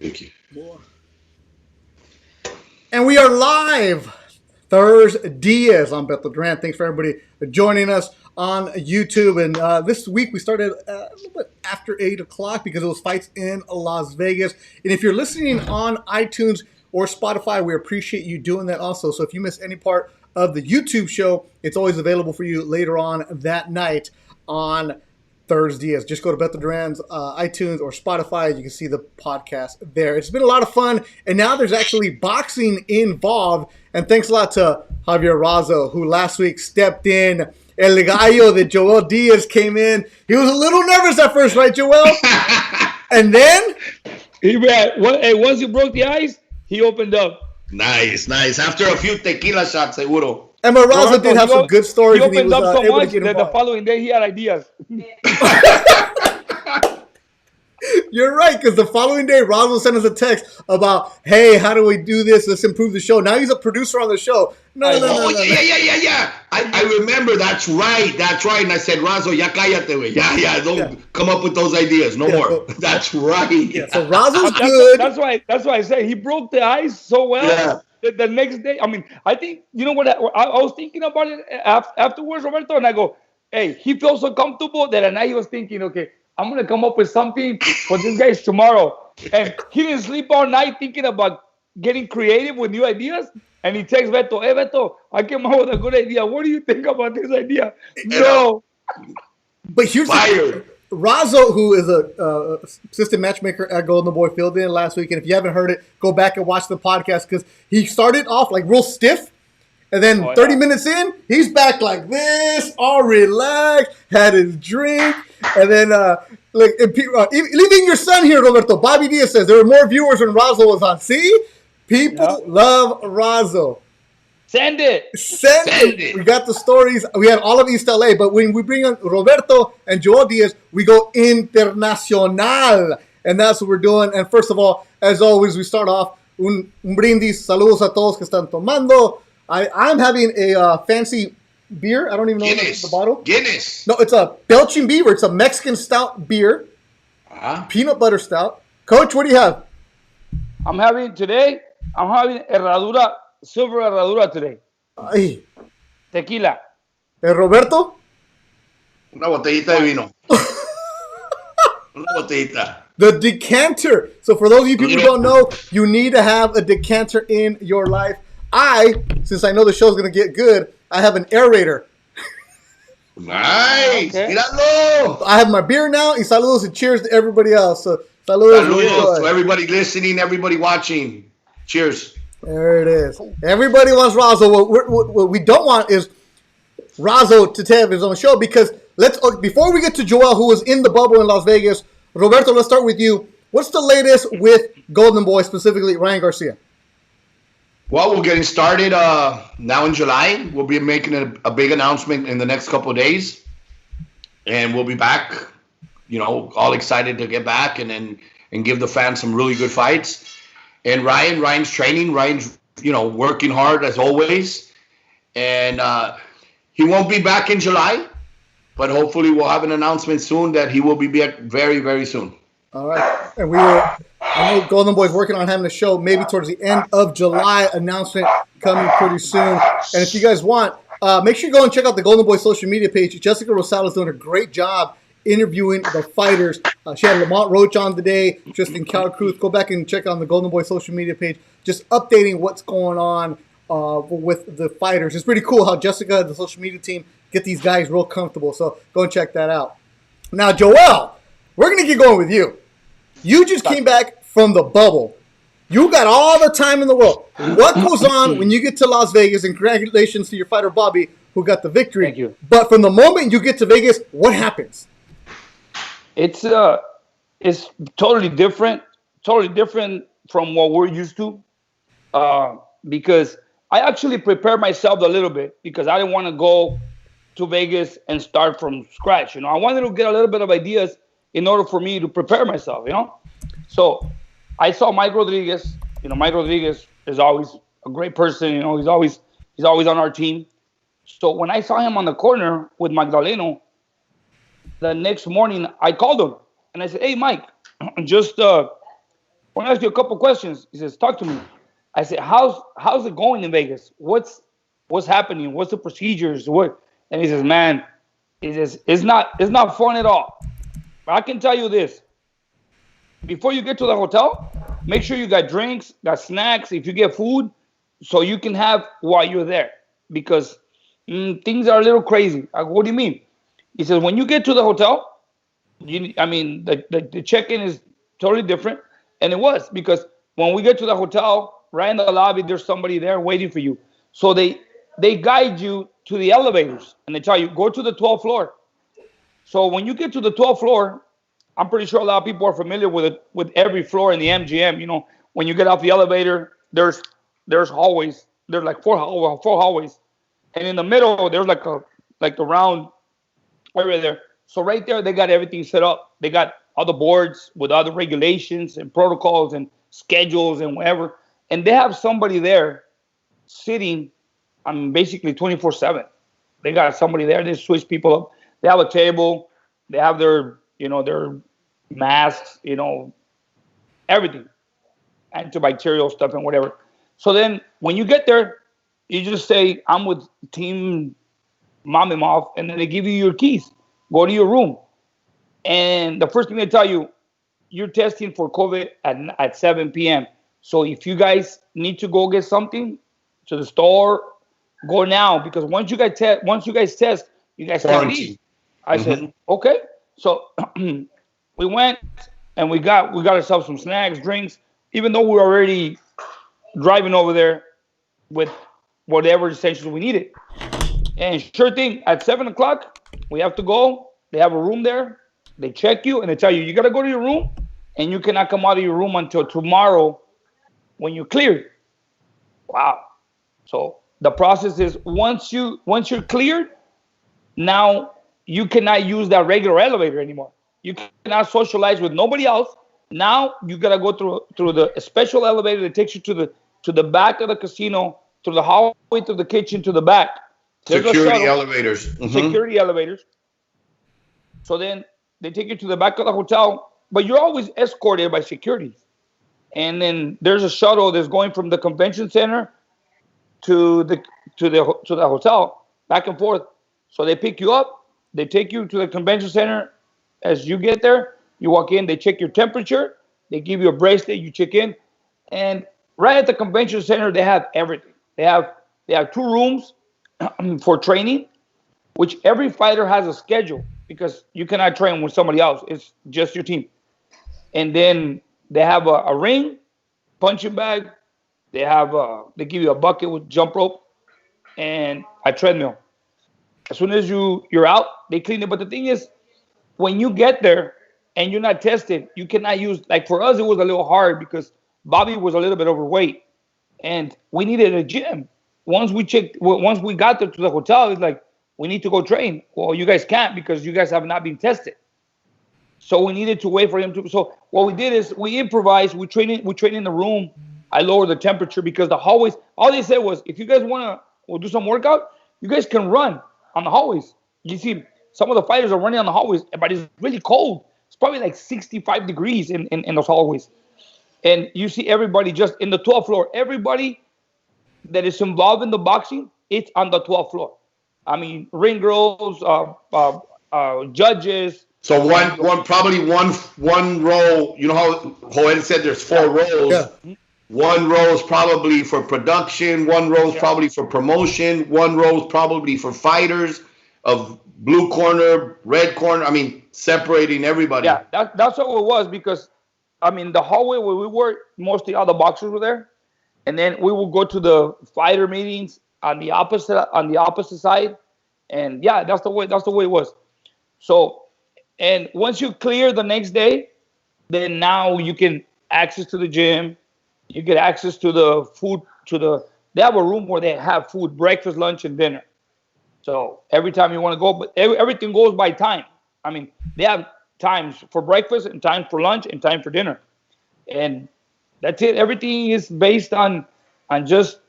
Thank you. And we are live. ThursDIAZ. I'm Beto Duran. Thanks for everybody joining us on YouTube. And this week we started a little bit after 8 o'clock because it was fights in Las Vegas. And if you're listening on iTunes or Spotify, we appreciate you doing that also. So if you miss any part of the YouTube show, it's always available for you later on that night on ThursDIAZ. Just go to Beto Duran's iTunes or Spotify. You can see the podcast there. It's been a lot of fun, and now there's actually boxing involved. And thanks a lot to Javier Razo, who last week stepped in. El Gallo that Joel Diaz came in. He was a little nervous at first, right, Joel? And then? Once you broke the ice, he opened up. Nice. After a few tequila shots, seguro. And Razo did have some good stories. He opened up so much that the following day he had ideas. You're right, because the following day, Razo sent us a text about, hey, how do we do this? Let's improve the show. Now he's a producer on the show. No. Yeah. I remember. That's right. And I said, Razo, ya cállate, güey. Yeah. Don't come up with those ideas. No more. That's right. Yeah, so Razo's good. That's why I say he broke the ice so well. Yeah. The next day, I mean, I think, you know what, I was thinking about it afterwards, Roberto, and I go, hey, he feels so comfortable that at night he was thinking, okay, I'm going to come up with something for this guys tomorrow. And he didn't sleep all night thinking about getting creative with new ideas. And he texts Beto, hey, Beto, I came up with a good idea. What do you think about this idea? No. But here's the Razo, who is a assistant matchmaker at Golden Boy, filled in last week. And if you haven't heard it, go back and watch the podcast because he started off like real stiff. And then 30 minutes in, he's back like this, all relaxed, had his drink. And then, leaving your son here, Roberto. Bobby Diaz says there were more viewers when Razo was on. See? People love Razo. Send it. We got the stories. We had all of East LA, but when we bring on Roberto and Joel Diaz, we go internacional. And that's what we're doing. And first of all, as always, we start off un brindis. Saludos a todos que están tomando. I'm having a fancy beer. I don't even know the bottle. Guinness. No, it's a Belching Beaver. It's a Mexican stout beer. Peanut butter stout. Coach, what do you have? I'm having Herradura. Silver Herradura today. Ay. Tequila. Roberto? Una botellita de vino. Una botellita. The decanter. So for those of you people who don't know, you need to have a decanter in your life. Since I know the show's going to get good, I have an aerator. Nice. Okay. Míralo. I have my beer now. Y saludos and cheers to everybody else. So saludos to everybody listening, everybody watching. Cheers. There it is. Everybody wants Razo. What we don't want is Razo to have his own show because before we get to Joel, who was in the bubble in Las Vegas, Roberto, let's start with you. What's the latest with Golden Boy, specifically Ryan Garcia? Well, we're getting started now in July. We'll be making a big announcement in the next couple of days, and we'll be back. All excited to get back and give the fans some really good fights. And Ryan's training. Ryan's, working hard as always. And he won't be back in July, but hopefully we'll have an announcement soon that he will be back very, very soon. All right. And I know Golden Boy's working on having a show maybe towards the end of July. Announcement coming pretty soon. And if you guys want, make sure you go and check out the Golden Boy social media page. Jessica Rosales doing a great job interviewing the fighters. She had Lamont Roach on today, Tristan Calcruz. Go back and check out the Golden Boy social media page, just updating what's going on with the fighters. It's pretty cool how Jessica and the social media team get these guys real comfortable. So go and check that out. Now, Joel, we're going to get going with you. You just came back from the bubble. You got all the time in the world. What goes on when you get to Las Vegas? And congratulations to your fighter, Bobby, who got the victory. Thank you. But from the moment you get to Vegas, what happens? It's totally different from what we're used to, because I actually prepared myself a little bit because I didn't want to go to Vegas and start from scratch. I wanted to get a little bit of ideas in order for me to prepare myself. So I saw Mike Rodriguez. Mike Rodriguez is always a great person. He's always on our team. So when I saw him on the corner with Magdaleno, the next morning I called him and I said, "Hey, Mike, just want to ask you a couple questions. He says, talk to me. I said, how's it going in Vegas? What's happening? What's the procedures? What? And he says, man, he says, it's not fun at all. But I can tell you this. Before you get to the hotel, make sure you got drinks, got snacks, if you get food, so you can have while you're there. Because things are a little crazy. I go, what do you mean? He says, when you get to the hotel, the check-in is totally different. And it was because when we get to the hotel, right in the lobby, there's somebody there waiting for you. So they guide you to the elevators and they tell you, go to the 12th floor. So when you get to the 12th floor, I'm pretty sure a lot of people are familiar with it, with every floor in the MGM. You know, when you get off the elevator, there's hallways. There's like four hallways, and in the middle there's like the round area there. So right there, they got everything set up. They got all the boards with all the regulations and protocols and schedules and whatever. And they have somebody there sitting, basically 24/7. They got somebody there. They switch people up. They have a table. They have their masks, everything, antibacterial stuff and whatever. So then when you get there, you just say, I'm with Team Mom and Mom, and then they give you your keys. Go to your room. And the first thing they tell you, you're testing for COVID at 7 p.m. So if you guys need to go get something to the store, go now, because once you guys test, you guys can't leave. I said, okay. So we went and we got ourselves some snacks, drinks, even though we were already driving over there with whatever essentials we needed. And sure thing, at 7 o'clock, we have to go. They have a room there. They check you and they tell you, you got to go to your room and you cannot come out of your room until tomorrow when you're cleared. Wow. So the process is once you're cleared, now you cannot use that regular elevator anymore. You cannot socialize with nobody else. Now you gotta go through the special elevator that takes you to the back of the casino, through the hallway, to the kitchen, to the back. Security elevators. Security elevators. So then they take you to the back of the hotel, but you're always escorted by security. And then there's a shuttle that's going from the convention center to the hotel, back and forth. So they pick you up, they take you to the convention center. As you get there, you walk in, they check your temperature, they give you a bracelet, you check in, and right at the convention center, they have everything. They have 2 rooms for training, which every fighter has a schedule because you cannot train with somebody else. It's just your team. And then they have a ring, punching bag. They give you a bucket with jump rope and a treadmill. As soon as you're out, they clean it. But the thing is, when you get there and you're not tested, you cannot use, like for us, it was a little hard because Bobby was a little bit overweight and we needed a gym. Once we got there to the hotel, it's like, we need to go train. Well, you guys can't because you guys have not been tested. So we needed to wait for him to. So what we did is we improvised. We trained in the room. I lowered the temperature because the hallways, all they said was, if you guys want to do some workout, you guys can run on the hallways. You see, some of the fighters are running on the hallways, but it's really cold. It's probably like 65 degrees in those hallways. And you see everybody just in the 12th floor. Everybody that is involved in the boxing, it's on the 12th floor. I mean, ring girls, judges. So one row. You know how Joel said there's 4 rows. Yeah. One row is probably for production. One row is probably for promotion. One row is probably for fighters of blue corner, red corner. I mean, separating everybody. Yeah, that's what it was because, I mean, the hallway where we were, mostly all the boxers were there, and then we would go to the fighter meetings on the opposite side, and yeah, that's the way it was. So, and once you clear the next day, then now you can access to the gym. You get access to the food, they have a room where they have food, breakfast, lunch, and dinner. So every time you want to go, but everything goes by time. I mean, they have times for breakfast and time for lunch and time for dinner. And that's it. Everything is based on just,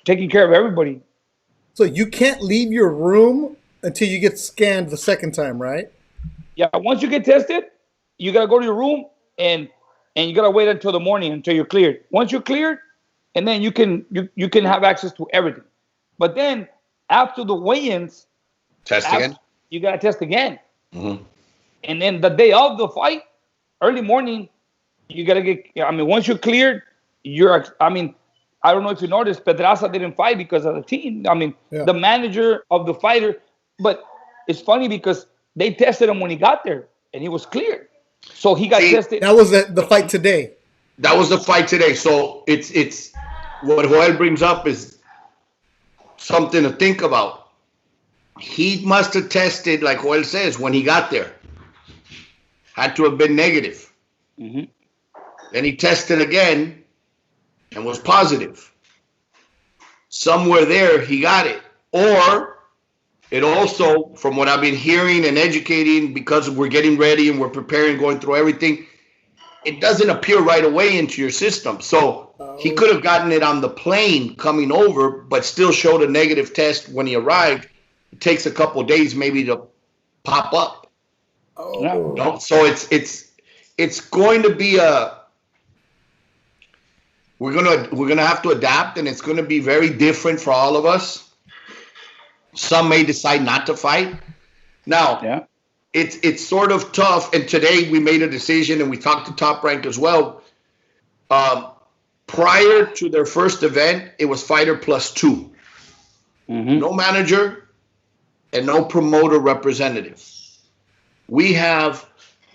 taking care of everybody. So you can't leave your room until you get scanned the second time, right? Yeah, once you get tested, you got to go to your room and and you gotta wait until the morning until you're cleared. Once you're cleared, and then you can have access to everything. But then after the weigh-ins, Test again. You gotta test again. Mm-hmm. And then the day of the fight, early morning, you gotta get. I mean, once you're cleared, you're. I mean, I don't know if you noticed, Pedraza didn't fight because of the team. I mean, the manager of the fighter. But it's funny because they tested him when he got there, and he was cleared. So he got tested. That was the fight today. That was the fight today. So it's what Joel brings up is something to think about. He must have tested, like Joel says, when he got there. Had to have been negative. Mm-hmm. Then he tested again and was positive. Somewhere there, he got it. Or it also, from what I've been hearing and educating, because we're getting ready and we're preparing, going through everything, it doesn't appear right away into your system. So he could have gotten it on the plane coming over, but still showed a negative test when he arrived. It takes a couple of days maybe to pop up. Oh. No? So it's going to be we're gonna have to adapt, and it's gonna be very different for all of us. Some may decide not to fight. Now, it's sort of tough. And today we made a decision, and we talked to Top Rank as well. Prior to their first event, it was fighter plus 2. Mm-hmm. No manager and no promoter representative. We have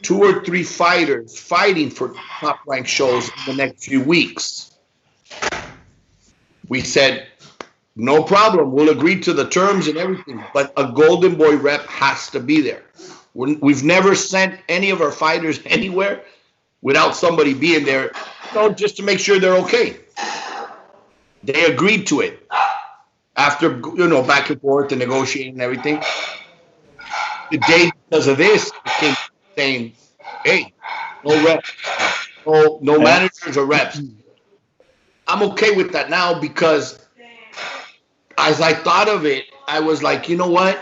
2 or 3 fighters fighting for Top Rank shows in the next few weeks. We said, no problem. We'll agree to the terms and everything, but a Golden Boy rep has to be there. We've never sent any of our fighters anywhere without somebody being there, just to make sure they're okay. They agreed to it after, back and forth and negotiating and everything. The day, because of this, it came saying, hey, no reps, no managers or reps. I'm okay with that now because as I thought of it, I was like, you know what?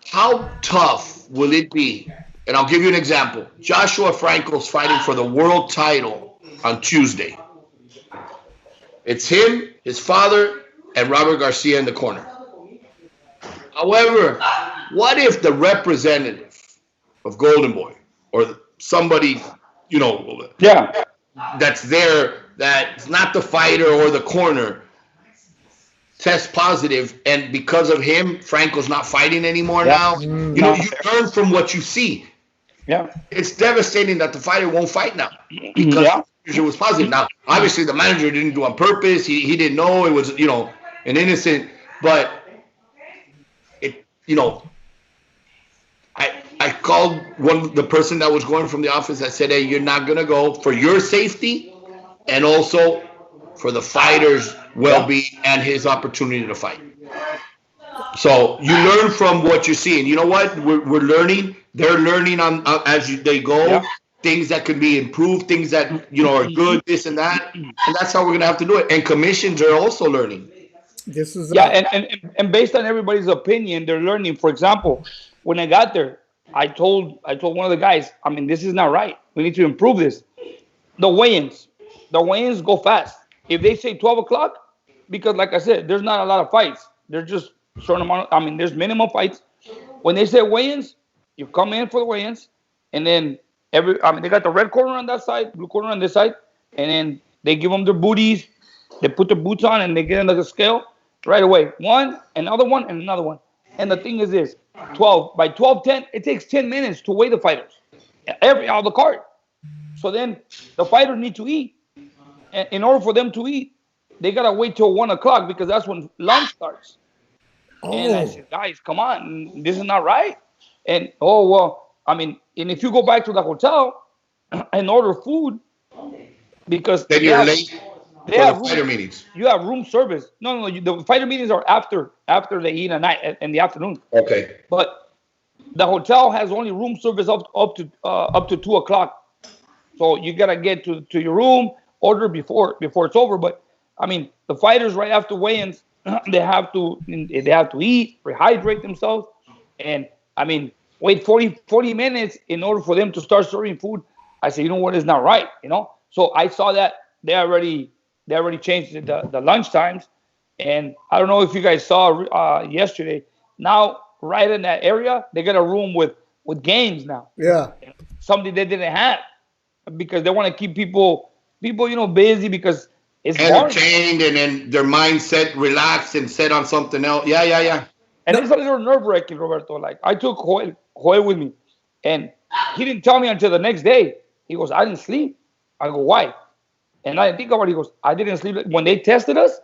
How tough will it be? And I'll give you an example. Joshua Franco's fighting for the world title on Tuesday. It's him, his father, and Robert Garcia in the corner. However, what if the representative of Golden Boy or somebody, that's there, that's not the fighter or the corner, test positive, and because of him, Franco's not fighting anymore now? You learn from what you see. Yeah. It's devastating that the fighter won't fight now because it was positive. Now, obviously, the manager didn't do it on purpose. He didn't know it was, an innocent, but I called the person that was going from the office. I said, hey, you're not going to go for your safety and also for the fighter's well-being and his opportunity to fight. So you learn from what you see. And you know what? We're learning. They're learning as they go, things that can be improved, things that, are good, this and that. And that's how we're going to have to do it. And commissions are also learning. This is and based on everybody's opinion, they're learning. For example, when I got there, I told one of the guys, I mean, this is not right. We need to improve this. The weigh-ins go fast. If they say 12 o'clock, because like I said, there's not a lot of fights. There's just certain amount. There's minimum fights. When they say weigh-ins, you come in for the weigh-ins, and then they got the red corner on that side, blue corner on this side, and then they give them their booties. They put their boots on and they get into the scale right away. One, another one, and another one. And the thing is this: by 12:10, it takes 10 minutes to weigh the fighters, out of the card. So then the fighters need to eat. And in order for them to eat, they gotta wait till 1 o'clock because that's when lunch starts. And I said, guys, come on, this is not right. And and if you go back to the hotel and order food, because then you're late for the fighter meetings. You have room service. No, the fighter meetings are after they eat at night in the afternoon. Okay. But the hotel has only room service up to 2 o'clock. So you gotta get to your room, order before it's over. But the fighters right after weigh-ins, they have to eat, rehydrate themselves, and wait 40 minutes in order for them to start serving food. I said, you know what is not right, you know. So I saw that they already changed the lunch times, and I don't know if you guys saw yesterday. Now, right in that area, they got a room with games now. Yeah. Something they didn't have because they want to keep people busy because it's boring. Entertained, and then their mindset relaxed and set on something else. Yeah, yeah, yeah. And it's a little nerve wracking, Roberto. Like I took Joel with me, and he didn't tell me until the next day. He goes, "I didn't sleep." I go, "Why?" And I think about it. He goes, "I didn't sleep when they tested us.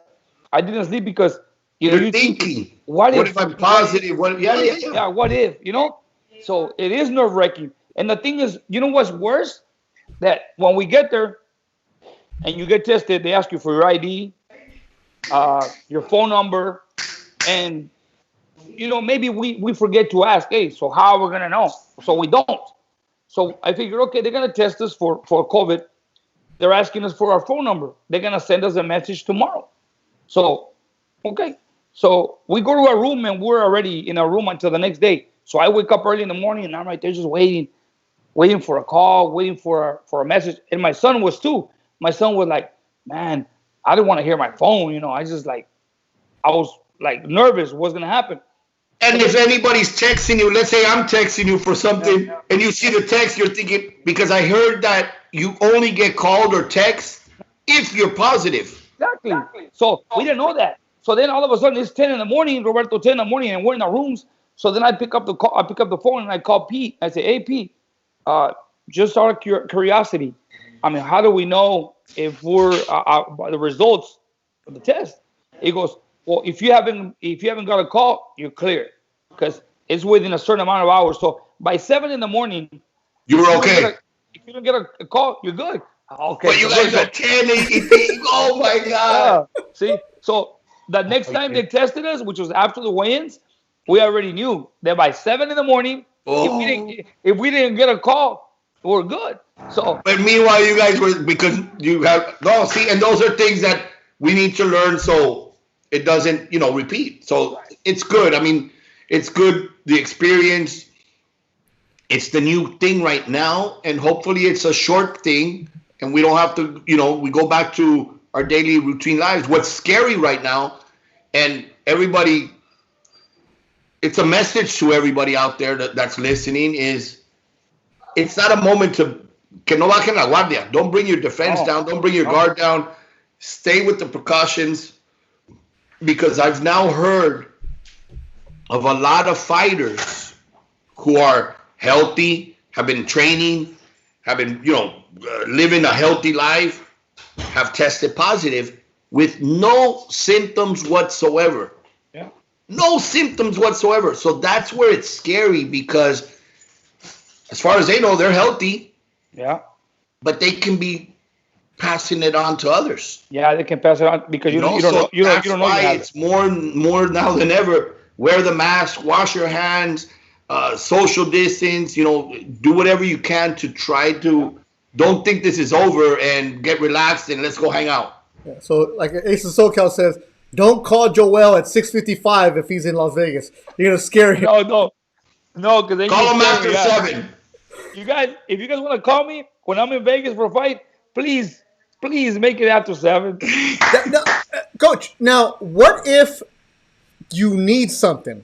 I didn't sleep because You're you think, thinking, what if I'm positive? What? Yeah, yeah, yeah. yeah, what if, you know?" So it is nerve wracking. And the thing is, you know what's worse? That when we get there and you get tested, they ask you for your ID, your phone number, and maybe we forget to ask, hey, so how are we gonna know? So we don't. So I figured, okay, they're gonna test us for COVID. They're asking us for our phone number. They're gonna send us a message tomorrow. So, okay. So we go to our room and we're already in our room until the next day. So I wake up early in the morning and I'm right there just waiting for a call, waiting for a message. And my son was too. My son was like, man, I didn't want to hear my phone. I was like nervous. What's gonna happen? And if anybody's texting you, let's say I'm texting you for something, and you see the text, you're thinking, because I heard that you only get called or text if you're positive. Exactly. So we didn't know that. So then all of a sudden it's 10 in the morning, Roberto, 10 in the morning, and we're in our rooms. So then I pick up the call. I pick up the phone and I call Pete. I say, hey, Pete, just out of curiosity, I mean, how do we know if we're the results of the test? He goes, well, if you haven't got a call, you're clear because it's within a certain amount of hours. So by 7 in the morning, you were okay. If you don't get a call, you're good. Okay. But you guys are 10, 18. Oh my God. Yeah. See, so the next time they tested us, which was after the weigh-ins, we already knew that by 7 in the morning, if we didn't get a call, we're good. So, but meanwhile, you guys were, because you have and those are things that we need to learn so it doesn't repeat. So it's good. I mean, it's good, the experience. It's the new thing right now, and hopefully it's a short thing and we don't have to, we go back to our daily routine lives. What's scary right now, and everybody, it's a message to everybody out there that's listening, is it's not a moment to, que no bajen la guardia. Don't bring your defense down. Don't bring your guard down. Stay with the precautions, because I've now heard of a lot of fighters who are healthy, have been training, have been, living a healthy life, have tested positive with no symptoms whatsoever. Yeah. No symptoms whatsoever. So that's where it's scary, because as far as they know, they're healthy. Yeah. But they can be passing it on to others. Yeah, they can pass it on because you don't know. That's why it's more now than ever. Wear the mask, wash your hands, social distance, do whatever you can to try to, don't think this is over, and get relaxed and let's go hang out. Yeah, so like Ace of SoCal says, don't call Joel at 6:55 if he's in Las Vegas. You're going to scare him. No, because then call him after 7. You guys, if you guys want to call me when I'm in Vegas for a fight, please make it after 7. Coach, now what if you need something?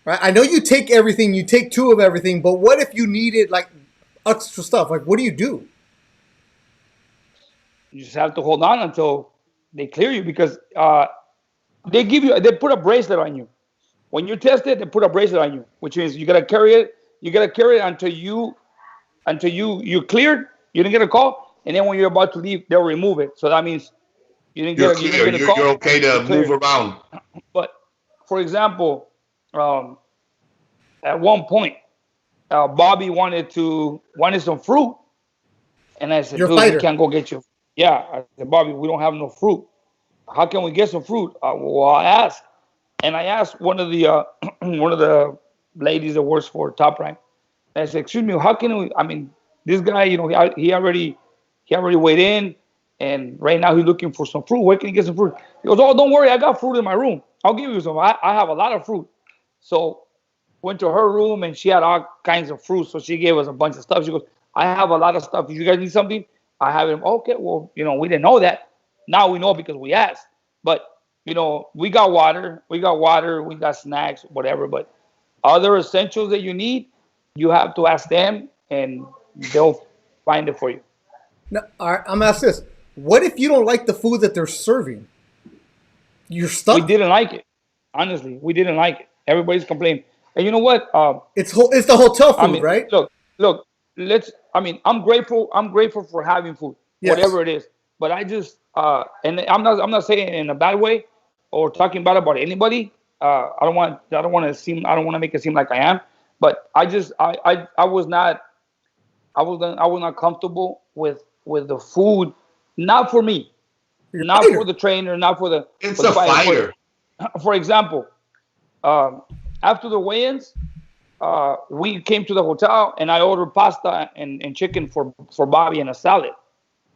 Right? I know you take everything, you take 2 of everything, but what if you needed like extra stuff? Like, what do you do? You just have to hold on until they clear you, because they put a bracelet on you. When you're tested, they put a bracelet on you, which means you gotta carry it. You gotta carry it until you're cleared. You didn't get a call, and then when you're about to leave, they'll remove it. So that means you didn't get a call. You're okay to move around. But for example, at one point, Bobby wanted some fruit, and I said, "Dude, we can't go get you." Yeah, I said, "Bobby, we don't have no fruit. How can we get some fruit?" Well, I asked, and I asked one of the ladies that works for Top Rank. I said, "Excuse me, how can we? I mean, this guy, he already weighed in, and right now he's looking for some fruit. Where can he get some fruit?" He goes, "Oh, don't worry, I got fruit in my room. I'll give you some. I have a lot of fruit." So went to her room and she had all kinds of fruit. So she gave us a bunch of stuff. She goes, I have a lot of stuff. If you guys need something, I have it. Okay, well, we didn't know that. Now we know because we asked. But we got water, we got snacks, whatever. But other essentials that you need, you have to ask them, and they'll find it for you. Now, all right, I'm gonna ask this: what if you don't like the food that they're serving? You're stuck. We didn't like it. Honestly, we didn't like it. Everybody's complaining. And you know what? It's the hotel food, right? Look. I'm grateful. I'm grateful for having food, Yes. whatever it is. But I just, and I'm not saying it in a bad way or talking bad about anybody. I don't want to make it seem like I am. But I was not comfortable with the food. Not for me, not for the trainer, not for the. It's a fighter. For example, after the weigh-ins, we came to the hotel and I ordered pasta and chicken for Bobby and a salad.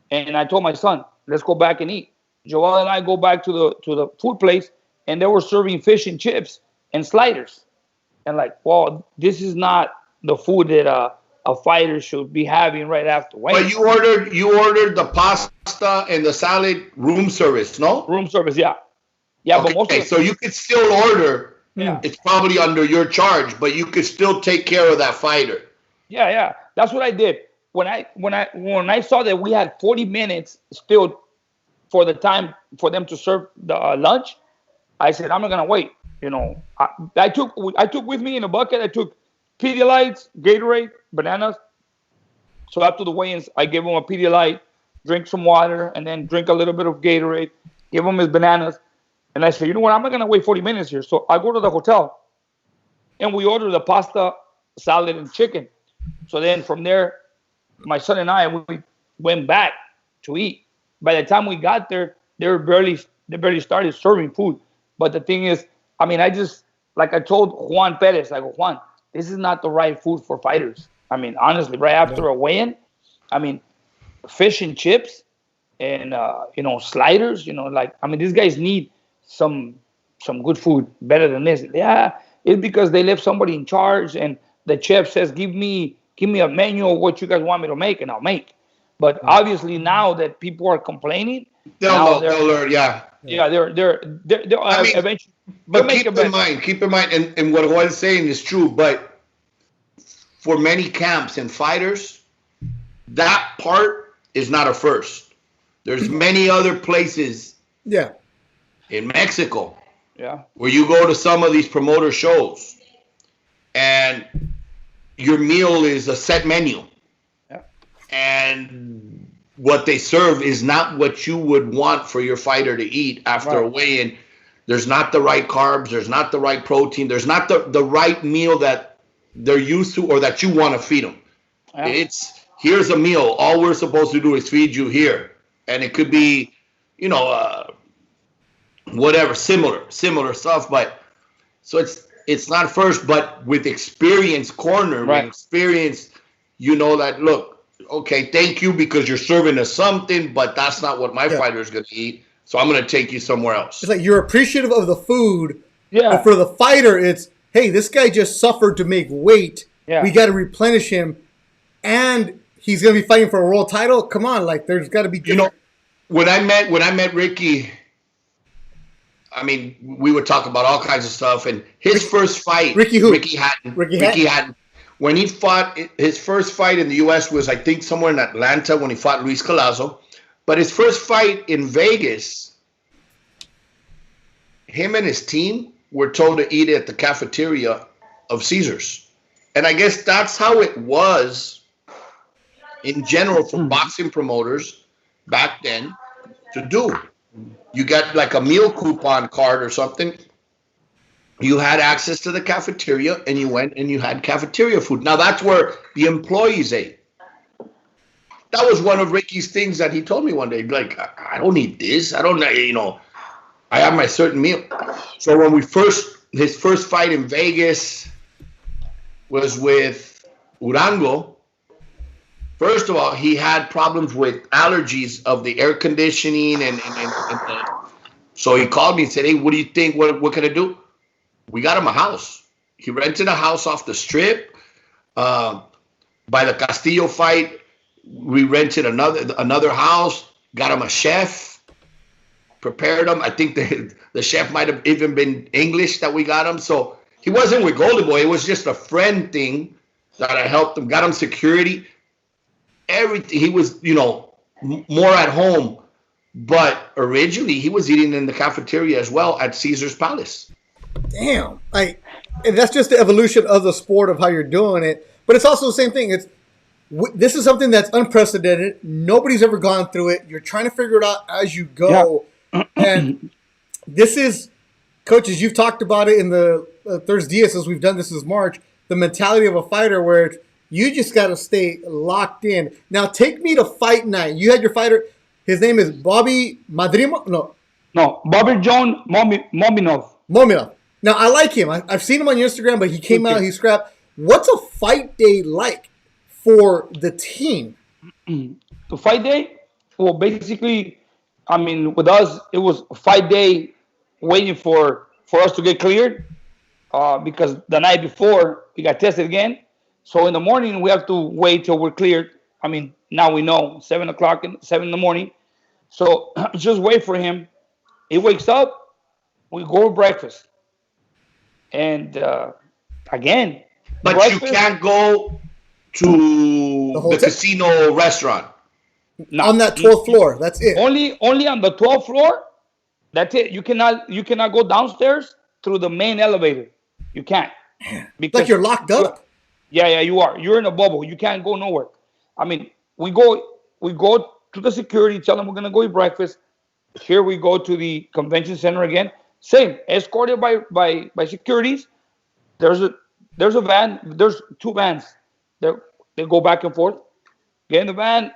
And I told my son, let's go back and eat. Joel and I go back to the food place, and they were serving fish and chips and sliders. And well, this is not the food that a fighter should be having right after weigh-in. But you ordered the pasta and the salad room service, no? Room service, yeah. Yeah, okay, but so you could still order. Yeah. It's probably under your charge, but you could still take care of that fighter. Yeah. That's what I did. When I saw that we had 40 minutes still for the time for them to serve the lunch, I said, I'm not gonna wait. I took with me in a bucket. I took Pedialytes, Gatorade, bananas. So after the weigh-ins, I gave him a Pedialyte, drink some water, and then drink a little bit of Gatorade. Give him his bananas. And I said, you know what? I'm not going to wait 40 minutes here. So I go to the hotel, and we order the pasta, salad, and chicken. So then from there, my son and I, we went back to eat. By the time we got there, they barely started serving food. But the thing is, I just, like I told Juan Perez, I go, Juan, this is not the right food for fighters. Honestly, right after a weigh-in, fish and chips and, sliders, these guys need some good food better than this. Yeah, it's because they left somebody in charge, and the chef says, give me a menu of what you guys want me to make, and I'll make. But obviously now that people are complaining, they'll learn. Yeah. Yeah, they're eventually. But keep in mind, and what Juan's saying is true. But for many camps and fighters, that part is not a first. There's many other places. Yeah. In Mexico, yeah, where you go to some of these promoter shows, and your meal is a set menu, yeah, and what they serve is not what you would want for your fighter to eat after a weigh-in. There's not the right carbs, there's not the right protein, there's not the right meal that they're used to or that you want to feed them. Yeah. It's here's a meal. All we're supposed to do is feed you here, and it could be, whatever, similar stuff, but so it's not first, but with experience corner, right. With experience, that look, okay, thank you because you're serving us something, but that's not what my fighter is going to eat, so I'm going to take you somewhere else. It's like you're appreciative of the food, but for the fighter, it's, hey, this guy just suffered to make weight. Yeah. We got to replenish him, and he's going to be fighting for a world title. Come on, there's got to be different. When I met Ricky, we would talk about all kinds of stuff. And his first fight, Ricky Hatton. When he fought, his first fight in the U.S. was, I think, somewhere in Atlanta when he fought Luis Collazo. But his first fight in Vegas, him and his team were told to eat at the cafeteria of Caesars. And I guess that's how it was in general for boxing promoters back then to do. You got like a meal coupon card or something. You had access to the cafeteria, and you went and you had cafeteria food. Now that's where the employees ate. That was one of Ricky's things that he told me one day. Like, I don't need this. I don't, I have my certain meal. So when his first fight in Vegas was with Urango. First of all, he had problems with allergies of the air conditioning, and so he called me and said, "Hey, what do you think? What can I do?" We got him a house. He rented a house off the strip. by the Castillo fight, we rented another house, got him a chef, prepared him. I think the chef might have even been English that we got him. So he wasn't with Golden Boy. It was just a friend thing that I helped him, got him security, everything. He was, more at home. But originally, he was eating in the cafeteria as well at Caesar's Palace. Damn. And that's just the evolution of the sport of how you're doing it. But it's also the same thing. This is something that's unprecedented. Nobody's ever gone through it. You're trying to figure it out as you go. Yeah. And this is, coaches, you've talked about it in the ThursDIAZ as we've done this since March, the mentality of a fighter where you just got to stay locked in. Now, take me to fight night. You had your fighter. His name is Bobby Madrimo? No, Bobby John Mominov. Mominov. Now, I like him. I've seen him on your Instagram, but he came out, he scrapped. What's a fight day like for the team? The fight day? Well, basically, with us, it was a fight day waiting for us to get cleared because the night before, we got tested again. So in the morning, we have to wait till we're cleared. Now we know, 7 in the morning. So just wait for him. He wakes up, we go to breakfast. And again, but breakfast, you can't go to the casino restaurant. No, on that 12th floor. That's it. Only on the 12th floor. That's it. You cannot go downstairs through the main elevator. You can't. Because like you're locked up. Yeah, you are. You're in a bubble. You can't go nowhere. We go to the security, tell them we're gonna go eat breakfast. Here we go to the convention center again. Same, escorted by securities. There's a van. There's two vans. They go back and forth. Get in the van,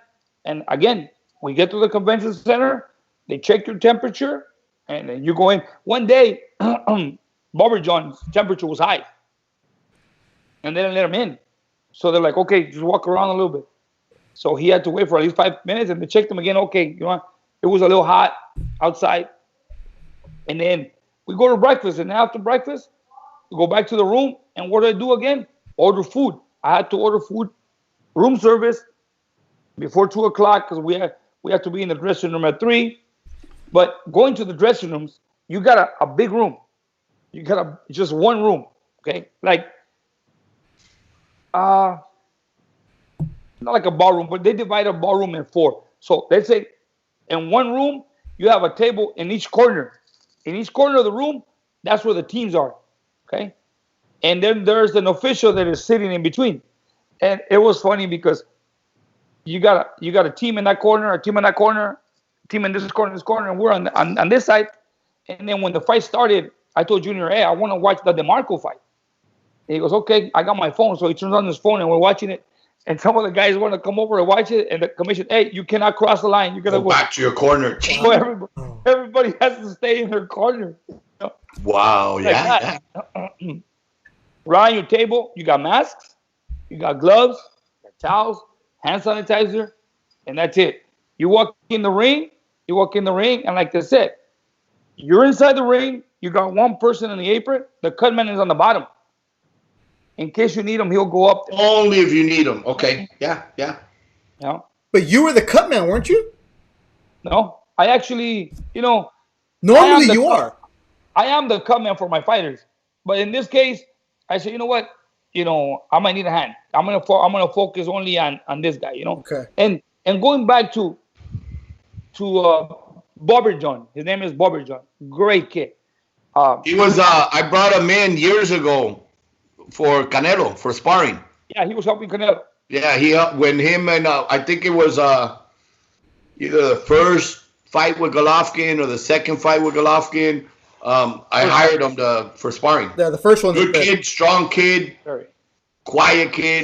and again, we get to the convention center. They check your temperature, and then you go in. One day, Bobby John's temperature was high, and they didn't let him in. So they're like, okay, just walk around a little bit. So he had to wait for at least 5 minutes, and they checked him again. Okay, it was a little hot outside. And then we go to breakfast, and after breakfast, we go back to the room, and what do I do again? Order food. I had to order food, room service, before 2 o'clock because we have to be in the dressing room at 3. But going to the dressing rooms, you got a big room. You got just one room, okay? Like, not like a ballroom, but they divide a ballroom in 4. So let's say in one room, you have a table in each corner. In each corner of the room, that's where the teams are, okay? And then there's an official that is sitting in between. And it was funny because you got a team in that corner, a team in that corner, team in this corner, and we're on this side. And then when the fight started, I told Junior, hey, I want to watch the DeMarco fight. And he goes, okay, I got my phone. So he turns on his phone, and we're watching it. And some of the guys want to come over and watch it, and the commission, hey, you cannot cross the line. You gotta go back to your corner. So everybody has to stay in their corner. Wow, yeah. Around your table, you got masks, you got gloves, you got towels, hand sanitizer, and that's it. You walk in the ring, and like I said, you're inside the ring. You got one person in the apron. The cutman is on the bottom. In case you need him, he'll go up there. Only if you need him. Okay. Yeah. But you were the cutman, weren't you? No. I actually, Normally you are. I am the cutman for my fighters. But in this case, I said, you know what? I might need a hand. I'm gonna focus only on this guy, Okay. And going back to Bobby John. His name is Bobby John. Great kid. He was I brought him in years ago for Canelo, for sparring. Yeah, he was helping Canelo. Yeah, he helped when him and I think it was either the first fight with Golovkin or the second fight with Golovkin. I hired him for sparring. Yeah, the first one. Good kid, strong kid, Very quiet kid.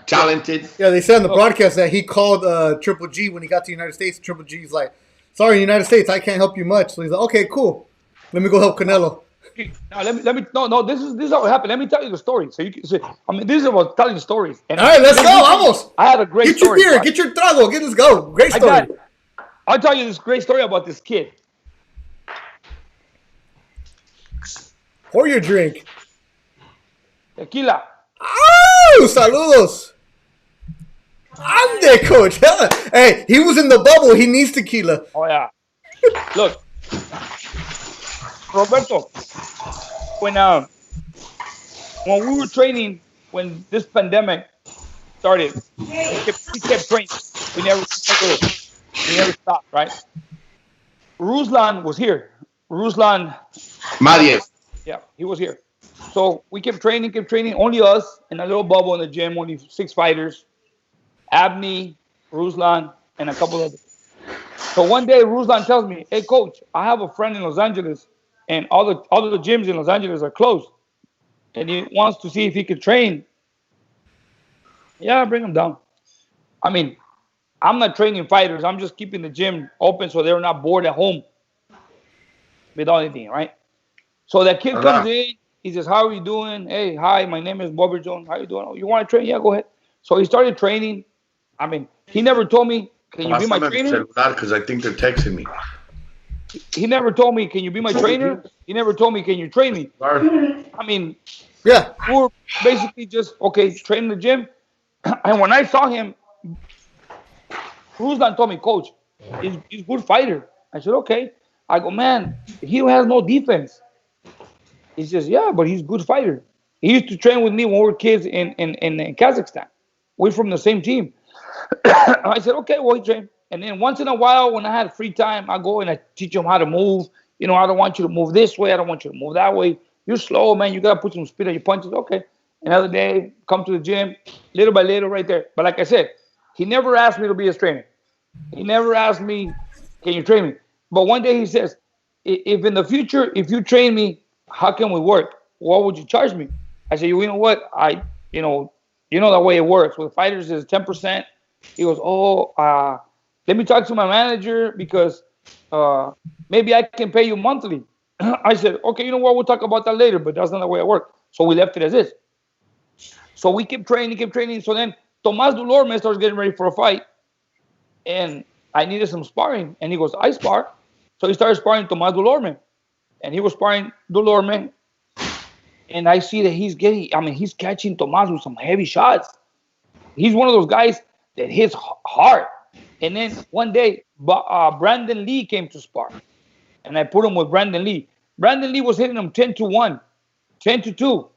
Talented. Yeah, they said on the broadcast that he called Triple G when he got to the United States. Triple G's like, sorry, United States, I can't help you much. So he's like, okay, cool. Let me go help Canelo. Now let me no. This is how it happened. Let me tell you the story. So you can say, this is about telling stories. And all right, let's go. Vamos. I had a great story. Get your beer. Get your trago. Let's go. Great story. I'll tell you this great story about this kid. Pour your drink. Tequila. Oh, saludos. Ande, coach. Hey, he was in the bubble. He needs tequila. Oh yeah. Look, Roberto, when we were training, when this pandemic started, we kept training. We never stopped, right? Ruslan was here. Ruslan, Madie. yeah, he was here. So we kept training. Only us in a little bubble in the gym. Only 6 fighters. Abney, Ruslan, and a couple others. So one day, Ruslan tells me, "Hey, coach, I have a friend in Los Angeles, and all the gyms in Los Angeles are closed, and he wants to see if he could train. Yeah, bring him down. I mean, I'm not training fighters. I'm just keeping the gym open so they're not bored at home without anything, right? So that kid comes in. He says, "How are you doing? Hey, hi, my name is Bobby Jones. How you doing? Oh, you want to train? Yeah, go ahead." So he started training. I mean, he never told me, "Can you be my trainer?" Because I think they're texting me. He never told me, "Can you be my trainer?" He never told me, "Can you train me?" I mean, Yeah. we're basically just, okay, train in the gym. And when I saw him, Ruslan told me, "Coach, he's a good fighter." I said, "Okay." I go, "Man, he has no defense." He says, "Yeah, but he's a good fighter. He used to train with me when we were kids in Kazakhstan. We're from the same team." I said, "Okay, well, he trained." And then once in a while, when I had free time, I go and I teach him how to move. You know, I don't want you to move this way. I don't want you to move that way. You're slow, man. You got to put some speed on your punches. Okay. Another day, come to the gym, little by little, right there. But like I said, he never asked me to be his trainer. He never asked me, "Can you train me?" But one day he says, "If in the future, if you train me, how can we work? What would you charge me?" I said, "You know what? You know the way it works. With fighters is 10%. He goes, "Oh, let me talk to my manager because maybe I can pay you monthly." I said, "Okay, you know what? We'll talk about that later, but that's not the way it works." So we left it as is. So we kept training. So then Tomas Dulorme starts getting ready for a fight, and I needed some sparring. And he goes, "I spar." So he started sparring Tomas Dulorme, and he was sparring Dulorme. And I see that he's catching Tomas with some heavy shots. He's one of those guys that hits hard. And then one day, Brandon Lee came to spar, and I put him with Brandon Lee. Brandon Lee was hitting him 10-1, 10-2,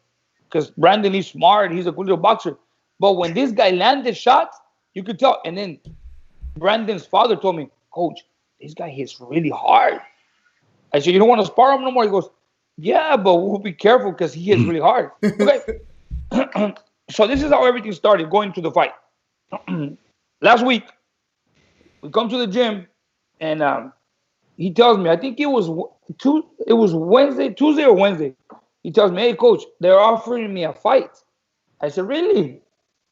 because Brandon Lee's smart. He's a good little boxer. But when this guy landed shots, you could tell. And then Brandon's father told me, "Coach, this guy hits really hard." I said, "You don't want to spar him no more?" He goes, "Yeah, but we'll be careful because he hits really hard." Okay. So this is how everything started, going to the fight. Last week, we come to the gym, and he tells me, I think it was Wednesday, Tuesday or Wednesday. He tells me, "Hey, coach, they're offering me a fight." I said, "Really?"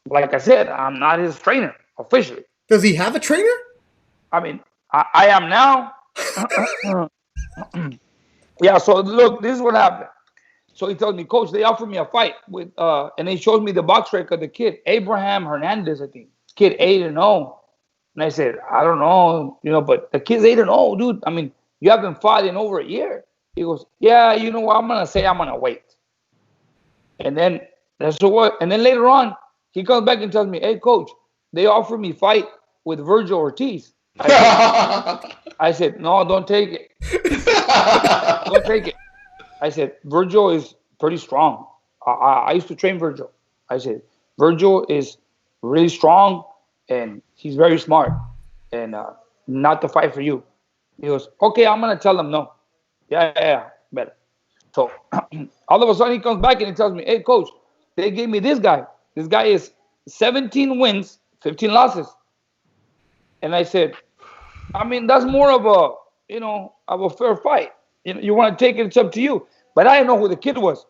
Like I said, I'm not his trainer officially. Does he have a trainer? I mean, I am now. Yeah, so look, this is what happened. So he tells me, "Coach, they offered me a fight with," and he shows me the box record of the kid, Abraham Hernandez, I think. Kid 8-0. And I said, "I don't know, but the kid's 8-0, dude. I mean, you haven't fought in over a year." He goes, "Yeah, you know what? I'm gonna wait." And then that's what. And then later on, he comes back and tells me, "Hey, coach, they offered me fight with Virgil Ortiz." I said, "No, don't take it. Don't take it." I said, "Virgil is pretty strong. I used to train Virgil." I said, "Virgil is really strong, and he's very smart, and not to fight for you." He goes, "Okay, I'm going to tell them no." Yeah, better. So all of a sudden he comes back and he tells me, "Hey, coach, they gave me this guy. This guy is 17 wins, 15 losses." And I said, "I mean, that's more of a fair fight. You want to take it, it's up to you." But I didn't know who the kid was.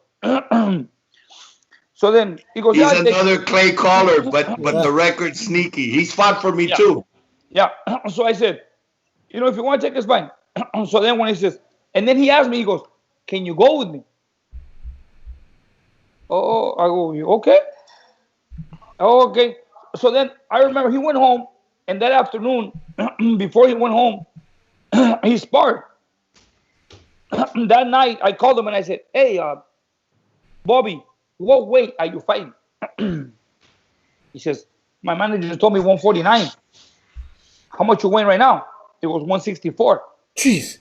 So then he goes, He's "Yeah, another Clay Caller, but the record's sneaky. He's fought for me too. Yeah." So I said, "If you want to take this, fine." So then when he says, and then he asked me, he goes, "Can you go with me?" Oh, I go, "Okay." Oh, okay. So then I remember he went home, and that afternoon, before he went home, he sparred. That night, I called him and I said, "Hey, Bobby, what weight are you fighting?" He says, My manager told me 149. How much you weighing right now? It was 164. Jeez.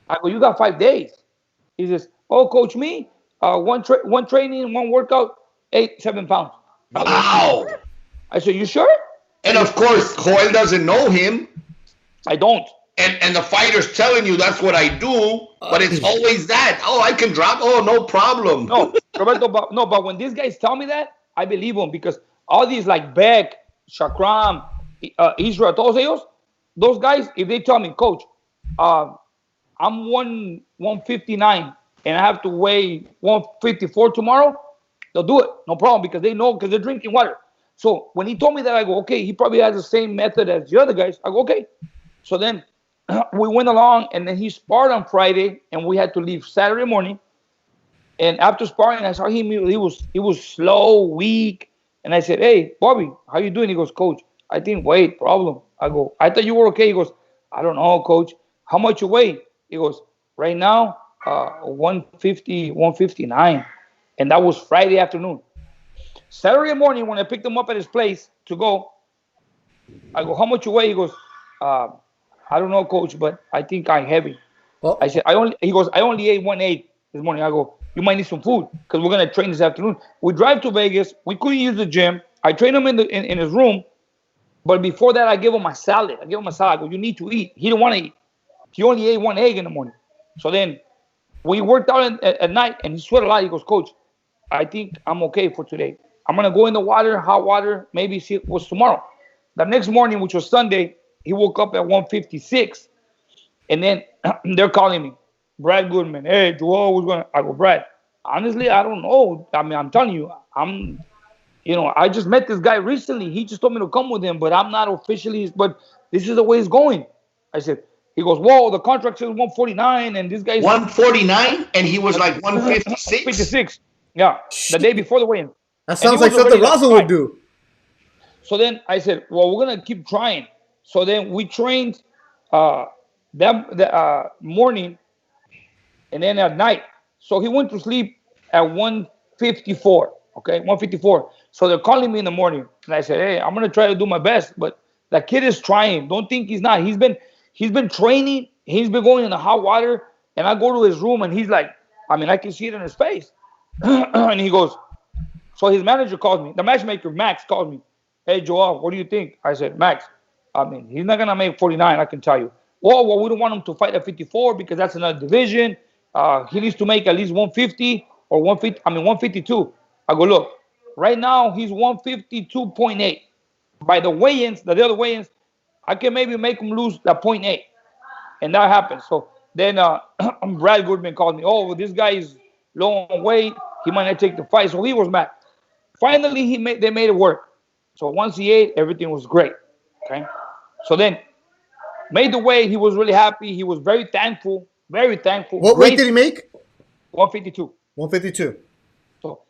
I go, you got 5 days. He says, oh, coach, me, one training, one workout, 7 pounds. Wow. I said, you sure? And of course, Joel doesn't know him. I don't. And the fighter's telling you that's what I do, but it's always that. Oh, I can drop. Oh, no problem. No, Roberto, but when these guys tell me that, I believe them because all these like Beck, Shakram, Israel, todos ellos, those guys, if they tell me, coach, I'm 159 and I have to weigh 154 tomorrow, they'll do it. No problem because they know because they're drinking water. So when he told me that, I go, okay, he probably has the same method as the other guys. I go, okay. So then we went along and then he sparred on Friday and we had to leave Saturday morning. And after sparring, I saw him. He was slow, weak. And I said, hey, Bobby, how you doing? He goes, coach, I think weight problem. I go, I thought you were okay. He goes, I don't know, coach. How much you weigh? He goes, right now, 150, 159. And that was Friday afternoon. Saturday morning, when I picked him up at his place to go, I go, how much you weigh? He goes, I don't know, coach, but I think I'm heavy. Well, I said, he goes, I only ate 1.8 this morning. I go, you might need some food because we're going to train this afternoon. We drive to Vegas. We couldn't use the gym. I trained him in his room. But before that, I gave him a salad. I go, you need to eat. He didn't want to eat. He only ate 1 egg in the morning. So then we worked out at night, and he sweat a lot. He goes, coach, I think I'm okay for today. I'm going to go in the water, hot water, maybe see it was tomorrow. The next morning, which was Sunday, he woke up at 156. And then they're calling me, Brad Goodman. Hey, Joel, what's going on? I go, Brad, honestly, I don't know. I mean, I'm telling you, I just met this guy recently. He just told me to come with him, but I'm not officially, but this is the way it's going. I said, he goes, whoa, the contract says 149, and this guy's 149, and he was like 156? 56. Yeah, the day before the weigh-in. That sounds like something Russell would do. So then I said, well, we're going to keep trying. So then we trained that morning and then at night. So he went to sleep at 154, okay, 154. So they're calling me in the morning. And I said, hey, I'm going to try to do my best. But that kid is trying. Don't think he's not. He's been training. He's been going in the hot water. And I go to his room and he's like, I mean, I can see it in his face. And he goes, so his manager calls me. The matchmaker, Max, calls me. Hey, Joel, what do you think? I said, Max, I mean, he's not going to make 49, I can tell you. Well, we don't want him to fight at 54 because that's another division. He needs to make at least 150 or 152. I go, look, right now he's 152.8. By the weigh-ins, the other weigh-ins, I can maybe make him lose that 0.8. And that happens. So then Brad Goodman called me. Oh, well, this guy is low on weight. He might not take the fight. So he was mad. Finally, they made it work. So once he ate, everything was great. Okay. So then made the weight. He was really happy. He was very thankful. Very thankful. What weight did he make? 152. 152. So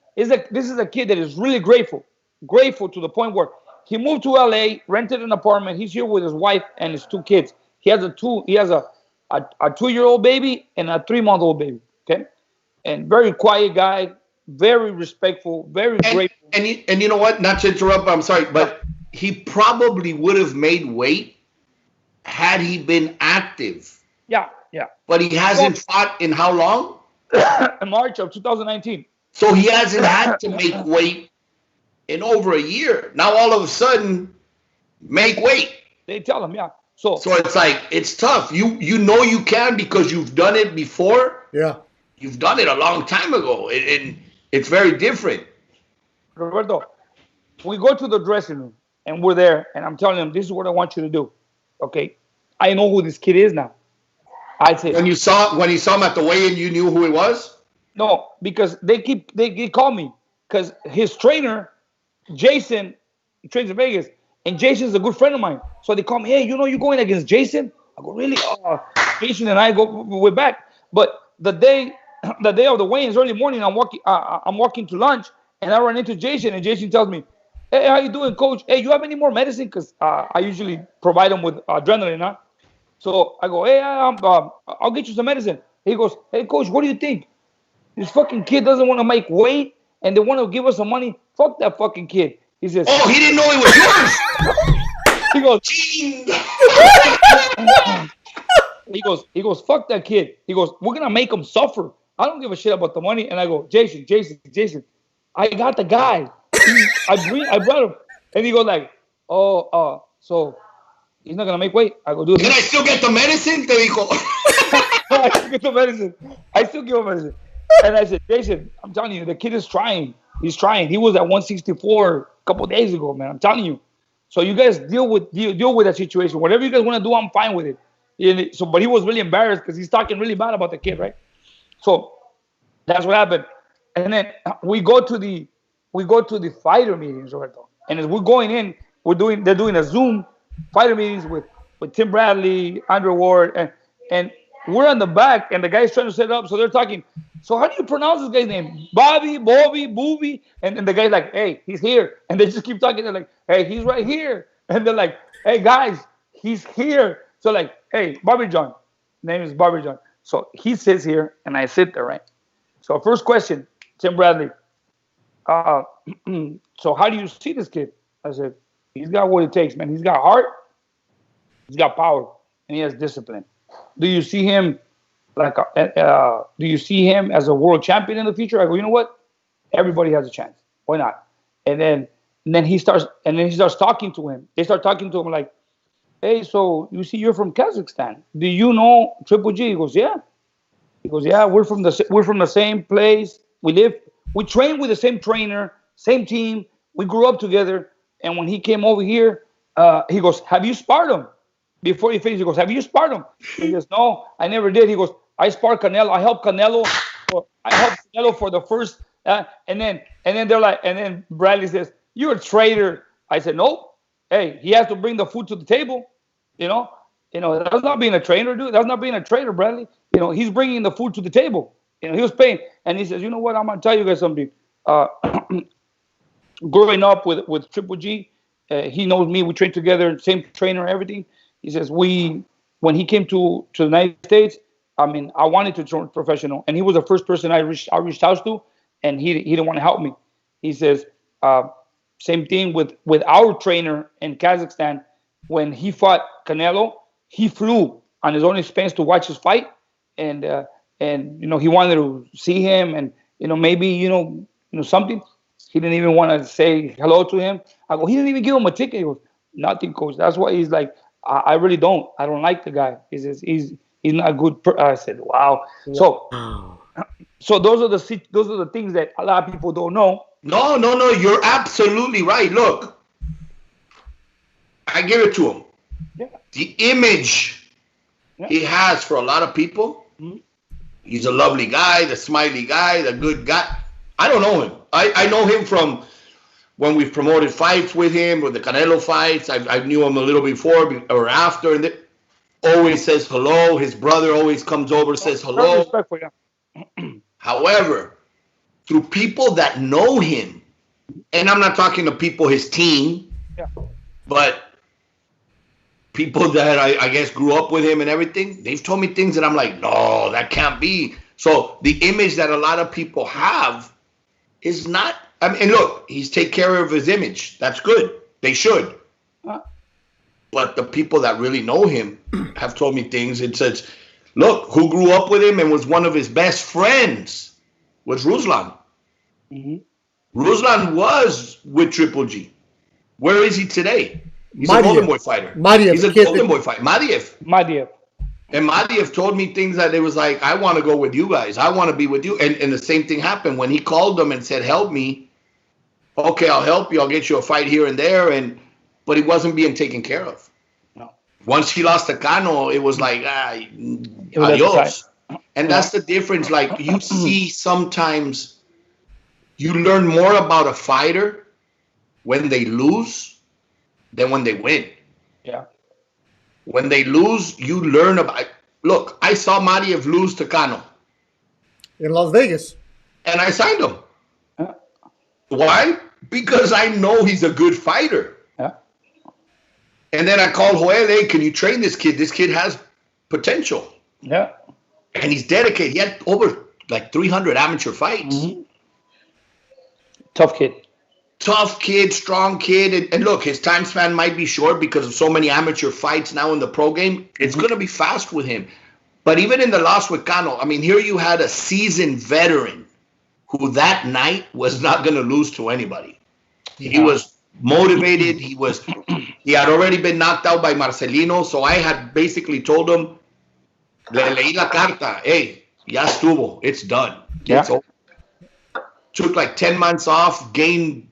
this is a kid that is really grateful. Grateful to the point where he moved to LA, rented an apartment. He's here with his wife and his 2 kids. He has a 2-year-old baby and a 3-month-old baby. Okay. And very quiet guy, very respectful, very grateful. And you know what? Not to interrupt, I'm sorry, but he probably would have made weight had he been active. Yeah. But he hasn't fought in how long? In March of 2019. So he hasn't had to make weight in over a year. Now all of a sudden, make weight. They tell him, yeah. So it's like, it's tough. You know you can because you've done it before. Yeah. You've done it a long time ago. And it's very different. Roberto, we go to the dressing room and we're there and I'm telling him, this is what I want you to do. Okay. I know who this kid is now. I said, when you saw him at the weigh-in, you knew who he was? No, because they call me because his trainer, Jason, he trains in Vegas, and Jason's a good friend of mine. So they call me, hey, you're going against Jason? I go, really? Jason and I we're back. But the day of the weigh-ins, early morning, I'm walking to lunch, and I run into Jason, and Jason tells me, hey, how you doing, coach? Hey, you have any more medicine? Because I usually provide them with adrenaline, huh? So I go, hey, I'll get you some medicine. He goes, hey, coach, what do you think? This fucking kid doesn't want to make weight, and they want to give us some money. Fuck that fucking kid. He says, "Oh, he didn't know it was yours." he goes, Ching. he goes, fuck that kid. He goes, we're gonna make him suffer. I don't give a shit about the money. And I go, Jason, I got the guy. I brought him. And he goes like, oh, so he's not gonna make weight. I go, dude. Can I still get the medicine? Te dijo. I still get the medicine. I still give him medicine. And I said, Jason, I'm telling you, the kid is trying. He's trying. He was at 164 a couple days ago, man. I'm telling you. So you guys deal with that situation. Whatever you guys want to do, I'm fine with it. So, but he was really embarrassed because he's talking really bad about the kid, right? So that's what happened. And then we go to the fighter meetings, Roberto. And as we're going in, they're doing a Zoom fighter meetings with Tim Bradley, Andrew Ward, and we're in the back, and the guy's trying to set it up. So they're talking. So how do you pronounce this guy's name? Bobby, Booby, and the guy's like, hey, he's here, and they just keep talking. They're like, hey, he's right here, and they're like, hey guys, he's here. So like, hey, Bobby John, name is Bobby John. So he sits here, and I sit there, right? So first question, Tim Bradley. So how do you see this kid? I said, he's got what it takes, man. He's got heart, he's got power, and he has discipline. Do you see him do you see him as a world champion in the future? I go, you know what? Everybody has a chance. Why not? And then he starts talking to him. They start talking to him like, hey, so you see you're from Kazakhstan. Do you know Triple G? He goes, yeah. He goes, yeah, we're from the same place. We train with the same trainer, same team. We grew up together. And when he came over here, he goes, have you sparred him? Before he finished, he goes, have you sparred him? He goes, no, I never did. He goes, I sparred Canelo. I helped Canelo for the first. And then they're like, and then Bradley says, you're a traitor. I said, nope. Hey, he has to bring the food to the table. You know, that's not being a trainer, dude. That's not being a traitor, Bradley. He's bringing the food to the table. He was paying. And he says, you know what? I'm going to tell you guys something. Growing up with Triple G, he knows me. We trained together, same trainer, everything. He says, when he came to the United States, I mean, I wanted to turn professional. And he was the first person I reached out to, and he didn't want to help me. He says, same thing with our trainer in Kazakhstan. When he fought Canelo, he flew on his own expense to watch his fight. And he wanted to see him and, maybe, something. He didn't even want to say hello to him. I go, he didn't even give him a ticket. He goes, nothing, coach. That's why he's like, I really don't. I don't like the guy. He says he's not a good I said, wow. So those are the things that a lot of people don't know. No. You're absolutely right. Look, I give it to him. Yeah. The image he has for a lot of people. Mm-hmm. He's a lovely guy, the smiley guy, the good guy. I don't know him. I know him from when we've promoted fights with him, with the Canelo fights. I knew him a little before or after, and always says hello. His brother always comes over, says hello. However, through people that know him, and I'm not talking to people his team, but people that I guess grew up with him and everything, they've told me things that I'm like, no, that can't be. So the image that a lot of people have is not. I mean, look, he's take care of his image. That's good. They should. But the people that really know him have told me things. It says, look, who grew up with him and was one of his best friends was Ruslan. Mm-hmm. Ruslan was with Triple G. Where is he today? He's a Golden Boy fighter. He's a Golden Boy fighter. Madiev. And Madiev told me things that it was like, I want to go with you guys. I want to be with you. And the same thing happened when he called them and said, help me. Okay, I'll help you. I'll get you a fight here and there. But he wasn't being taken care of. No. Once he lost to Cano, it was like, adios. And that's the difference. Like, you see sometimes you learn more about a fighter when they lose than when they win. Yeah. When they lose, you learn about. Look, I saw Madiev lose to Cano in Las Vegas, and I signed him. Why? Because I know he's a good fighter. Yeah. And then I called Joel, hey, can you train this kid? This kid has potential. Yeah. And he's dedicated. He had over like 300 amateur fights. Mm-hmm. Tough kid. tough kid, strong kid. And look, his time span might be short because of so many amateur fights now in the pro game. It's going to be fast with him. But even in the loss with Cano, I mean, here you had a seasoned veteran who that night was not going to lose to anybody. He was motivated. He had already been knocked out by Marcelino. So I had basically told him, le leí la carta, hey, ya estuvo. It's done. Yeah. It's over. Took like 10 months off, gained,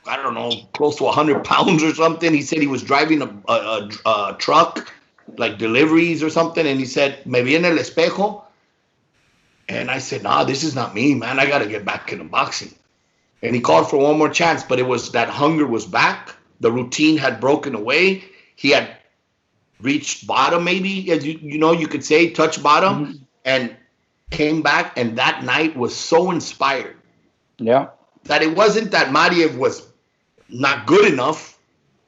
I don't know, close to 100 pounds or something. He said he was driving a truck, like deliveries or something. And he said, me vi en el espejo. And I said, nah, this is not me, man. I got to get back into boxing. And he called for one more chance, but it was that hunger was back. The routine had broken away. He had reached bottom, maybe, as you could say, touch bottom, and came back. And that night was so inspired. Yeah. That it wasn't that Mariev was not good enough.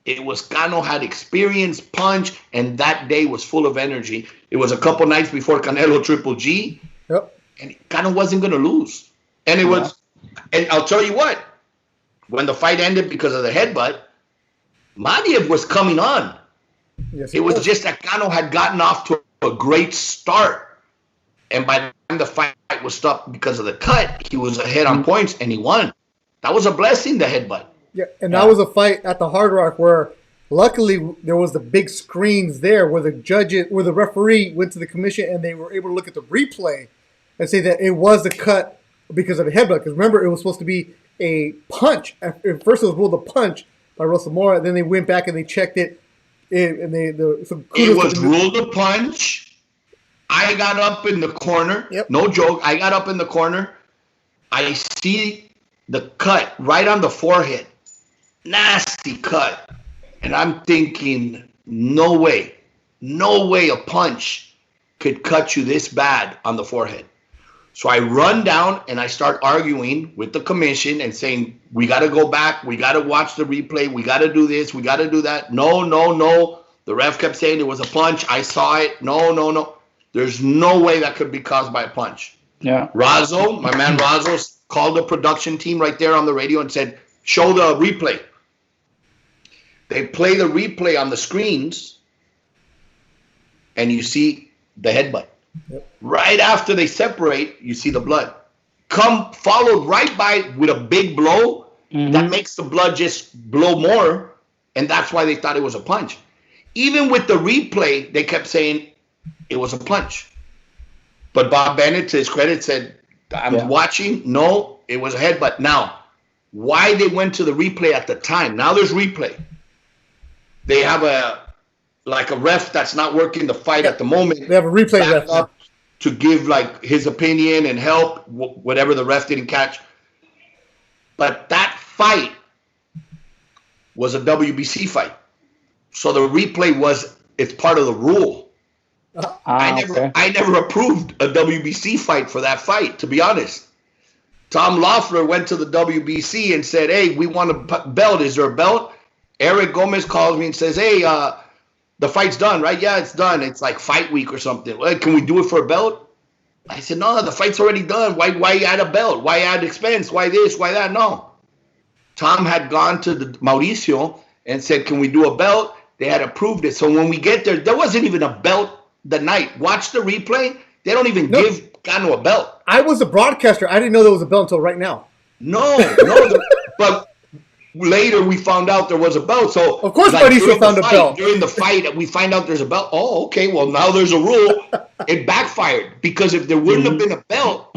It was Cano had experience, punch, and that day was full of energy. It was a couple nights before Canelo Triple G. Yep. And Cano wasn't going to lose. And it was, and I'll tell you what, when the fight ended because of the headbutt, Mariev was coming on. Yes, it was just that Cano had gotten off to a great start. And by the time the fight was stopped because of the cut, he was ahead on points and he won. That was a blessing, the headbutt. Yeah, and that was a fight at the Hard Rock where luckily there was the big screens there where the referee went to the commission and they were able to look at the replay and say that it was a cut because of the headbutt. Because remember, it was supposed to be a punch. At first, it was ruled a punch by Rosa Mora. Then they went back and they checked it, and it was ruled a punch. I got up in the corner. Yep. No joke. I got up in the corner. I see the cut right on the forehead. Nasty cut. And I'm thinking, no way a punch could cut you this bad on the forehead. So I run down and I start arguing with the commission and saying, we got to go back. We got to watch the replay. We got to do this. We got to do that. No. The ref kept saying it was a punch. I saw it. No. There's no way that could be caused by a punch. Yeah. Razzo, my man Razzo, called the production team right there on the radio and said, show the replay. They play the replay on the screens and you see the headbutt. Yep. Right after they separate, you see the blood. Followed right by with a big blow that makes the blood just blow more, and that's why they thought it was a punch. Even with the replay, they kept saying it was a punch. But Bob Bennett, to his credit, said, I'm watching. No, it was a headbutt. Now, why they went to the replay at the time? Now there's replay. They have a ref that's not working the fight at the moment. They have a replay ref up to give like his opinion and help whatever the ref didn't catch. But that fight was a WBC fight, so the replay it's part of the rule. I never approved a WBC fight for that fight, to be honest. Tom Loeffler went to the WBC and said, hey, we want a belt. Is there a belt? Eric Gomez calls me and says, hey, the fight's done, right? Yeah, it's done. It's like fight week or something. Well, can we do it for a belt? I said, no, the fight's already done. Why add a belt? Why add expense? Why this? Why that? No. Tom had gone to the Mauricio and said, can we do a belt? They had approved it. So when we get there wasn't even a belt the night. Watch the replay. They don't even give Cano a belt. I was a broadcaster. I didn't know there was a belt until right now. No. But later we found out there was a belt. So of course, Mauricio found a belt during the fight. We find out there's a belt. Oh, okay. Well, now there's a rule. It backfired because if there wouldn't have been a belt,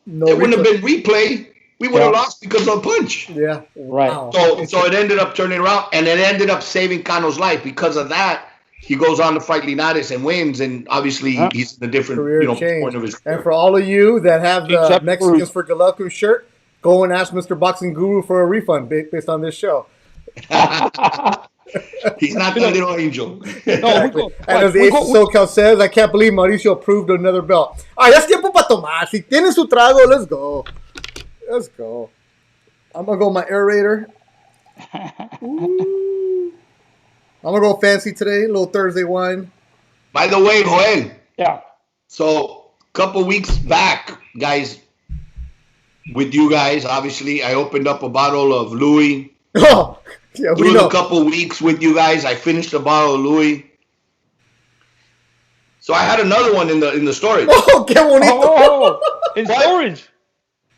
there wouldn't have been replay. We would have lost because of a punch. Yeah, right. Wow. So it ended up turning around, and it ended up saving Cano's life. Because of that, he goes on to fight Linares and wins, and obviously he's in a different point of his career. And for all of you that have the Mexicans for Galelco shirt, go and ask Mr. Boxing Guru for a refund based on this show. He's not the little angel. Exactly. And as the Ace of SoCal says, I can't believe Mauricio approved another belt. All right, es tiempo para tomar. Si tienen su trago, let's go. Let's go. I'm going to go with my aerator. Ooh. I'm going to go fancy today, a little Thursday wine. By the way, Joel. Yeah. So, a couple weeks back, guys, with you guys. Obviously, I opened up a bottle of Louis. Oh, yeah, we Through know. the couple weeks with you guys, I finished a bottle of Louis. So I had another one in the storage. Oh, qué bonito. Oh, in But storage.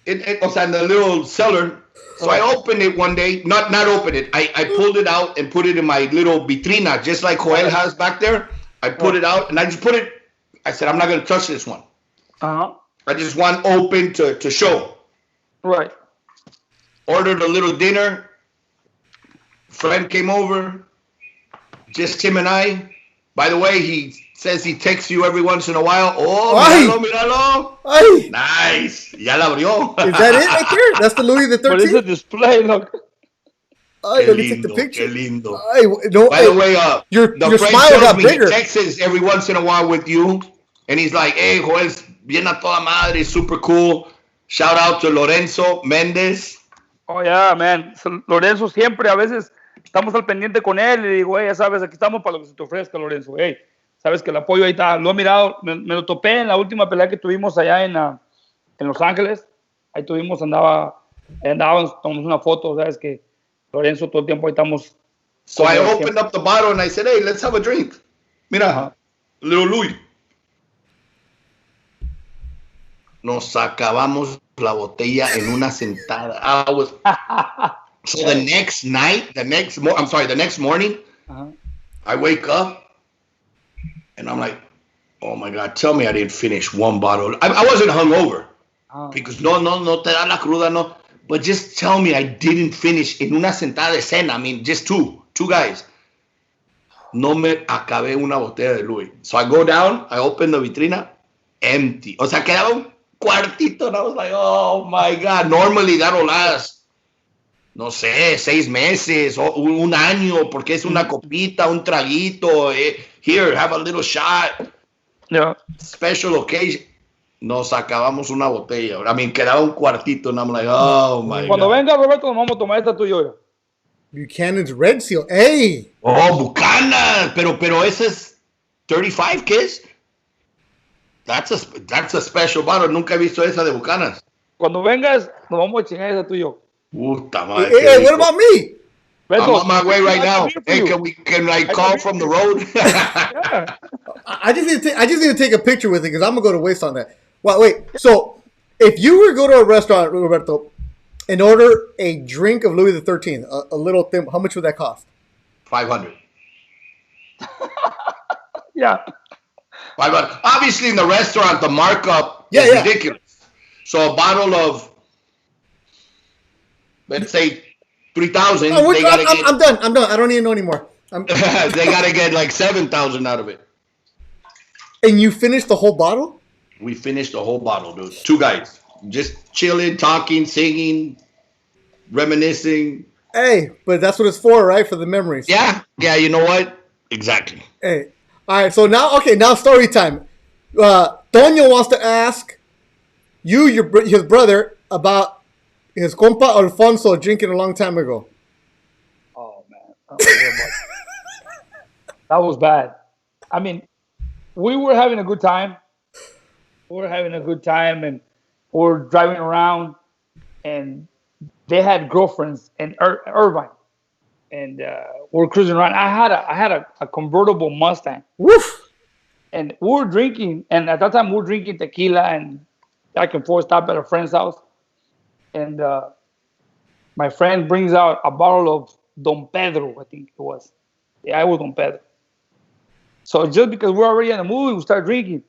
it was in the little cellar. So I opened it one day. Not open it. I pulled it out and put it in my little vitrina, just like Joel has back there. I put it out and I just put it. I said, I'm not going to touch this one. Uh-huh. I just want open to show. Right. Ordered a little dinner. Friend came over. Just him and I. By the way, he says he texts you every once in a while. Oh, Ay. míralo, míralo. Ay, Nice. Ya la abrió. is that it right there? That's the Louis the But it's a 13th? display, look. Ay, Qué let me take the lindo, picture. qué lindo. Ay, no, By the way, your the friend smile tells got me bigger. he texts every once in a while with you, and he's like, "Hey, Joel's bien a toda madre, super cool." Shout out to Lorenzo Méndez. Oh, yeah, man. So, Lorenzo siempre, a veces estamos al pendiente con él y le digo, hey, ya sabes, aquí estamos para lo que se te ofrezca, Lorenzo. Hey, sabes que el apoyo ahí está. Lo he mirado, me lo topé en la última pelea que tuvimos allá en Los Ángeles. Ahí andábamos, tomamos una foto, sabes que Lorenzo todo el tiempo ahí estamos. So I opened up the bottle and I said, "Hey, let's have a drink." Mira, little Louis. Nos acabamos la botella en una sentada. So the next morning, I wake up and I'm like, oh my God, tell me I didn't finish one bottle. I wasn't hungover because no te da la cruda, no. But just tell me I didn't finish en una sentada de cena. I mean, just two guys. No me acabé una botella de Louis. So I go down, I open the vitrina, empty. O sea, quedaba un cuartito, and I was like, oh my God. Normally that'll last, no sé, 6 meses o un año, porque es una copita, un traguito. Here, have a little shot. Yeah. Special occasion. Nos acabamos una botella. I mean, quedaba un cuartito, and I'm like, oh my Cuando God. venga Roberto, nos vamos a tomar esta tuya. Buchanan's Red Seal. Hey! Oh, Buchanan. Pero ese es 35, kids. That's a special bottle. Nunca he visto esa de Buchanan. Cuando vengas, nos vamos a chingar esa tuyo. Puta madre. Hey, what about me? Beto, I'm on my way right now. beer for Hey, you. can I call from the road? Yeah. I just need to take a picture with it because I'm gonna go to waste on that. Well, wait. So, if you were to go to a restaurant, Roberto, and order a drink of Louis the 13th, a little thing, how much would that cost? 500. Yeah. 500. Obviously, in the restaurant, the markup Yeah, is yeah. ridiculous. So a bottle of, let's say, 3,000. Oh, They gotta I'm done. I'm done. I don't need to know anymore. they gotta get like 7,000 out of it. And you finished the whole bottle? We finished the whole bottle, dude. 2 guys, just chilling, talking, singing, reminiscing. Hey, but that's what it's for, right? For the memories. Yeah, you know what? Exactly. Hey. All right, so now story time. Toño wants to ask you, his brother, about his compa Alfonso drinking a long time ago. Oh, man. That was bad. I mean, we were having a good time. And we were driving around, and they had girlfriends in Irvine. And we're cruising around. I had a convertible Mustang. Woof. And we were drinking, and at that time we were drinking tequila and back and forth, stop at a friend's house. And my friend brings out a bottle of Don Pedro, I think it was. Yeah, it was Don Pedro. So just because we're already in the movie, we start drinking.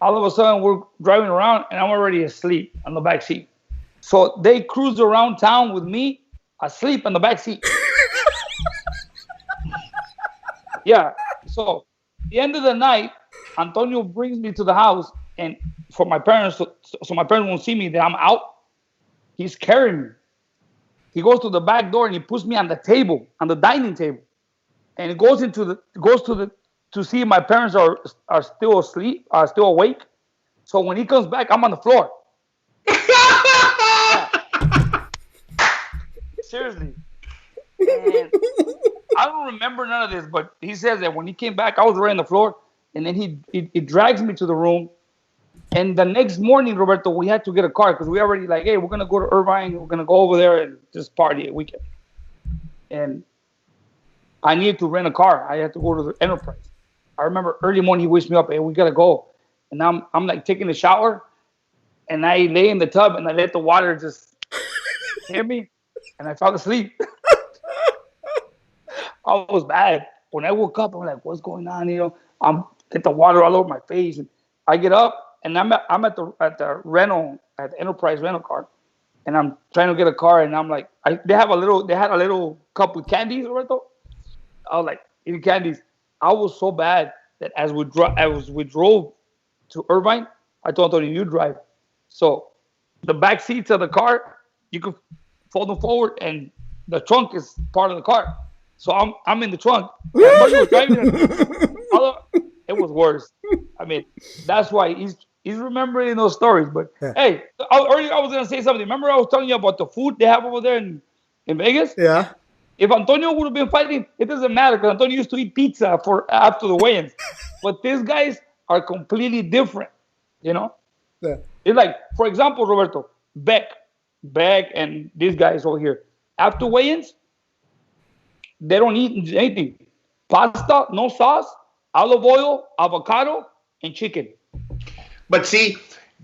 All of a sudden, we're driving around, and I'm already asleep on the back seat. So they cruise around town with me, asleep in the back seat. Yeah. So the end of the night, Antonio brings me to the house, and for my parents, so my parents won't see me that I'm out. He's carrying me. He goes to the back door and he puts me on the table, on the dining table, and he goes to see if my parents are still asleep, are still awake. So when he comes back, I'm on the floor. Seriously. And I don't remember none of this, but he says that when he came back, I was right on the floor, and then he drags me to the room, And the next morning, Roberto, we had to get a car because we already like, hey, we're gonna go to Irvine. We're gonna go over there and just party a weekend. And I needed to rent a car. I had to go to the Enterprise. I remember early morning he wakes me up, hey, we gotta go. And I'm like taking a shower, and I lay in the tub and I let the water just hit me, and I fell asleep. I was bad. When I woke up, I'm like, what's going on? I'm get the water all over my face, and I get up and I'm at the rental at the Enterprise rental car, and I'm trying to get a car, and I'm like, they had a little cup with candies, Roberto. I was like eating candies. I was so bad that as we drove to Irvine, I told Antonio, you drive. So the back seats of the car, you could fold them forward, and the trunk is part of the car. So I'm in the trunk. Antonio was driving. It was worse. I mean, that's why he's remembering those stories. But hey, earlier I was gonna say something. Remember I was telling you about the food they have over there in Vegas? Yeah. If Antonio would have been fighting, it doesn't matter because Antonio used to eat pizza after the weigh-ins. But these guys are completely different, Yeah. It's like, for example, Roberto, Beck, and these guys over here, after weigh-ins, they don't eat anything. Pasta, no sauce, olive oil, avocado, and chicken. But see,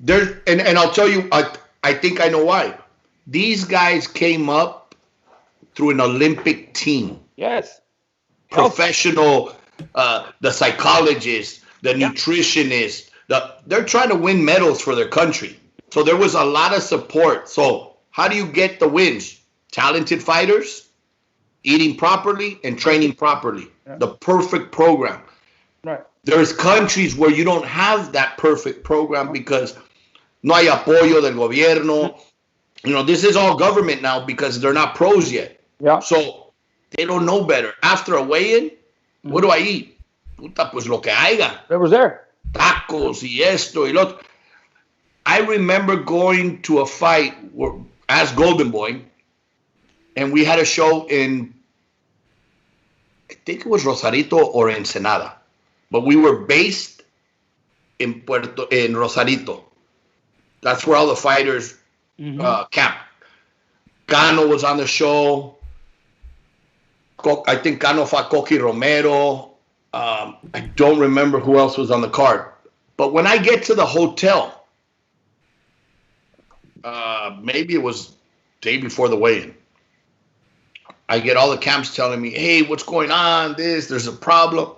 and I'll tell you, I think I know why. These guys came up through an Olympic team. Yes. Professional, the psychologist, the nutritionist, they're trying to win medals for their country. So there was a lot of support. So how do you get the wins? Talented fighters, eating properly and training properly. Yeah. The perfect program. Right. There's countries where you don't have that perfect program because no hay apoyo del gobierno. This is all government now because they're not pros yet. Yeah. So they don't know better. After a weigh-in, what do I eat? Puta, pues lo que haya. It was there. Tacos y esto y lo otro. I remember going to a fight as Golden Boy, and we had a show in, I think it was Rosarito or Ensenada, but we were based in Rosarito. That's where all the fighters camp. Cano was on the show. I think Cano fought Coqui Romero. I don't remember who else was on the card. But when I get to the hotel, maybe it was day before the weigh-in, I get all the camps telling me, hey, what's going on? There's a problem.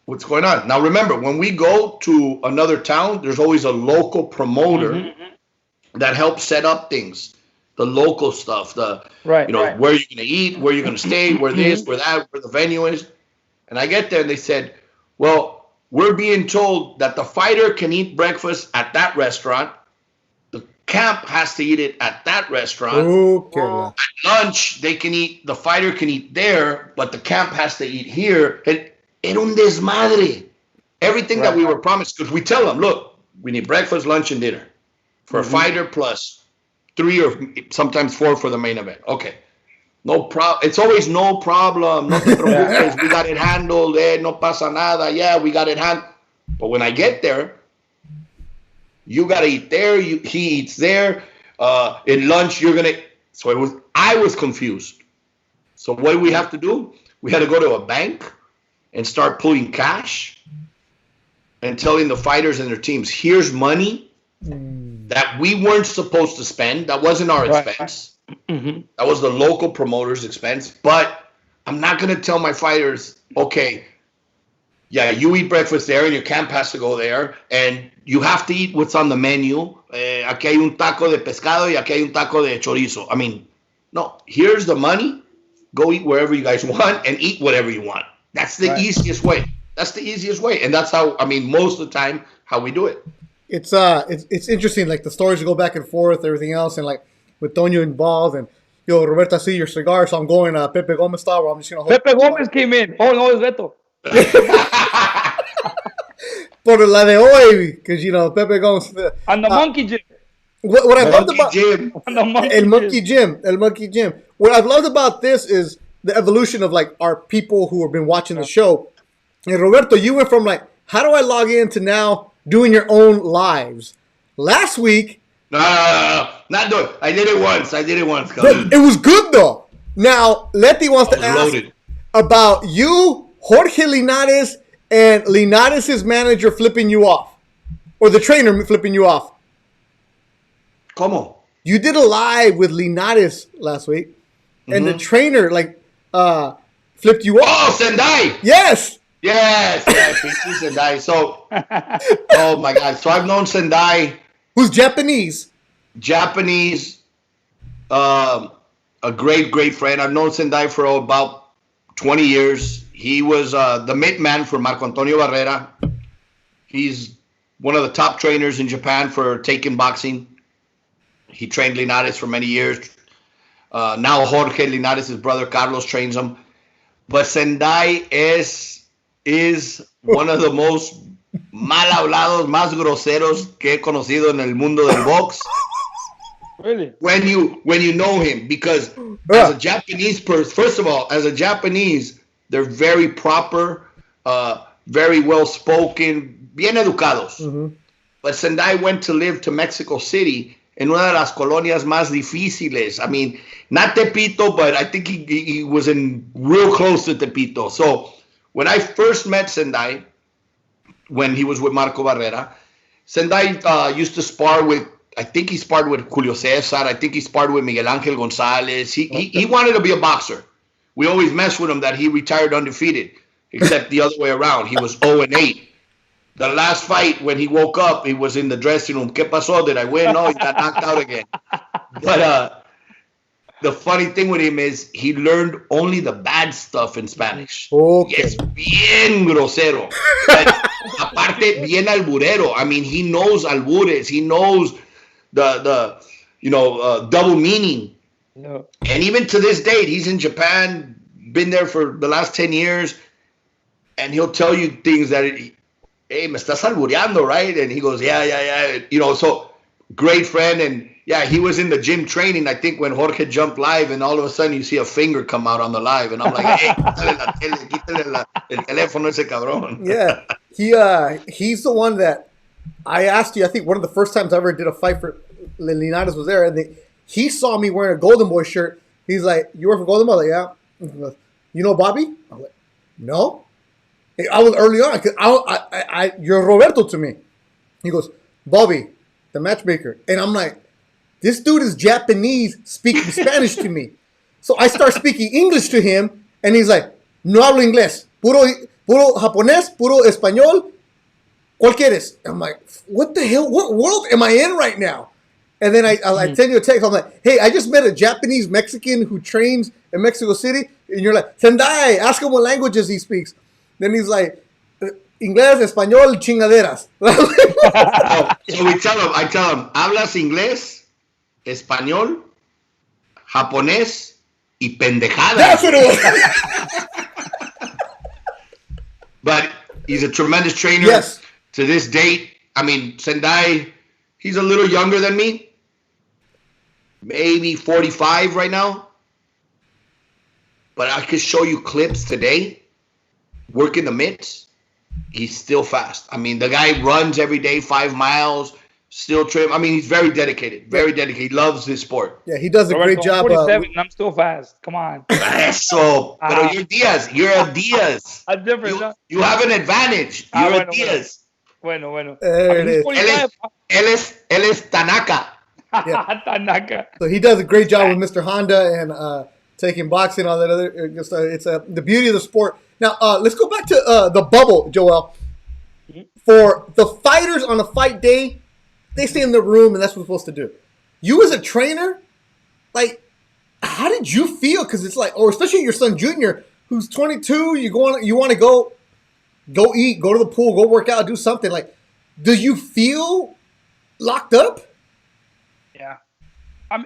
What's going on? Now, remember, when we go to another town, there's always a local promoter that helps set up things. The local stuff, where you're going to eat, where you're going to stay, where this, where that, where the venue is. And I get there and they said, well, we're being told that the fighter can eat breakfast at that restaurant. The camp has to eat it at that restaurant. Okay. At lunch, the fighter can eat there, but the camp has to eat here. And era un desmadre. Everything that we were promised, because we tell them, look, we need breakfast, lunch, and dinner for a fighter plus 3 or sometimes 4 for the main event. Okay. No problem. It's always no problem. No te preocupes. We got it handled. No pasa nada. Yeah, we got it handled. But when I get there, you got to eat there. He eats there. In lunch, you're going to. So I was confused. So what do we have to do? We had to go to a bank and start pulling cash and telling the fighters and their teams, here's money that we weren't supposed to spend. That wasn't our expense. That was the local promoter's expense. But I'm not going to tell my fighters, okay, yeah, you eat breakfast there and your camp has to go there and you have to eat what's on the menu. Aquí hay un taco de pescado y aquí hay un taco de chorizo. I mean, no, here's the money. Go eat wherever you guys want and eat whatever you want. That's the easiest way. That's the easiest way. And that's how, most of the time, how we do it. It's interesting, like the stories go back and forth, everything else, and like with Toño involved, and Roberto, I see your cigar, so I'm going Pepe Gomez style, where I'm just gonna hold. Pepe Gomez came in. Oh no, it's Beto. Por la de hoy, because Pepe Gomez. And the monkey gym. What I loved about El monkey gym. What I've loved about this is the evolution of like our people who have been watching the show. And Roberto, you went from like, how do I log in to now doing your own lives. Last week, No, not doing. I did it once. it was good though. Now, Letty wants to ask about you, Jorge Linares, and Linares' manager flipping you off, or the trainer flipping you off. ¿Cómo? You did a live with Linares last week, and the trainer flipped you off. Oh, Sendai. Yes. Sendai. So, oh my God. So I've known Sendai. Who's Japanese? A great friend. I've known Sendai for about 20 years. He was the mitt man for Marco Antonio Barrera. He's one of the top trainers in Japan for Taken boxing. He trained Linares for many years. Now Jorge Linares' brother Carlos trains him. But Sendai is one of the most mal hablados, más groseros que he conocido en el mundo del box. Really? When you know him, because as a Japanese person, first of all, as a Japanese, they're very proper, very well spoken, bien educados. Mm-hmm. But Sendai went to live to Mexico City in una de las colonias más difíciles. I mean, not Tepito, but I think he was in real close to Tepito. So when I first met Sendai, when he was with Marco Barrera, Sendai used to spar with, I think he sparred with Julio Cesar. I think he sparred with Miguel Angel Gonzalez. He wanted to be a boxer. We always messed with him that he retired undefeated, except the other way around. He was 0-8. The last fight, when he woke up, he was in the dressing room. ¿Qué pasó? Did I win? No, he got knocked out again. But the funny thing with him is he learned only the bad stuff in Spanish. Okay. Es bien grosero. But aparte, bien alburero. I mean, he knows albures. He knows the double meaning. No. And even to this date, he's in Japan, been there for the last 10 years, and he'll tell you things that, hey, me estás albureando, right? And he goes, yeah. So great friend. And yeah, he was in the gym training, I think, when Jorge jumped live, and all of a sudden you see a finger come out on the live. And I'm like, hey, quítale el teléfono ese cabrón. Yeah, he's the one that I asked you, I think one of the first times I ever did a fight for Linares was there, and he saw me wearing a Golden Boy shirt. He's like, you work for Golden Boy? I'm like, yeah. He goes, you know Bobby? I'm like, no. I was early on, because you're Roberto to me. He goes, Bobby, the matchmaker. And I'm like, this dude is Japanese speaking Spanish to me. So I start speaking English to him, and he's like, no hablo inglés. Puro japonés, puro español. ¿Cuál quieres? I'm like, what the hell? What world am I in right now? And then I send you a text. I'm like, hey, I just met a Japanese Mexican who trains in Mexico City. And you're like, Sendai, ask him what languages he speaks. Then he's like, inglés, español, chingaderas. So I tell him, hablas inglés, español, japonés, y pendejadas. That's what it was. But he's a tremendous trainer. Yes. To this date, I mean, Sendai, he's a little younger than me. Maybe 45 right now. But I could show you clips today. Working the mitts. He's still fast. I mean, the guy runs every day, 5 miles, still trim. I mean, he's very dedicated. Very dedicated. He loves his sport. Yeah, he does a great job. 47, and I'm still fast. Come on. Eso. Pero you're Diaz. You're a Diaz. I'm different. You have an advantage. You're a Diaz. Bueno. Él es Tanaka. Yeah. Tanaka. So he does a great job with Mr. Honda and taking boxing, all that other. It's the beauty of the sport. Now, let's go back to the bubble, Joel. For the fighters on a fight day, they stay in the room, and that's what we're supposed to do. You as a trainer, like, how did you feel? Because it's like, or especially your son Junior, who's 22, you want to go eat, go to the pool, go work out, do something. Like, do you feel locked up? Yeah. I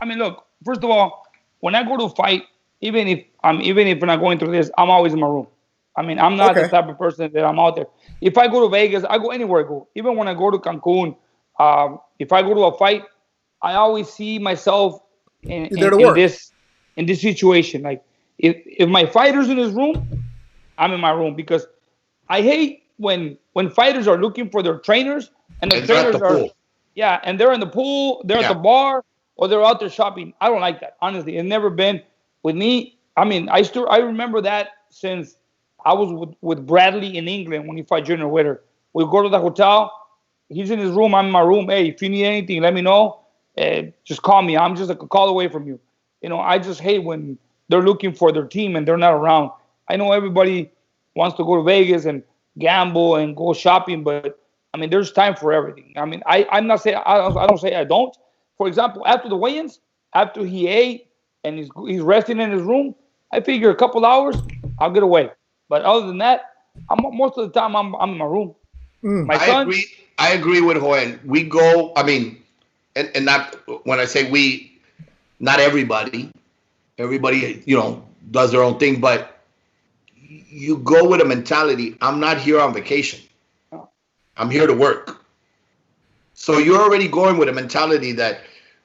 mean, look, first of all, when I go to fight, even if we're not going through this, I'm always in my room. I mean, I'm not the type of person that I'm out there. If I go to Vegas, I go anywhere I go. Even when I go to Cancun, if I go to a fight, I always see myself in this situation. Like, if my fighter's in his room, I'm in my room, because I hate when fighters are looking for their trainers and the And they're at trainers the are pool. yeah, and they're in the pool, they're at the bar, or they're out there shopping. I don't like that. Honestly, it's never been with me. I mean, I remember that since I was with Bradley in England when he fought Junior Witter. We go to the hotel. He's in his room. I'm in my room. Hey, if you need anything, let me know. Just call me. I'm just like a call away from you. You know, I just hate when they're looking for their team and they're not around. I know everybody wants to go to Vegas and gamble and go shopping, but I mean, there's time for everything. I mean, I'm not saying I don't say I don't. For example, after the weigh-ins, after he ate and he's resting in his room, I figure a couple hours, I'll get away. But other than that, most of the time I'm in my room. My son. I agree with Joel. We go. I mean, and not when I say we, not everybody. Everybody, does their own thing, but you go with a mentality. I'm not here on vacation. I'm here to work. So you're already going with a mentality that,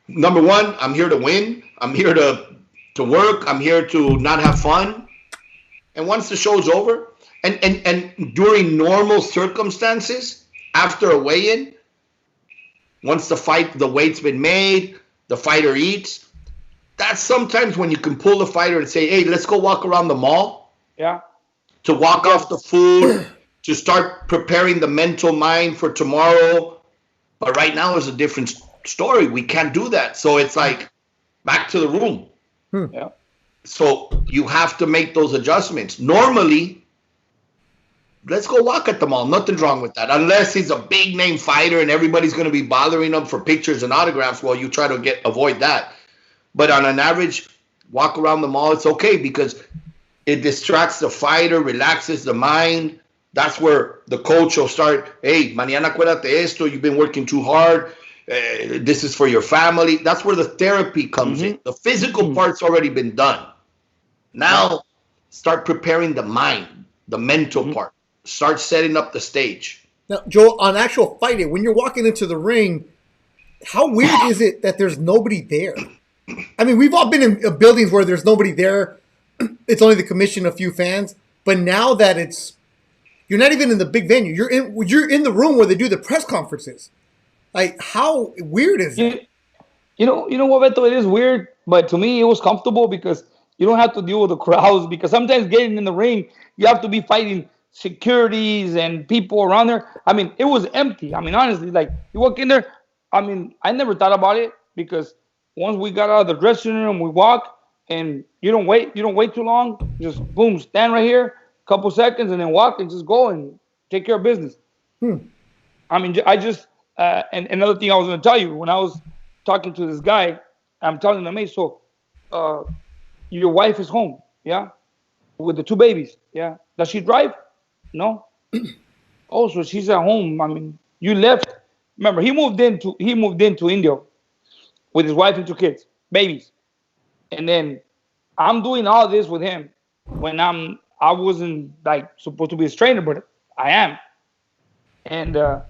number one, I'm here to win. I'm here to work. I'm here to not have fun. And once the show's over, and during normal circumstances, after a weigh-in, once the weight's been made, the fighter eats, that's sometimes when you can pull the fighter and say, hey, let's go walk around the mall. Yeah. To walk off the food, to start preparing the mental mind for tomorrow. But right now is a different story. We can't do that. So it's like back to the room. Yeah. So you have to make those adjustments. Normally, let's go walk at the mall. Nothing's wrong with that. Unless he's a big name fighter and everybody's going to be bothering him for pictures and autographs. Well, you try to avoid that. But on an average, walk around the mall, it's okay because it distracts the fighter, relaxes the mind. That's where the coach will start, hey, mañana acuérdate esto, you've been working too hard. This is for your family. That's where the therapy comes in. The physical part's already been done. Now, start preparing the mind, the mental part. Start setting up the stage. Now, Joel, on actual fighting, when you're walking into the ring, how weird is it that there's nobody there? I mean, we've all been in buildings where there's nobody there. It's only the commission, a few fans. But now that you're not even in the big venue. You're in the room where they do the press conferences. Like, how weird is it? You know what, Beto? It is weird, but to me, it was comfortable because you don't have to deal with the crowds. Because sometimes getting in the ring, you have to be fighting securities and people around there. I mean, it was empty. I mean, honestly, like you walk in there. I mean, I never thought about it because once we got out of the dressing room, we walk and you don't wait too long. Just boom, stand right here, couple seconds, and then walk and just go and take care of business. I mean, I just and another thing I was going to tell you when I was talking to this guy, I'm telling him, hey, so your wife is home, yeah, with the 2 babies, yeah. Does she drive? No. Oh, so she's at home. I mean, you left. Remember, he moved into India with his wife and 2 kids, babies, and then I'm doing all this with him when I wasn't like supposed to be his trainer, but I am. And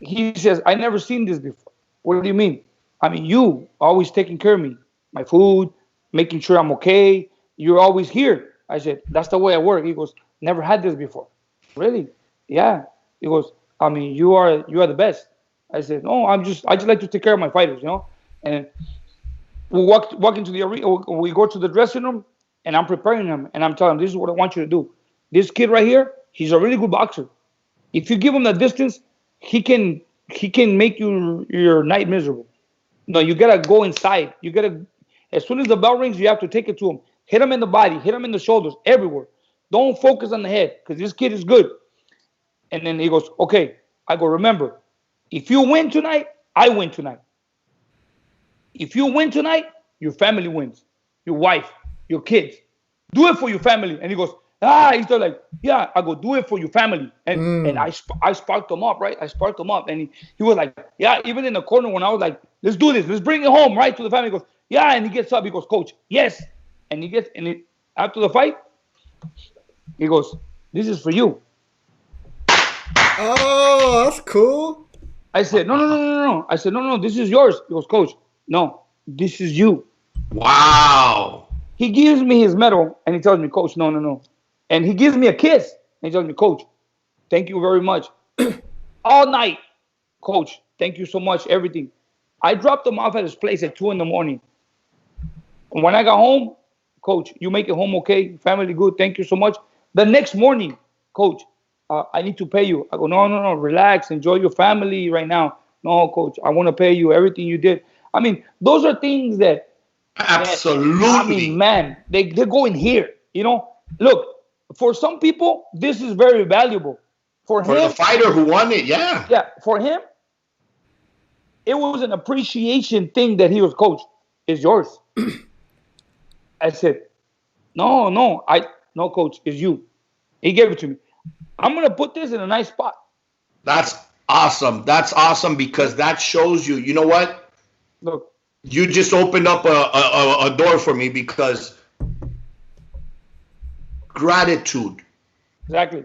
he says, I never seen this before. What do you mean? I mean, you always taking care of me, my food, making sure I'm okay. You're always here. I said, that's the way I work. He goes, never had this before. Really? Yeah. He goes, I mean, you are the best. I said, no, I just like to take care of my fighters, you know. And we walk into the arena. We go to the dressing room, and I'm preparing him, and I'm telling him, this is what I want you to do. This kid right here, he's a really good boxer. If you give him the distance, he can make your night miserable. No, you gotta go inside. You gotta, as soon as the bell rings, you have to take it to him. Hit him in the body, hit him in the shoulders, everywhere. Don't focus on the head, because this kid is good. And then he goes, okay. I go, remember, if you win tonight, I win tonight. If you win tonight, your family wins. Your wife, your kids. Do it for your family. And he goes, he's still like, yeah. I go, do it for your family. And I sparked him up, right? I sparked him up. And he was like, yeah, even in the corner when I was like, let's do this. Let's bring it home, right, to the family. He goes, yeah. And he gets up. He goes, coach, yes. And after the fight, he goes, this is for you. Oh, that's cool. I said, no. I said, no, this is yours. He goes, coach, no, this is you. Wow. He gives me his medal and he tells me, coach, no. And he gives me a kiss and he tells me, coach, thank you very much. All night, coach, thank you so much, everything. I dropped him off at his place at 2 in the morning. And when I got home, coach, you make it home okay, family good, thank you so much. The next morning, coach, I need to pay you. I go, no, relax, enjoy your family right now. No, coach, I want to pay you everything you did. I mean, those are things that, Absolutely. I mean, man, they're going here. You know, look, for some people, this is very valuable. For the him, fighter who won it, yeah, for him, it was an appreciation thing that he was, coach, it's yours. I said, no, no, coach, it's you. He gave it to me. I'm gonna put this in a nice spot. That's awesome. That's awesome because that shows you. You know what? Look, You just opened up a door for me because gratitude exactly.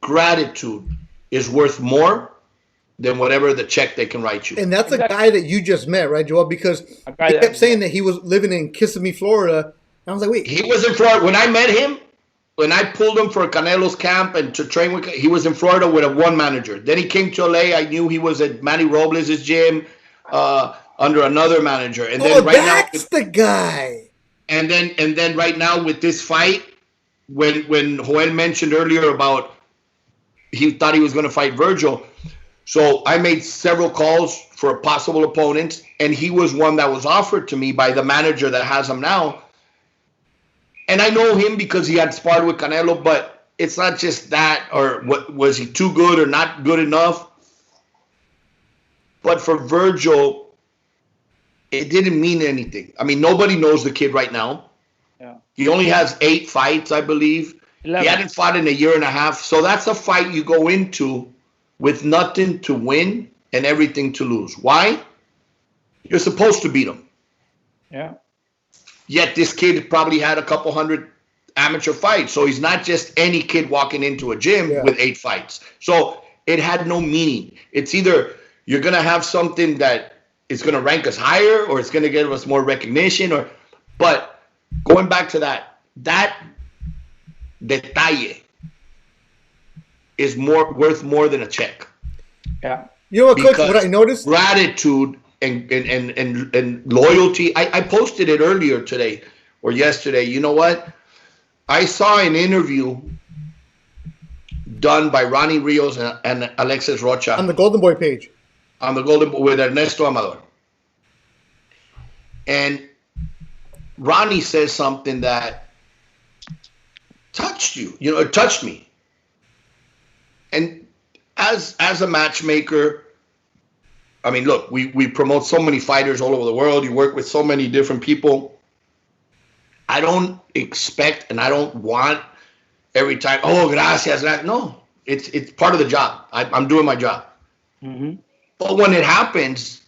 gratitude is worth more than whatever the check they can write you. And that's a Exactly. guy that you just met, right, Joel? Because he guy that- kept saying that he was living in Kissimmee, Florida. And I was like, wait, He was in Florida when I met him. When I pulled him for Canelo's camp and to train with, he was in Florida with a one manager. Then he came to LA. I knew he was at Manny Robles' gym under another manager. And then oh, that's the guy. And then right now with this fight, when Joel mentioned earlier about he thought he was going to fight Virgil, so I made several calls for possible opponents, and he was one that was offered to me by the manager that has him now. And I know him because he had sparred with Canelo, but it's not just that, or what was he too good or not good enough. But for Virgil, it didn't mean anything. I mean, nobody knows the kid right now. Yeah. He only has 8 fights, I believe. 11. He hadn't fought in a year and a half. So that's a fight you go into with nothing to win and everything to lose. Why? You're supposed to beat him. Yeah. Yet this kid probably had a couple hundred amateur fights. So he's not just any kid walking into a gym with 8 fights. So it had no meaning. It's either you're going to have something that is going to rank us higher or it's going to give us more recognition. But going back to that detalle is worth more than a check. Yeah. You know what, Coach, Because what I noticed? gratitude and loyalty. I posted it earlier today or yesterday. You know what? I saw an interview done by Ronnie Rios and Alexis Rocha On the Golden Boy page. on the Golden with Ernesto Amador. And Ronnie says something that touched you. You know, it touched me. And as a matchmaker, I mean, look, we promote so many fighters all over the world. You work with so many different people. I don't expect and I don't want every time, oh, gracias. No, it's part of the job. I'm doing my job. Mm-hmm. But when it happens,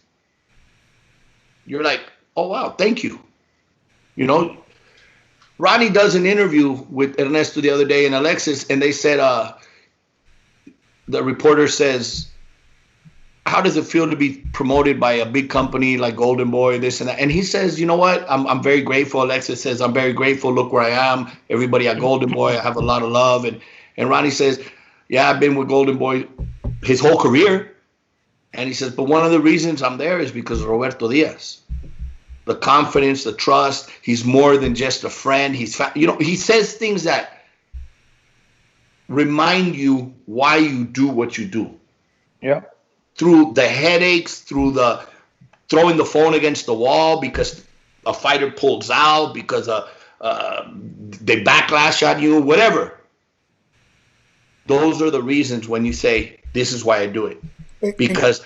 you're like, oh, wow, thank you. You know, Ronnie does an interview with Ernesto the other day and Alexis, and they said, the reporter says, how does it feel to be promoted by a big company like Golden Boy, this and that? And he says, you know what? I'm very grateful. Alexis says, I'm very grateful. Look where I am. Everybody at Golden Boy, I have a lot of love. And Ronnie says, yeah, I've been with Golden Boy his whole career. And he says, but one of the reasons I'm there is because of Roberto Diaz. The confidence, the trust. He's more than just a friend. He says things that remind you why you do what you do. Yeah. Through the headaches, through the throwing the phone against the wall because a fighter pulls out, because they backlash on you, whatever. Those are the reasons when you say, this is why I do it. Because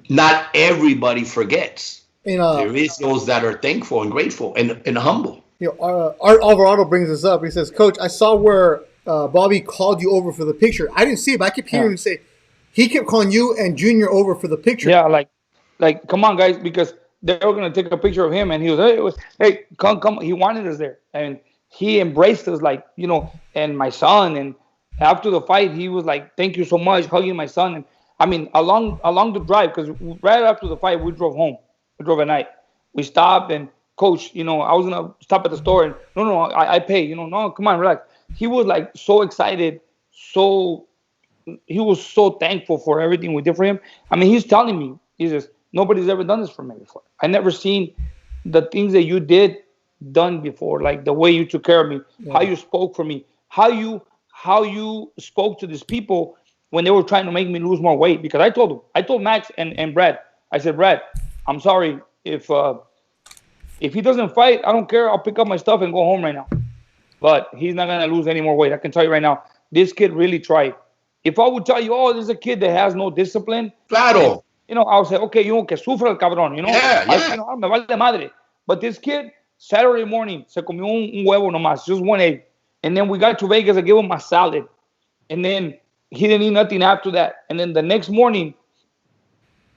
not everybody forgets. There is those that are thankful and grateful and humble. You know, Art Alvarado brings this up. He says, Coach, I saw where Bobby called you over for the picture. I didn't see it, but I kept hearing him say, he kept calling you and Junior over for the picture. Yeah, like come on, guys, because they were gonna take a picture of him, and he was, hey, come. He wanted us there, and he embraced us, like, you know, and my son. And after the fight, he was like, thank you so much, hugging my son. And I mean, along the drive, because right after the fight, we drove home. We drove at night. We stopped, and Coach, you know, I was gonna stop at the store, and no, I pay. You know, no, come on, relax. He was like so excited, so he was so thankful for everything we did for him. I mean, he's telling me, he says, nobody's ever done this for me before. I never seen the things that you did done before, like the way you took care of me, how you spoke for me, how you spoke to these people when they were trying to make me lose more weight. Because I told Max and Brad, I said, Brad, I'm sorry if he doesn't fight, I don't care. I'll pick up my stuff and go home right now. But he's not gonna lose any more weight. I can tell you right now. This kid really tried. If I would tell you, oh, this is a kid that has no discipline, claro. I would say, okay, que sufra el cabrón, Yeah. Me vale madre. But this kid, Saturday morning, se comió un huevo nomás, just one egg. And then we got to Vegas, I gave him my salad. And then he didn't eat nothing after that. And then the next morning,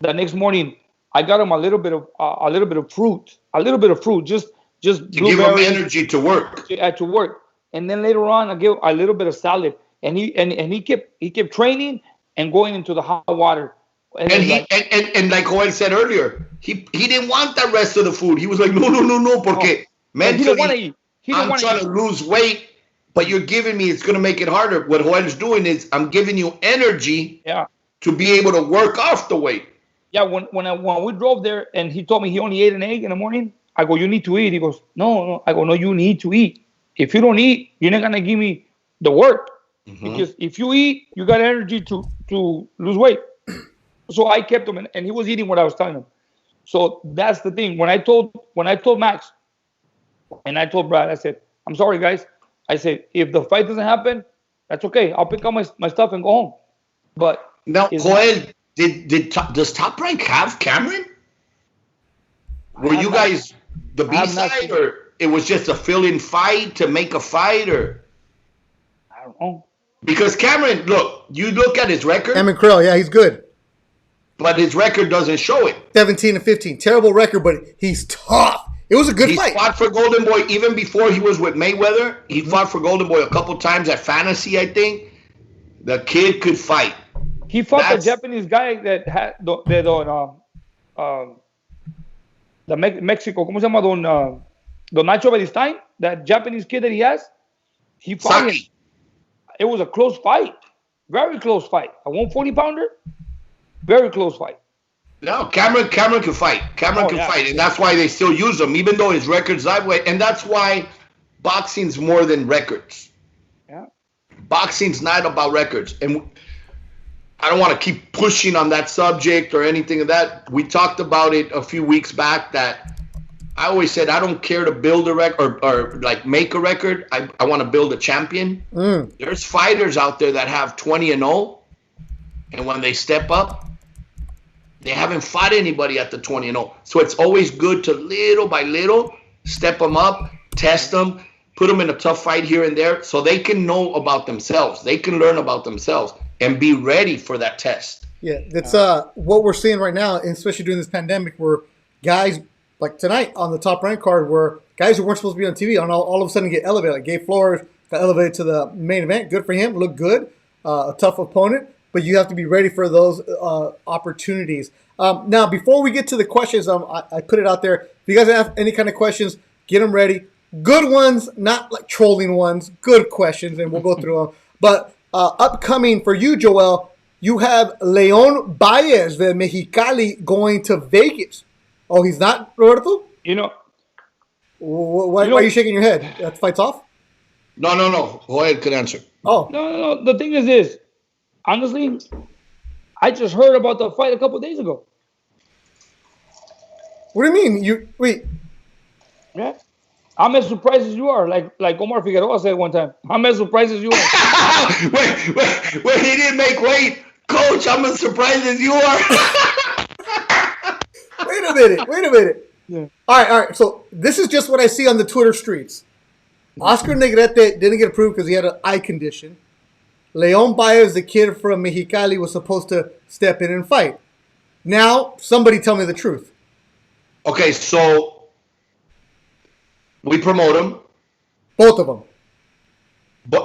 I got him a little bit of fruit, just to give him energy to work. To work. And then later on, I gave a little bit of salad. And he kept training and going into the hot water. And like Joel said earlier, he didn't want the rest of the food. He was like, no, porque mentally, I'm trying to lose weight, but you're giving me, it's going to make it harder. What Joel's doing is, I'm giving you energy to be able to work off the weight. Yeah, when we drove there and he told me he only ate an egg in the morning, I go, you need to eat. He goes, no. I go, no, you need to eat. If you don't eat, you're not going to give me the work. Mm-hmm. Because if you eat, you got energy to lose weight. So I kept him, and he was eating what I was telling him. So that's the thing. When I told Max, and I told Brad, I said, I'm sorry, guys. I said, if the fight doesn't happen, that's okay. I'll pick up my stuff and go home. But now, Joel, does Top Rank have Cameron? Were you guys the B-side, or it was just a fill-in fight to make a fight, or? I don't know. Because Cameron, you look at his record. Cameron Krill, yeah, he's good. But his record doesn't show it. 17-15. Terrible record, but he's tough. It was a good fight. He fought for Golden Boy even before he was with Mayweather. He fought for Golden Boy a couple times at Fantasy, I think. The kid could fight. He fought the Japanese guy that had the Mexico, ¿cómo se llama? Don Nacho Beristain, that Japanese kid that he has. He fought him. It was a close fight. Very close fight. A 140-pounder. Very close fight. No, Cameron can fight. Cameron can fight, and that's why they still use him, even though his record's that way. And that's why boxing's more than records. Yeah. Boxing's not about records. And I don't want to keep pushing on that subject or anything of that. We talked about it a few weeks back that I always said I don't care to build a record or like make a record. I want to build a champion. There's fighters out there that have 20-0, and when they step up, they haven't fought anybody at the 20-0. So it's always good to little by little step them up, test them, put them in a tough fight here and there so they can know about themselves. They can learn about themselves and be ready for that test. Yeah, that's what we're seeing right now, especially during this pandemic, where guys like tonight on the Top Rank card, where guys who weren't supposed to be on TV all of a sudden get elevated. Like Gabe Flores got elevated to the main event. Good for him. Looked good. A tough opponent. But you have to be ready for those opportunities. Now, before we get to the questions, I put it out there. If you guys have any kind of questions, get them ready. Good ones, not like trolling ones. Good questions, and we'll go through them. But upcoming for you, Joel, you have Leon Baez, the Mexicali, going to Vegas. Oh, he's not, Roberto? Why are you shaking your head? That fight's off? No. Go ahead, could answer. Oh. No. The thing is this. Honestly, I just heard about the fight a couple of days ago. What do you mean? Wait. Yeah. I'm as surprised as you are, like Omar Figueroa said one time. I'm as surprised as you are. wait, he didn't make weight. Coach, I'm as surprised as you are. Wait a minute. Yeah. All right. So this is just what I see on the Twitter streets. Oscar Negrete didn't get approved because he had an eye condition. Leon Baez, the kid from Mexicali, was supposed to step in and fight. Now, somebody tell me the truth. Okay, so we promote him. Both of them.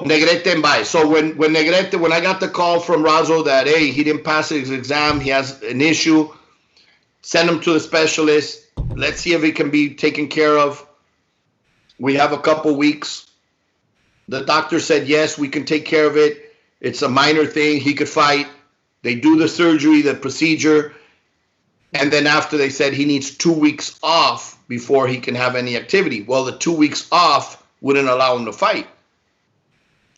Negrete and Baez. So when I got the call from Razo that, hey, he didn't pass his exam, he has an issue, send him to the specialist. Let's see if he can be taken care of. We have a couple weeks. The doctor said, yes, we can take care of it. It's a minor thing. He could fight. They do the surgery, the procedure. And then after they said he needs 2 weeks off before he can have any activity. Well, the 2 weeks off wouldn't allow him to fight.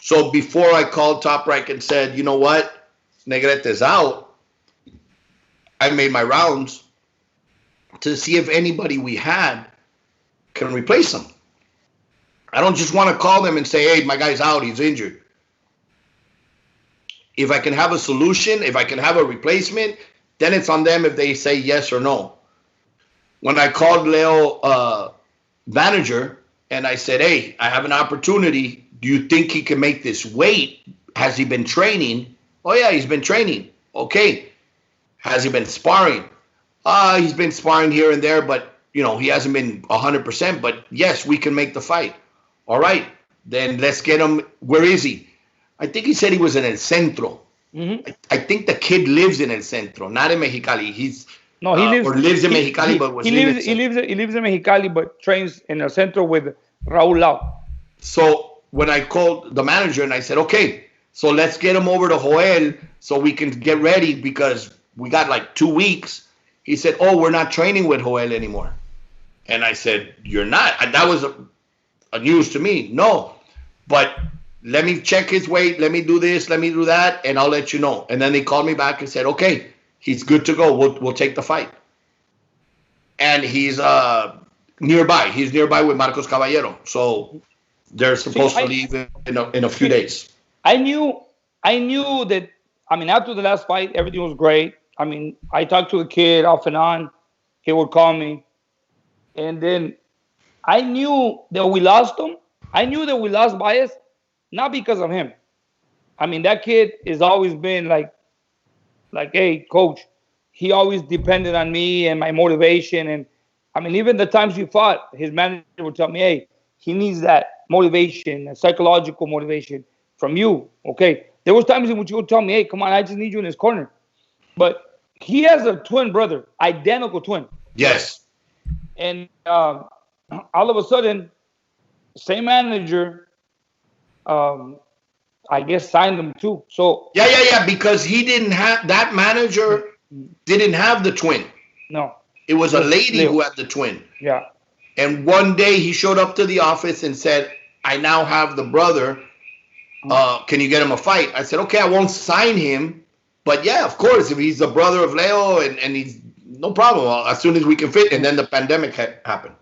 So before I called Top Rank and said, you know what, Negrete's out, I made my rounds to see if anybody we had can replace him. I don't just want to call them and say, hey, my guy's out, he's injured. If I can have a solution, if I can have a replacement, then it's on them if they say yes or no. When I called Leo manager and I said, hey, I have an opportunity. Do you think he can make this weight? Has he been training? Oh, yeah, he's been training. Okay. Has he been sparring? He's been sparring here and there, but, he hasn't been 100%. But, yes, we can make the fight. All right. Then let's get him. Where is he? I think he said he was in El Centro. Mm-hmm. I think the kid lives in El Centro, not in Mexicali. He lives in Mexicali, but was he lives in Mexicali, but trains in El Centro with Raúl Lau. So when I called the manager and I said, okay, so let's get him over to Joel so we can get ready because we got like 2 weeks. He said, oh, we're not training with Joel anymore. And I said, you're not? That was a news to me. No, but let me check his weight. Let me do this. Let me do that. And I'll let you know. And then they called me back and said, okay, he's good to go. We'll take the fight. And he's nearby. He's nearby with Marcos Caballero. So they're supposed to leave in a few days. I knew that, after the last fight, everything was great. I talked to the kid off and on. He would call me. And then I knew that we lost him. I knew that we lost Diaz, not because of him. That kid has always been like, hey, coach, he always depended on me and my motivation. And even the times we fought, his manager would tell me, hey, he needs that motivation, that psychological motivation from you. Okay. There was times in which he would tell me, hey, come on, I just need you in his corner. But he has a twin brother, identical twin. Yes. And all of a sudden, same manager, I guess signed him too. So yeah, because he didn't have that manager didn't have the twin. No. It was a lady who had the twin. Yeah. And one day he showed up to the office and said, I now have the brother. Can you get him a fight? I said, okay, I won't sign him. But yeah, of course, if he's the brother of Leo and he's no problem, as soon as we can fit. And then the pandemic happened.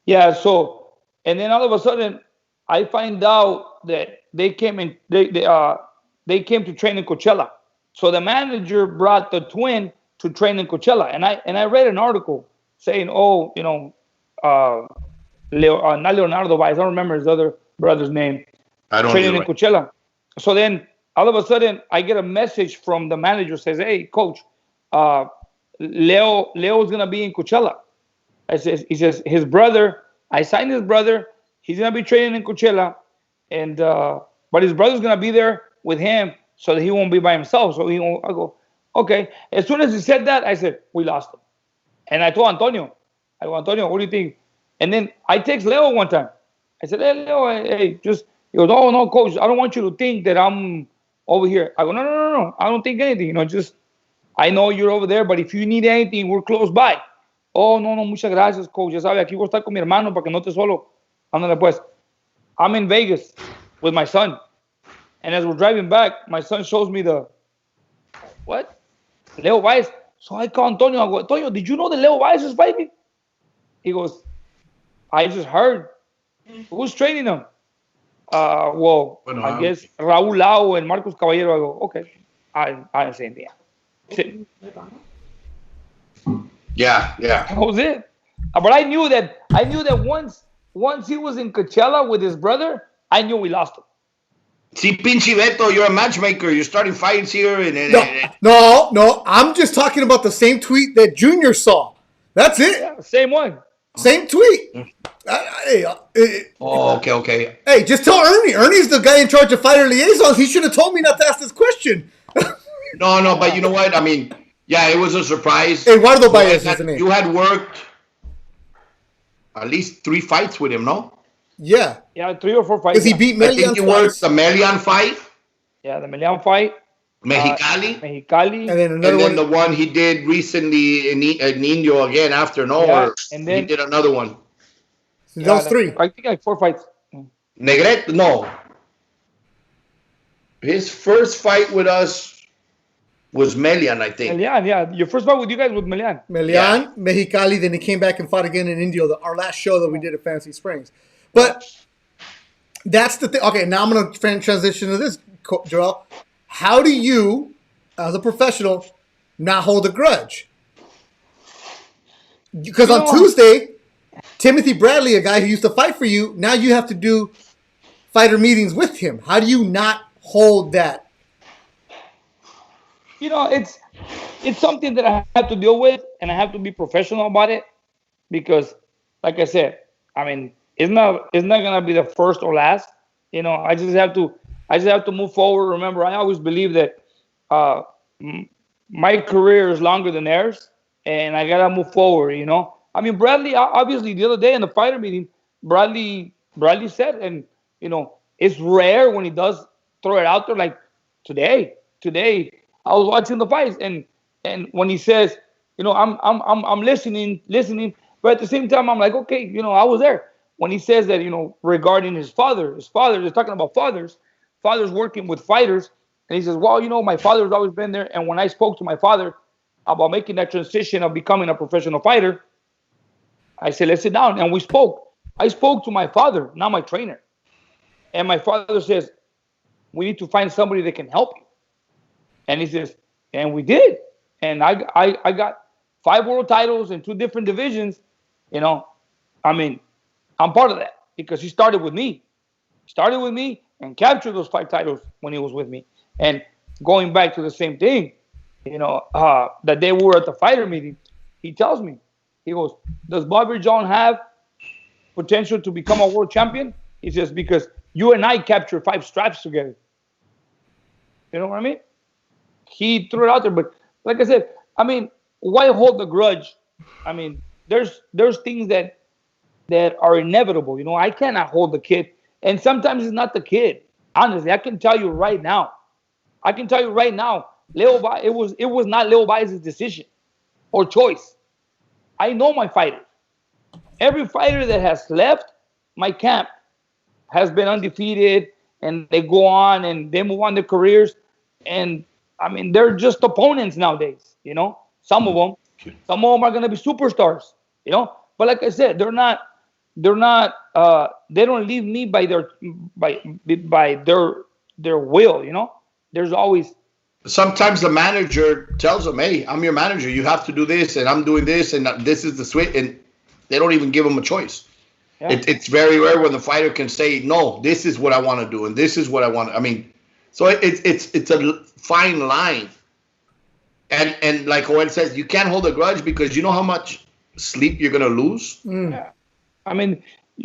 Yeah, so, and then all of a sudden, I find out that they came to train in Coachella. So the manager brought the twin to train in Coachella. And I read an article saying, not Leonardo, but I don't remember his other brother's name. I don't training in Coachella. So then all of a sudden I get a message from the manager says, hey, coach, Leo's gonna be in Coachella. He says his brother, I signed his brother, he's gonna be training in Coachella, and but his brother's gonna be there with him so that he won't be by himself. So I go, okay. As soon as he said that, I said, we lost him. And I told Antonio, Antonio, what do you think? And then I text Leo one time. I said, hey, Leo, hey, just, he goes, oh, no, coach, I don't want you to think that I'm over here. I go, no, I don't think anything. Just, I know you're over there, but if you need anything, we're close by. Oh, no, muchas gracias, coach. Ya sabe, aquí voy a estar con mi hermano para que no esté solo. Ándale, pues. I'm in Vegas with my son. And as we're driving back, my son shows me what? Leo Baez. So I call Antonio. I go, Antonio, did you know that Leo Baez is fighting? He goes, I just heard. Who's training him? I guess Raúl Lau and Marcos Caballero. I go, okay. I didn't say anything. Yeah. That was it. But I knew that once he was in Coachella with his brother, I knew we lost him. See, pinche Beto, you're a matchmaker. You're starting fights here. No. I'm just talking about the same tweet that Junior saw. That's it. Yeah, same one. Same tweet. Okay. Hey, just tell Ernie. Ernie's the guy in charge of fighter liaisons. He should have told me not to ask this question. No, but you know what? I mean, yeah, it was a surprise. Eduardo Baez is the name. You had worked at least 3 fights with him, no? Yeah. Yeah, 3 or 4 fights. Because he beat Melian. I think you worked the Melian fight. Yeah, the Melian fight. Mexicali. Mexicali. And then another And then one. the one he did recently in Indio again after, no? Yeah, Or and he then did another one. So yeah, those three. I think like 4 fights. Negret, no. His first fight with us was Melian, I think. Melian, yeah. Your first fight with you guys was Melian. Melian, Yeah. Mexicali, then he came back and fought again in Indio, our last show that we did at Fancy Springs. But that's the thing. Okay, now I'm going to transition to this, Joel. How do you, as a professional, not hold a grudge? Because on Tuesday, Timothy Bradley, a guy who used to fight for you, now you have to do fighter meetings with him. How do you not hold that? You know, it's something that I have to deal with, and I have to be professional about it because, like I said, I mean, it's not gonna be the first or last. You know, I just have to move forward. Remember, I always believe that my career is longer than theirs, and I gotta move forward. You know, I mean, Bradley obviously the other day in the fighter meeting, Bradley said, and you know, it's rare when he does throw it out there like today. I was watching the fights, and when he says, you know, I'm listening, but at the same time, I'm like, okay, you know, I was there. When he says that, you know, regarding his father, they're talking about fathers working with fighters, and he says, well, you know, my father's always been there, and when I spoke to my father about making that transition of becoming a professional fighter, I said, let's sit down, and we spoke. I spoke to my father, not my trainer, and my father says, we need to find somebody that can help you. And he says, and we did. And I got 5 world titles in 2 different divisions. You know, I mean, I'm part of that because he started with me. And captured those 5 titles when he was with me. And going back to the same thing, you know, that they were at the fighter meeting, he tells me, he goes, does Bobby John have potential to become a world champion? He says, because you and I captured 5 straps together. You know what I mean? He threw it out there, but like I said, I mean, why hold the grudge? I mean, there's things that are inevitable. You know, I cannot hold the kid, and sometimes it's not the kid. Honestly, I can tell you right now. Leo, it was not Leo Baez's decision or choice. I know my fighters. Every fighter that has left my camp has been undefeated, and they go on and they move on their careers, and I mean, they're just opponents nowadays, you know. Some of them are gonna be superstars, you know. But like I said, they don't leave me by their will, you know. There's always. Sometimes the manager tells them, "Hey, I'm your manager. You have to do this, and I'm doing this, and this is the switch." And they don't even give them a choice. Yeah. It's very rare when the fighter can say, "No, this is what I want to do, and this is what I want." I mean. So it's a fine line, and like Joel says, you can't hold a grudge because you know how much sleep you're gonna lose. Yeah. I mean,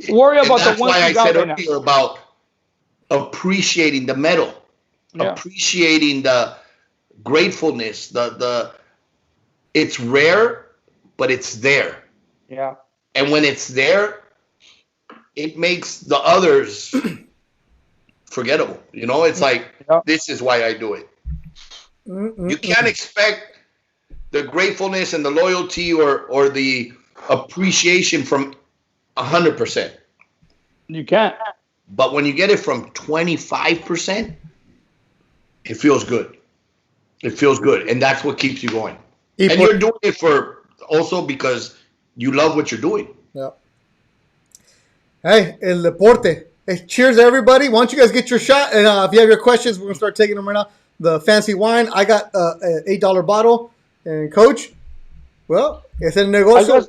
worry about the ones. That's why I said earlier about appreciating the medal, appreciating the gratefulness. The it's rare, but it's there. Yeah. And when it's there, it makes the others forgettable. You know, it's like, this is why I do it. You can't expect the gratefulness and the loyalty or the appreciation from 100%. You can't. But when you get it from 25%, it feels good. It feels good. And that's what keeps you going. And you're doing it for also because you love what you're doing. Yeah. Hey, el deporte. Hey, cheers, everybody. Why don't you guys get your shot? And if you have your questions, we're going to start taking them right now. The fancy wine. I got an $8 bottle. And, Coach, well, es el negocio.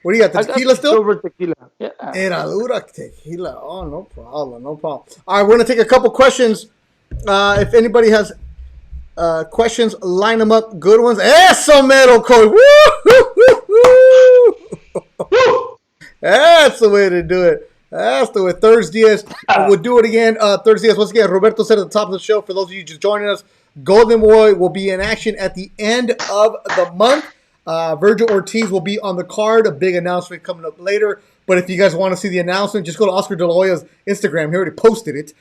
What do you got, the tequila still? Silver tequila. Yeah. Herradura tequila. Oh, no problem. All right, we're going to take a couple questions. If anybody has questions, line them up. Good ones. Eso mero, Coach. Woo! That's the way to do it. That's the way. ThursDIAZ. We'll do it again. ThursDIAZ. Once again, Roberto said at the top of the show, for those of you just joining us, Golden Boy will be in action at the end of the month. Virgil Ortiz will be on the card. A big announcement coming up later. But if you guys want to see the announcement, just go to Oscar De La Hoya's Instagram. He already posted it.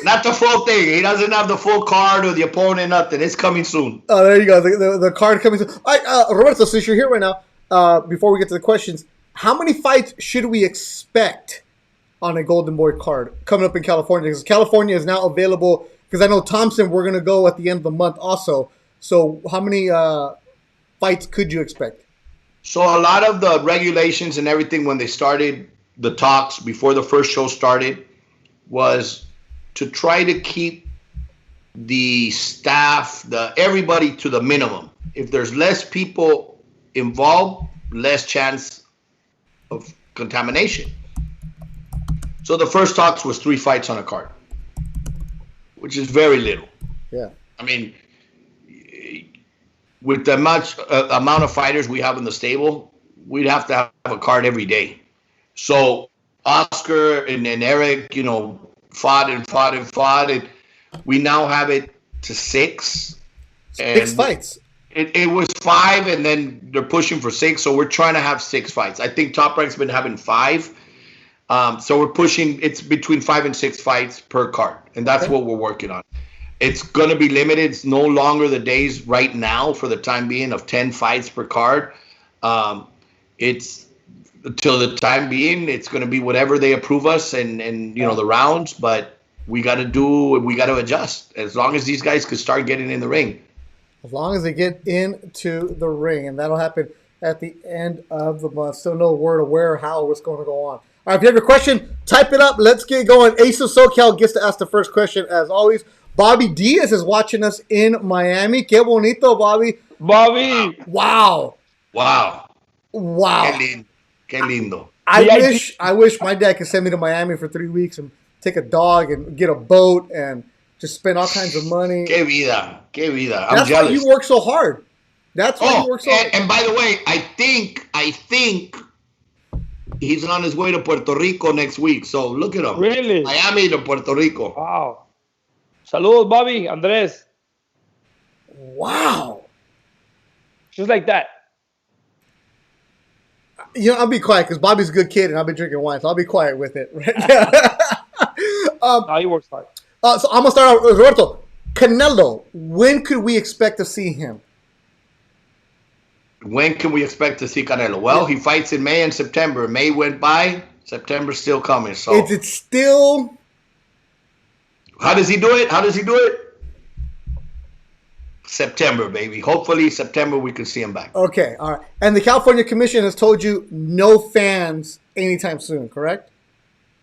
Not the full thing. He doesn't have the full card or the opponent, nothing. It's coming soon. Oh, there you go. The card coming soon. All right, Roberto, since you're here right now, before we get to the questions, how many fights should we expect on a Golden Boy card coming up in California? Because California is now available. Because I know Thompson, we're going to go at the end of the month also. So how many fights could you expect? So a lot of the regulations and everything when they started the talks before the first show started was to try to keep the staff, everybody to the minimum. If there's less people involved, less chance of contamination. So the first talks was 3 fights on a card, which is very little. Yeah. I mean, with the amount of fighters we have in the stable, we'd have to have a card every day. So Oscar and Eric, fought, and we now have it to 6. 6 fights. It was 5, and then they're pushing for 6. So we're trying to have 6 fights. I think Top Rank's been having 5. So we're pushing. It's between 5 and 6 fights per card, and that's what we're working on. It's going to be limited. It's no longer the days right now for the time being of 10 fights per card. It's till the time being, it's going to be whatever they approve us and the rounds. But we got to adjust as long as these guys could start getting in the ring. As long as they get into the ring, and that'll happen at the end of the month. Still no word of where, how, what's going to go on. All right, if you have your question, type it up. Let's get going. Ace of SoCal gets to ask the first question as always. Bobby Diaz is watching us in Miami. Qué bonito, Bobby. Bobby. Wow. Qué lindo. I wish my dad could send me to Miami for 3 weeks and take a dog and get a boat and just spend all kinds of money. Qué vida. I'm That's jealous. why you work so hard. That's why you work so hard. And by the way, I think he's on his way to Puerto Rico next week. So look at him. Really? Miami to Puerto Rico. Wow. Saludos, Bobby, Andrés. Wow. Just like that. I'll be quiet because Bobby's a good kid and I've been drinking wine, so I'll be quiet with it. Right? No, he works hard. So I'm going to start out with Roberto. Canelo, when could we expect to see him? When can we expect to see Canelo? Well, he fights in May and September. May went by. September's still coming. So is it still... How does he do it? September, baby. Hopefully September we can see him back. Okay, all right. And the California Commission has told you no fans anytime soon, correct?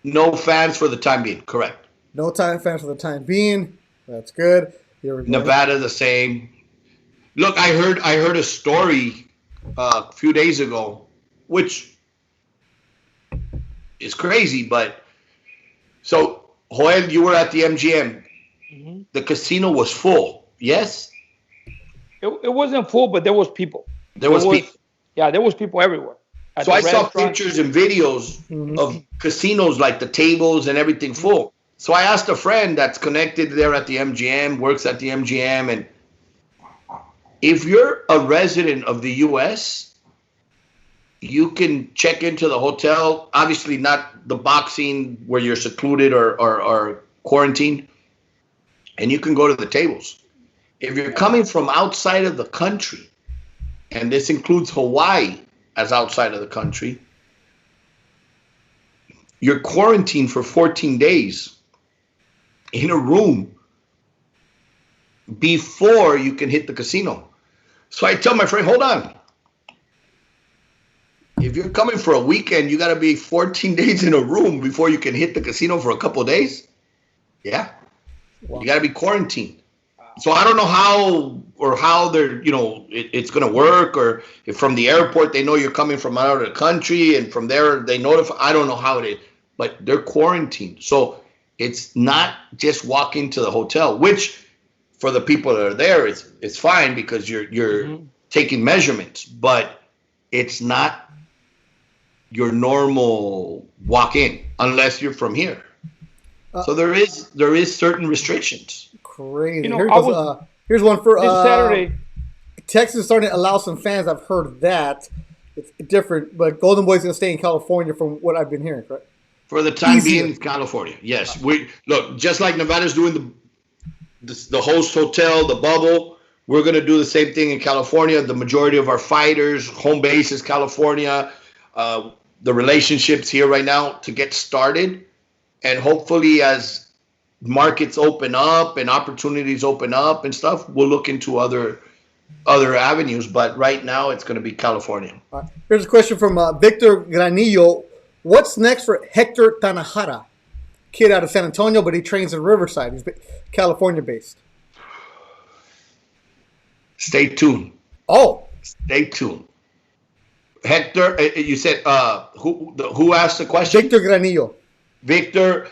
No fans for the time being, correct. No fans for the time being. That's good. Here we go. Nevada the same. Look, I heard a story a few days ago, which is crazy, but so Joel, you were at the MGM. Mm-hmm. The casino was full. Yes? It wasn't full, but there was people. There was people. Yeah, there was people everywhere. So I saw pictures and videos of casinos, like the tables and everything full. So I asked a friend that's connected there at the MGM, works at the MGM, and if you're a resident of the U.S., you can check into the hotel, obviously not the boxing where you're secluded or quarantined, and you can go to the tables. If you're coming from outside of the country, and this includes Hawaii as outside of the country, you're quarantined for 14 days in a room before you can hit the casino. So I tell my friend, hold on. If you're coming for a weekend, you got to be 14 days in a room before you can hit the casino for a couple of days. Yeah. Wow. You got to be quarantined. So I don't know how they're, it's going to work, or if from the airport they know you're coming from out of the country and from there they notify. I don't know how it is, but they're quarantined. So it's not just walking to the hotel, which for the people that are there, it's fine because you're taking measurements, but it's not your normal walk in unless you're from here. So there is certain restrictions. Crazy. Here's one for this Saturday. Texas is starting to allow some fans. I've heard that it's different, but Golden Boy's going to stay in California from what I've been hearing. Correct? For the time Easier. being, California. Yes, we look just like Nevada's doing the host hotel, the bubble. We're going to do the same thing in California. The majority of our fighters, home base is California. The relationships here right now to get started, and hopefully as markets open up and opportunities open up and stuff, we'll look into other avenues. But right now, it's going to be California. Here's a question from Victor Granillo. What's next for Hector Tanajara? Kid out of San Antonio, but he trains in Riverside. He's California based. Stay tuned. Oh, Stay tuned. Hector, you said who asked the question? Victor Granillo. Victor,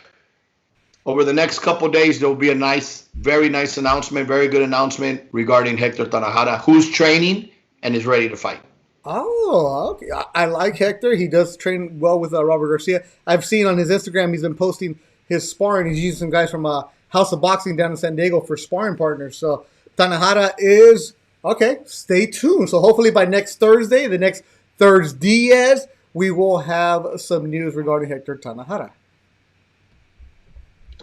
over the next couple of days, there will be a very nice announcement, very good announcement regarding Hector Tanajara, who's training and is ready to fight. Oh, okay. I like Hector. He does train well with Robert Garcia. I've seen on his Instagram he's been posting his sparring. He's using some guys from House of Boxing down in San Diego for sparring partners. So Tanajara is okay. Stay tuned. So hopefully by next Thursday, the next ThursDIAZ, we will have some news regarding Hector Tanajara.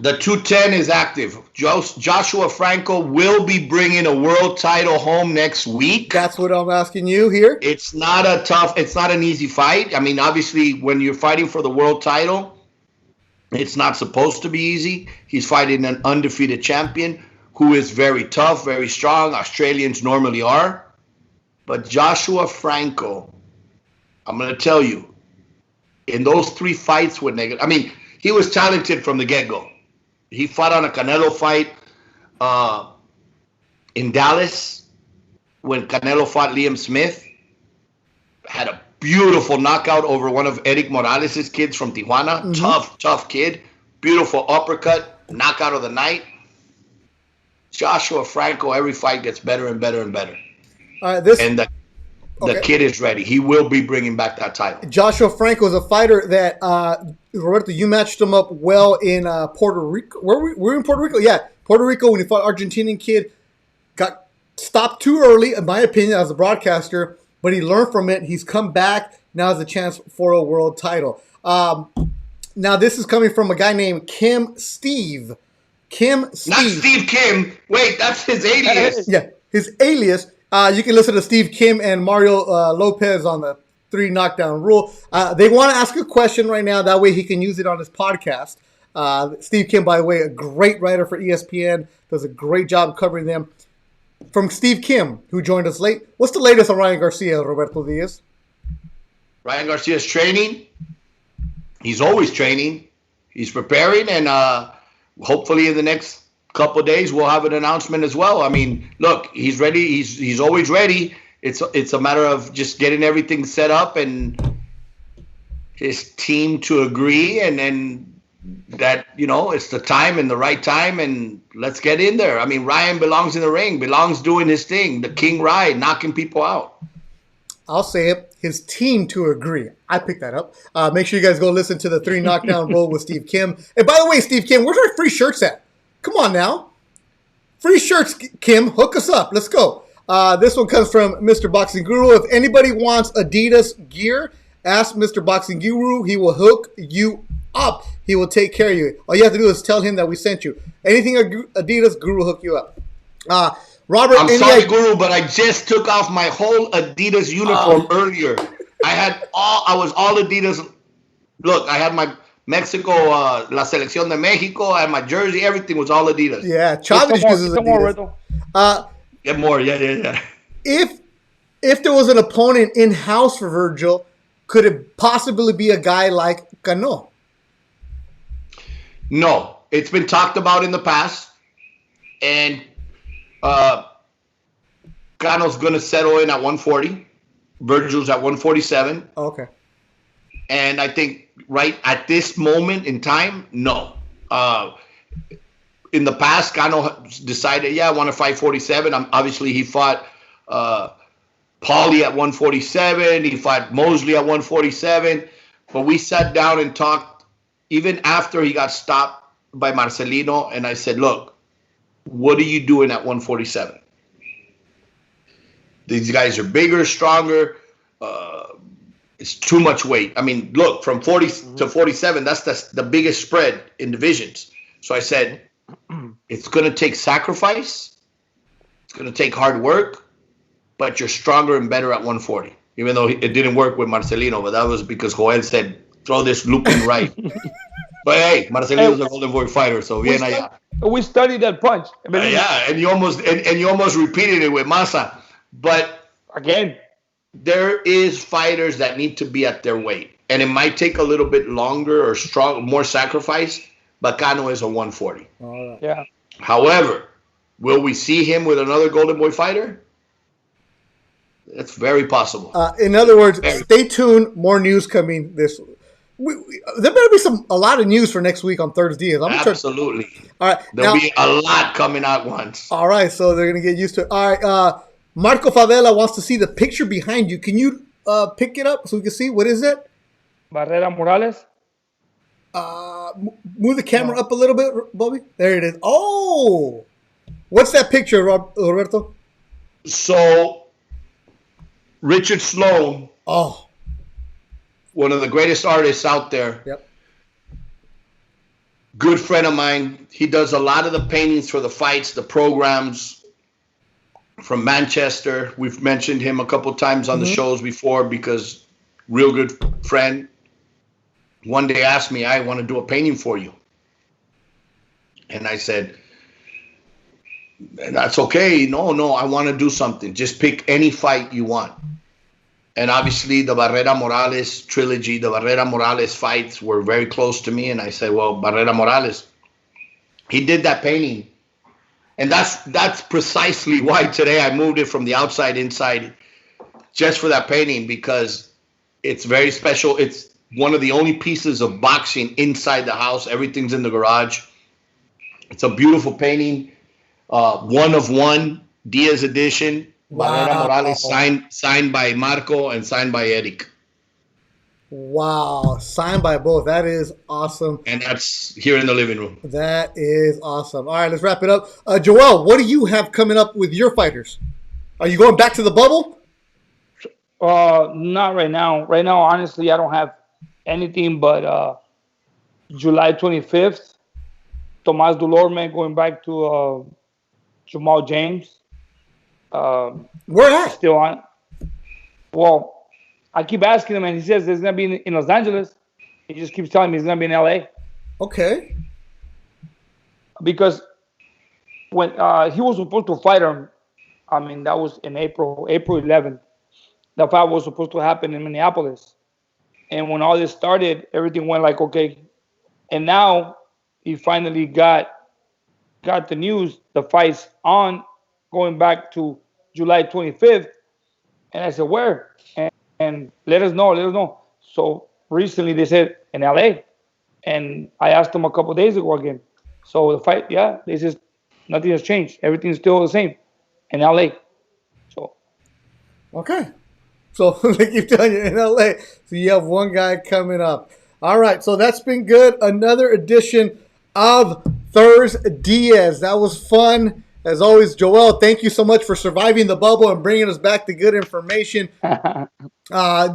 The 210 is active. Joshua Franco will be bringing a world title home next week. That's what I'm asking you here. It's not an easy fight. I mean, obviously, when you're fighting for the world title, it's not supposed to be easy. He's fighting an undefeated champion who is very tough, very strong. Australians normally are. But Joshua Franco, I'm going to tell you, in those 3 fights with he was talented from the get-go. He fought on a Canelo fight in Dallas when Canelo fought Liam Smith. Had a beautiful knockout over one of Eric Morales' kids from Tijuana. Mm-hmm. Tough kid. Beautiful uppercut. Knockout of the night. Joshua Franco, every fight gets better and better and better. The kid is ready. He will be bringing back that title. Joshua Franco is a fighter that, Roberto, you matched him up well in Puerto Rico. We're in Puerto Rico? Yeah, Puerto Rico when he fought Argentinian kid. Got stopped too early, in my opinion, as a broadcaster, but he learned from it. He's come back. Now has a chance for a world title. Now this is coming from a guy named Kim Steve. Not Steve Kim. Wait, that's his alias. Yeah, his alias. You can listen to Steve Kim and Mario Lopez on the 3 knockdown rule. They want to ask a question right now. That way he can use it on his podcast. Steve Kim, by the way, a great writer for ESPN. Does a great job covering them. From Steve Kim, who joined us late. What's the latest on Ryan Garcia, Roberto Diaz? Ryan Garcia's training. He's always training. He's preparing, and hopefully in the next couple of days we'll have an announcement as well. I mean, look, he's ready. He's always ready. It's a matter of just getting everything set up and his team to agree, and then that, it's the time and the right time, and let's get in there. I mean, Ryan belongs in the ring, belongs doing his thing, the King Ride, knocking people out. I'll say it, his team to agree. I picked that up. Make sure you guys go listen to the 3 knockdown roll with Steve Kim. And by the way, Steve Kim, where's our free shirts at? Come on now. Free shirts, Kim. Hook us up. Let's go. This one comes from Mr. Boxing Guru. If anybody wants Adidas gear, ask Mr. Boxing Guru. He will hook you up. He will take care of you. All you have to do is tell him that we sent you. Anything Adidas, Guru will hook you up. Robert, I'm sorry, Guru, but I just took off my whole Adidas uniform earlier. I was all Adidas. Look, I had my Mexico, La Selección de Mexico, I had my jersey. Everything was all Adidas. Yeah, Chavez uses Adidas. Get more, yeah. If there was an opponent in-house for Virgil, could it possibly be a guy like Cano? No. It's been talked about in the past, and Cano's going to settle in at 140. Virgil's at 147. Okay. And I think right at this moment in time, no. In the past, Cano decided, I want to fight 47. Obviously, he fought Paulie at 147. He fought Mosley at 147. But we sat down and talked even after he got stopped by Marcelino. And I said, look, what are you doing at 147? These guys are bigger, stronger. It's too much weight. I mean, look, from 40 to 47, that's the biggest spread in divisions. So I said, it's going to take sacrifice. It's going to take hard work, but you're stronger and better at 140. Even though it didn't work with Marcelino, but that was because Joel said, throw this looping right. But hey, Marcelino's a golden boy fighter, so bien allá. We studied that punch. Yeah, and you almost repeated it with Masa. But again, there is fighters that need to be at their weight, and it might take a little bit longer or more sacrifice. But Cano is a 140. Yeah. However, will we see him with another golden boy fighter? It's very possible. In other words, stay tuned. More news coming this. There better be a lot of news for next week on ThursDIAZ. Absolutely. All right. There'll be a lot coming out once. All right, so they're gonna get used to it. All right. Marco Favela wants to see the picture behind you. Can you pick it up so we can see what is it? Barrera Morales. Move the camera up a little bit, Bobby. There it is. Oh, what's that picture, Roberto? So, Richard Sloan. Oh. One of the greatest artists out there. Yep. Good friend of mine. He does a lot of the paintings for the fights, the programs from Manchester. We've mentioned him a couple times on the shows before because real good friend. One day asked me, I want to do a painting for you. And I said, that's okay. No, I want to do something. Just pick any fight you want. And obviously the Barrera Morales trilogy, the Barrera Morales fights were very close to me. And I said, well, Barrera Morales, he did that painting. And that's precisely why today I moved it from the outside inside just for that painting, because it's very special. It's one of the only pieces of boxing inside the house. Everything's in the garage. It's a beautiful painting. One of one, Diaz edition. Wow. Barrera Morales signed by Marco and signed by Eric. Wow, signed by both. That is awesome. And that's here in the living room. That is awesome. All right, let's wrap it up. Joel, what do you have coming up with your fighters? Are you going back to the bubble? Not right now. Right now, honestly, I don't have anything but July 25th, Tomas Dulorme going back to Jamal James. Where at? Still on. Well, I keep asking him, and he says it's going to be in Los Angeles. He just keeps telling me it's going to be in LA. Okay. Because when he was supposed to fight him, I mean, that was in April 11th. The fight was supposed to happen in Minneapolis. And when all this started, everything went like, okay. And now he finally got the news, the fight's on, going back to July 25th. And I said, where? And let us know. So recently they said in LA. And I asked them a couple of days ago again. So the fight, they said nothing has changed. Everything's still the same in LA. So. Okay. So they keep telling you in LA. So you have one guy coming up. All right. So that's been good. Another edition of ThursDIAZ. That was fun. As always, Joel, thank you so much for surviving the bubble and bringing us back to good information.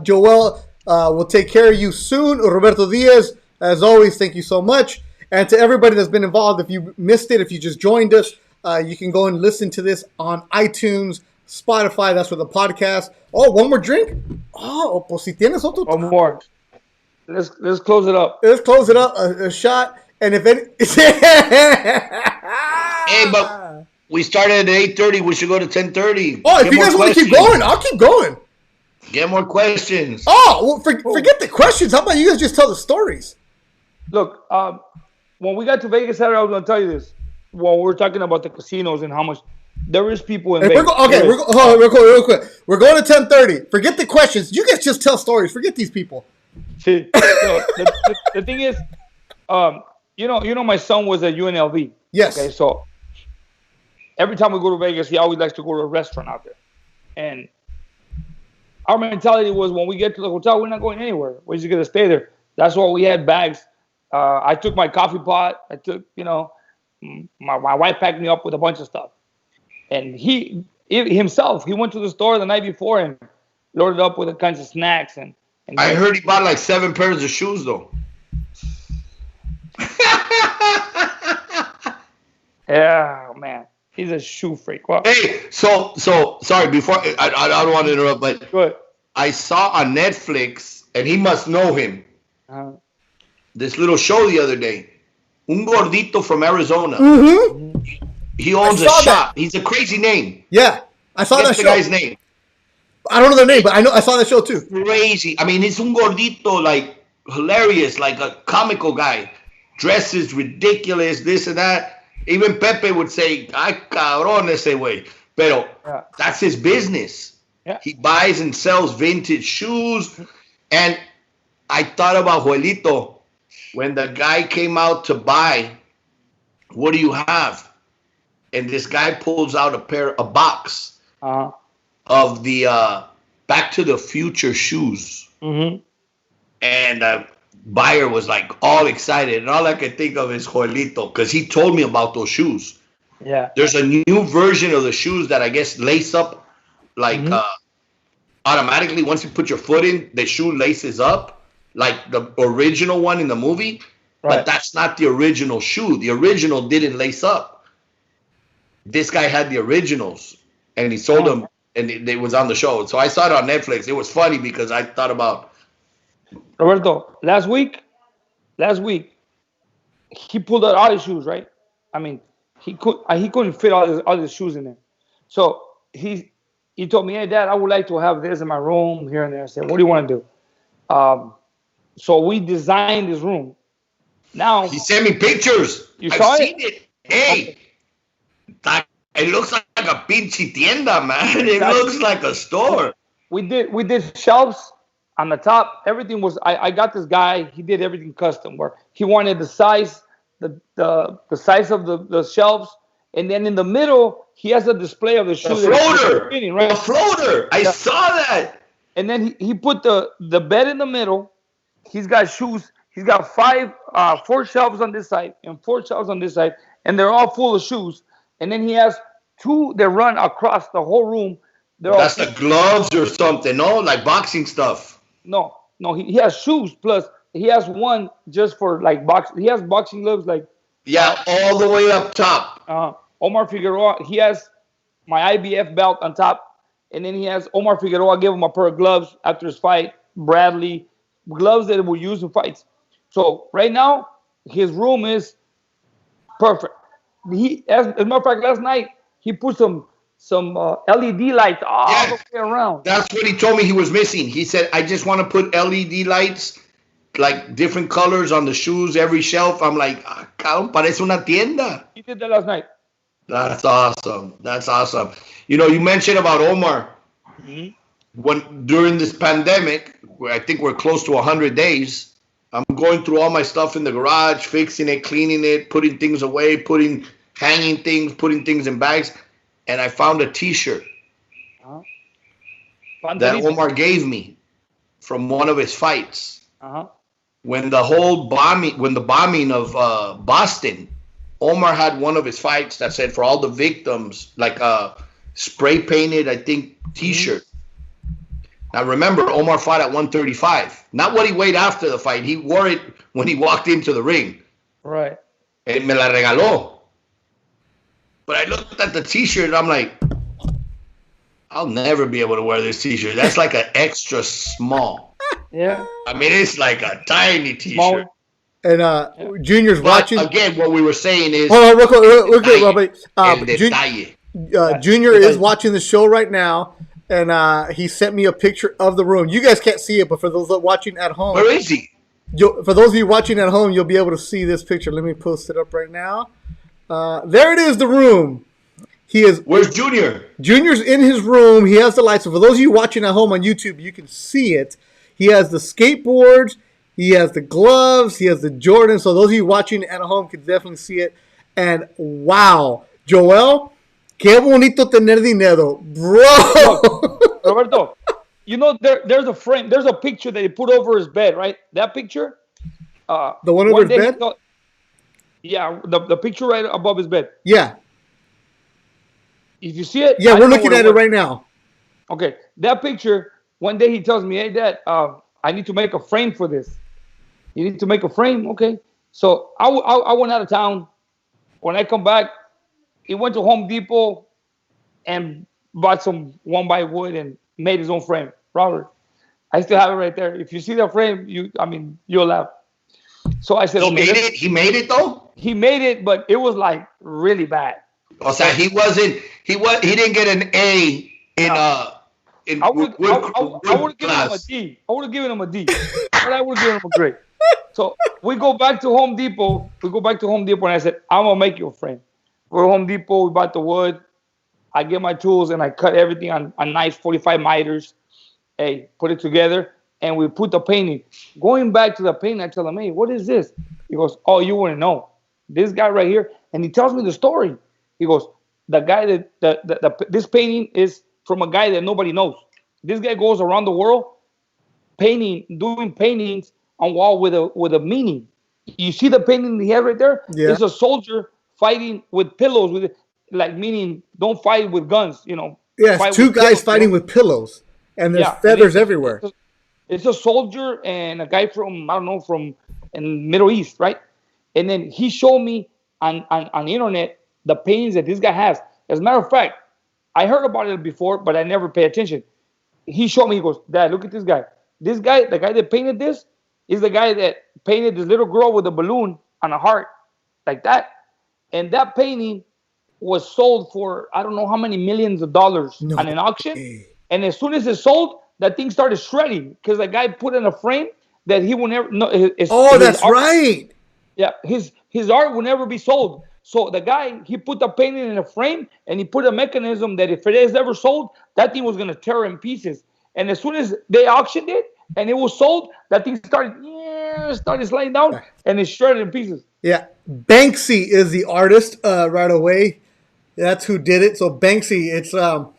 Joel will take care of you soon. Roberto Diaz, as always, thank you so much. And to everybody that's been involved, if you missed it, if you just joined us, you can go and listen to this on iTunes, Spotify. That's for the podcast. Oh, one more drink? Oh, pues si tienes otro. One more. Let's close it up. Let's close it up. A shot. And if any... Hey, but we started at 8:30. We should go to 10:30. Oh, if you guys want to keep going, I'll keep going. Get more questions. Oh, well, forget the questions. How about you guys just tell the stories? Look, when we got to Vegas Saturday, I was going to tell you this. When we're talking about the casinos and how much there is people in Vegas. Real quick. We're going to 10:30. Forget the questions. You guys just tell stories. Forget these people. See, the thing is, you know, my son was at UNLV. Yes. Okay, so every time we go to Vegas, he always likes to go to a restaurant out there. And our mentality was when we get to the hotel, we're not going anywhere. We're just going to stay there. That's why we had bags. I took my coffee pot. I took, my wife packed me up with a bunch of stuff. And he himself went to the store the night before and loaded up with all kinds of snacks. And And I then, heard he bought like 7 pairs of shoes though. yeah, man, he's a shoe freak. Well, Hey, so sorry. Before I don't want to interrupt, but good. I saw on Netflix, and he must know him. Uh, This little show the other day. Un gordito from Arizona. Mm-hmm. He owns I a saw shop. that. He's a crazy name. Yeah, I saw that What's the show. guy's name? I don't know their name, but I saw that show too. Crazy. I mean, it's un gordito, like hilarious, like a comical guy. Dresses ridiculous, this and that. Even Pepe would say, "Ay cabrón ese güey." Pero yeah. that's his business. Yeah. He buys and sells vintage shoes. And I thought about Joelito when the guy came out to buy. What do you have? And this guy pulls out a box of the Back to the Future shoes. Mm-hmm. And buyer was like all excited. And all I could think of is Joelito, because he told me about those shoes. Yeah. There's a new version of the shoes that I guess lace up like automatically. Once you put your foot in, the shoe laces up like the original one in the movie. Right. But that's not the original shoe. The original didn't lace up. This guy had the originals, and he sold them, and it was on the show. So I saw it on Netflix. It was funny because I thought about Roberto, last week, he pulled out all his shoes, right? I mean, he couldn't fit all his shoes in there. So he told me, "Hey, Dad, I would like to have this in my room here and there." I said, "What do you want to do?" So we designed this room. Now he sent me pictures. You saw I've it? seen it. Hey, it looks like a pinche tienda, man. It looks like a store. We did shelves on the top. Everything was. I got this guy. He did everything custom. Where he wanted the size, the size of the shelves, and then in the middle he has a display of the shoe. A floater, fitting, right? A floater. I saw that. And then he put the bed in the middle. He's got shoes. He's got 4 shelves on this side and 4 shelves on this side, and they're all full of shoes. And then he has 2 that run across the whole room. That's the gloves or something, no? Like boxing stuff. No. He has shoes, plus he has one just for like He has boxing gloves, like all the way up top. Omar Figueroa. He has my IBF belt on top, and then he has Omar Figueroa give him a pair of gloves after his fight. Bradley gloves that were used in fights. So right now his room is perfect. As a matter of fact, last night he put some LED lights all the way around. That's what he told me he was missing. He said, "I just want to put LED lights, like different colors on the shoes, every shelf." I'm like, cabrón, parece una tienda. He did that last night. That's awesome. That's awesome. You know, you mentioned about Omar. When during this pandemic, where I think we're close to 100 days, I'm going through all my stuff in the garage, fixing it, cleaning it, putting things away, hanging things, putting things in bags, and I found a T-shirt that Omar gave me from one of his fights. When the bombing of Boston, Omar had one of his fights that said for all the victims, like a spray painted, I think, T-shirt. Now remember, Omar fought at 135. Not what he weighed after the fight. He wore it when he walked into the ring. Right. And me la regaló. But I looked at the T-shirt and I'm like, I'll never be able to wear this T-shirt. That's like an extra small. Yeah. I mean, it's like a tiny T-shirt. And Junior's watching. Again, what we were saying is... Hold on, real quick, Robert. Junior is watching the show right now. And he sent me a picture of the room. You guys can't see it, but for those watching at home, where is he? For those of you watching at home, you'll be able to see this picture. Let me post it up right now. There it is, the room. Where's Junior? Junior's in his room. He has the lights. So for those of you watching at home on YouTube, you can see it. He has the skateboards. He has the gloves. He has the Jordan. So those of you watching at home can definitely see it. And wow, Joel. Qué bonito tener dinero, bro. Roberto, you know there's a frame, there's a picture that he put over his bed, right? That picture. The one over his bed. The picture right above his bed. Yeah. If you see it. Yeah, we're looking at it right now. Okay, that picture. One day he tells me, "Hey, Dad, I need to make a frame for this. You need to make a frame, okay? So I went out of town. When I come back, he went to Home Depot and bought some 1x wood and made his own frame. Robert, I still have it right there. If you see that frame, you'll laugh. So I said, So he made it though? He made it, but it was like really bad. O sea, he didn't get an A in I would have given him a class. D. I would have given him a D. But I would have given him a grade. So we go back to Home Depot. And I said, I'm gonna make you a frame. We're at Home Depot, we bought the wood. I get my tools and I cut everything on nice 45 miters. Hey, put it together and we put the painting. Going back to the painting, I tell him, hey, what is this? He goes, oh, you wouldn't know. This guy right here. And he tells me the story. He goes, the guy this painting is from a guy that nobody knows. This guy goes around the world doing paintings on wall with a meaning. You see the painting he had right there? Yeah. It's a soldier fighting with pillows, with like meaning don't fight with guns, Yes, two guys fighting with pillows, and there's feathers everywhere. It's a soldier and a guy from in Middle East, right? And then he showed me on the internet the paintings that this guy has. As a matter of fact, I heard about it before, but I never paid attention. He showed me. He goes, Dad, look at this guy. This guy, the guy that painted this, is the guy that painted this little girl with a balloon on a heart, like that. And that painting was sold for I don't know how many millions of dollars on an auction. And as soon as it sold, that thing started shredding because the guy put in a frame that he will never. No, that's right. Yeah, his art will never be sold. So the guy, he put the painting in a frame and he put a mechanism that if it is ever sold, that thing was gonna tear in pieces. And as soon as they auctioned it and it was sold, that thing started sliding down and it shredded in pieces. Yeah, Banksy is the artist right away. That's who did it. So Banksy, it's La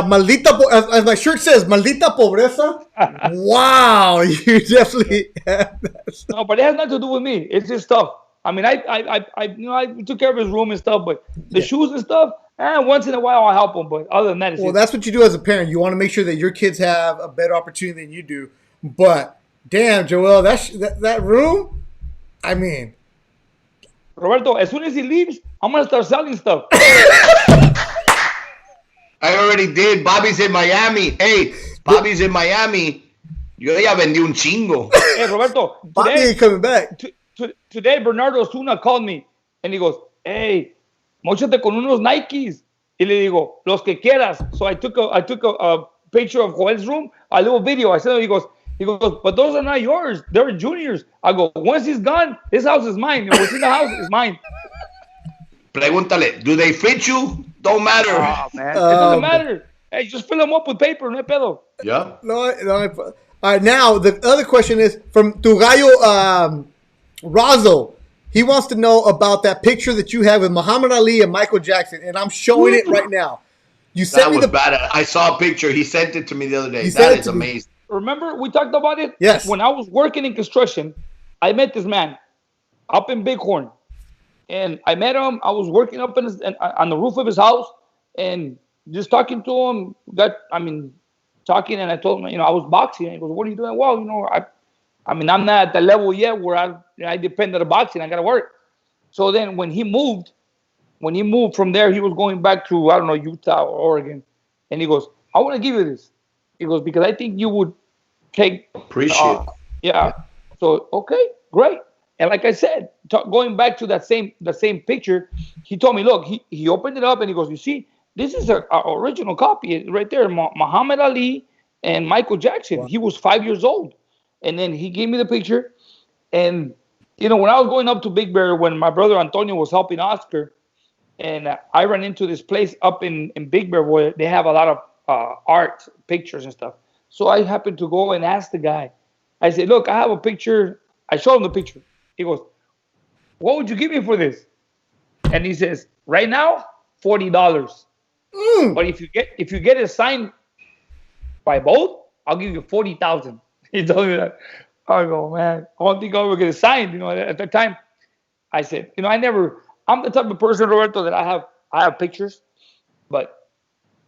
Maldita, as my shirt says, Maldita Pobreza. Wow, you definitely have that. No, but it has nothing to do with me. It's his stuff. I mean, I took care of his room and stuff, but the shoes and stuff, once in a while I'll help him. But other than that, that's what you do as a parent. You want to make sure that your kids have a better opportunity than you do. But damn, Joel, that room, I mean. Roberto, as soon as he leaves, I'm going to start selling stuff. I already did. Bobby's in Miami. Hey, Bobby's in Miami. Yo ya vendí un chingo. Hey, Roberto. Bobby ain't coming back. Today, Bernardo Osuna called me and he goes, hey, móchate con unos Nikes. Y le digo, los que quieras. So I took a picture of Joel's room, a little video. I said, he goes, but those are not yours. They're Junior's. I go, once he's gone, this house is mine. And what's in the house is mine. Pregúntale, do they fit you? Don't matter. Oh, man. It doesn't matter. Hey, just fill them up with paper, no pedo. Yeah. All right, now the other question is from Tugayo Razo. He wants to know about that picture that you have with Muhammad Ali and Michael Jackson, and I'm showing it right now. You sent me bad. I saw a picture. He sent it to me the other day. That is amazing. Remember we talked about it? Yes. When I was working in construction, I met this man up in Bighorn. And I met him. I was working up on the roof of his house and just talking to him. Talking, and I told him, I was boxing. And he goes, what are you doing? Well, I'm not at the level yet where I depend on the boxing. I got to work. So then when he moved from there, he was going back to, I don't know, Utah or Oregon. And he goes, I want to give you this. He goes, because I think you would take. Appreciate it. Yeah. So, okay, great. And like I said, going back to the same picture, he told me, look, he opened it up and he goes, you see, this is an original copy right there. Muhammad Ali and Michael Jackson. Wow. He was 5 years old. And then he gave me the picture. And, when I was going up to Big Bear, when my brother Antonio was helping Oscar, and I ran into this place up in Big Bear where they have a lot of art, pictures and stuff. So I happened to go and ask the guy. I said, look, I have a picture. I showed him the picture. He goes, what would you give me for this? And he says, right now, $40. But if you get it signed by both, I'll give you $40,000. He told me that. I go, man, I don't think I'll ever get it signed. At that time, I said, I'm the type of person, Roberto, that I have pictures, but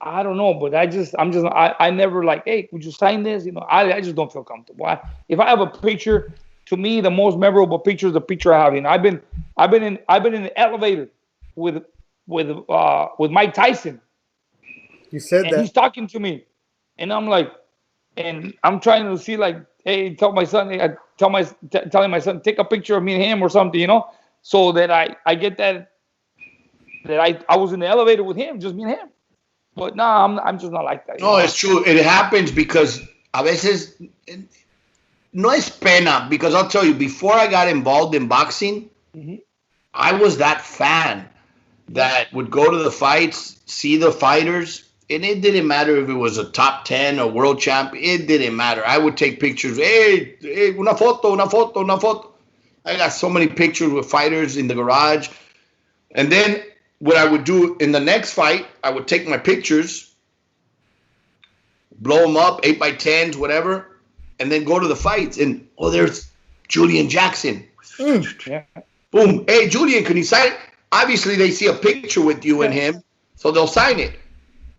I don't know, but I never like, hey, would you sign this? I just don't feel comfortable. If I have a picture, to me, the most memorable picture is the picture I have. I've been in the elevator with with Mike Tyson, You said and that. he's talking to me, and I'm like, and I'm trying to see like, hey, tell my son, telling my son, take a picture of me and him or something, so that I get that I was in the elevator with him, just me and him. But no, I'm just not like that. No, it's true. It happens because a veces no es pena. Because I'll tell you, before I got involved in boxing, I was that fan that would go to the fights, see the fighters, and it didn't matter if it was a top 10 or world champ. It didn't matter. I would take pictures. Hey, una foto, una foto, una foto. I got so many pictures with fighters in the garage. And then what I would do in the next fight, I would take my pictures, blow them up, 8x10s, whatever, and then go to the fights. And, there's Julian Jackson. Yeah. Boom. Hey, Julian, can you sign it? Obviously, they see a picture with you and him, so they'll sign it.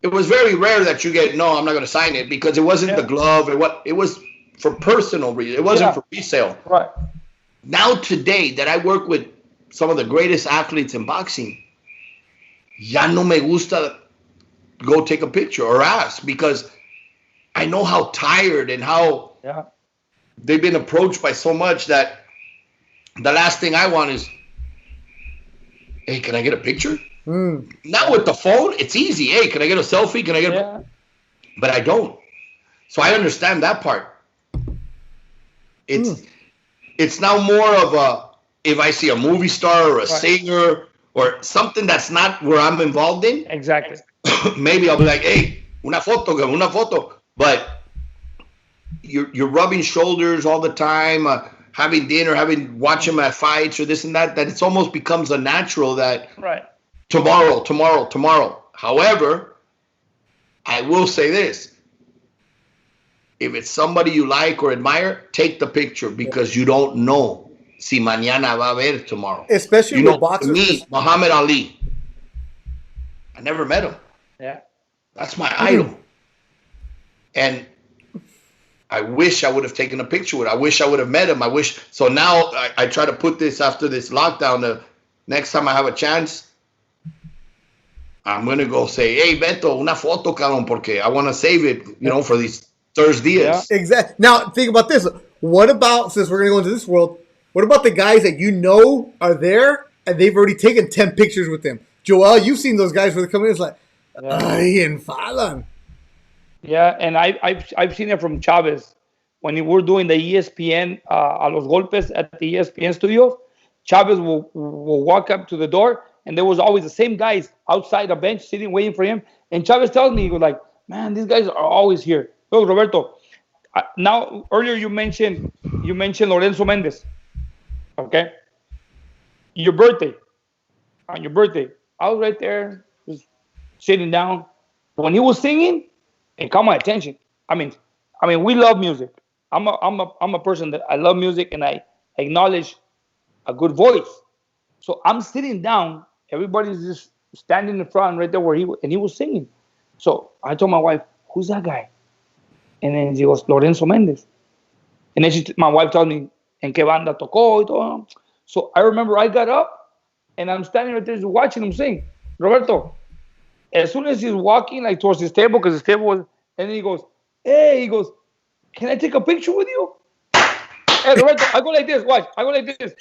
It was very rare that you get, no, I'm not going to sign it, because it wasn't the glove. It was for personal reasons. It wasn't for resale. Right. Now, today, that I work with some of the greatest athletes in boxing, ya no me gusta go take a picture or ask, because I know how tired and how they've been approached by so much that the last thing I want is, hey, can I get a picture? Not with the phone. It's easy. Hey, can I get a selfie? Can I get a... But I don't. So I understand that part. It's now more of a, if I see a movie star or a singer or something that's not where I'm involved in. Exactly. Maybe I'll be like, hey, una foto. But you're rubbing shoulders all the time, having dinner, watching my fights or this and that it's almost becomes a natural that tomorrow. However, I will say this. If it's somebody you like or admire, take the picture, because you don't know si mañana va a ver tomorrow. Especially with boxers. Me, Muhammad Ali. I never met him. Yeah. That's my idol. And I wish I would have taken a picture with him. I wish I would have met him. So now I try to put this after this lockdown. The next time I have a chance, I'm going to go say, hey, Beto, una foto, cabrón, porque I want to save it, for these ThursDIAZ. Yeah, exactly. Now, think about this. What about, since we're going to go into this world, what about the guys that are there and they've already taken 10 pictures with them? Joel, you've seen those guys where they come in, it's like, ay, enfadan. Yeah, and I've seen it from Chavez. When we were doing the ESPN, a los golpes at the ESPN studios, Chavez will walk up to the door, and there was always the same guys outside the bench sitting, waiting for him. And Chavez tells me, he goes like, man, these guys are always here. Look, Roberto, now, earlier you mentioned Lorenzo Mendez, okay? On your birthday, I was right there, just sitting down. When he was singing, it caught my attention. I mean, we love music. I'm a person that I love music, and I acknowledge a good voice. So I'm sitting down. Everybody's just standing in front right there where he was singing. So I told my wife, "Who's that guy?" And then she goes, "Lorenzo Mendez." And then my wife told me, "En qué banda tocó y todo." So I remember I got up and I'm standing right there just watching him sing. Roberto, as soon as he's walking like towards his table, because his table was, and then he goes, "Can I take a picture with you?" Hey, Roberto, I go like this. Watch, I go like this.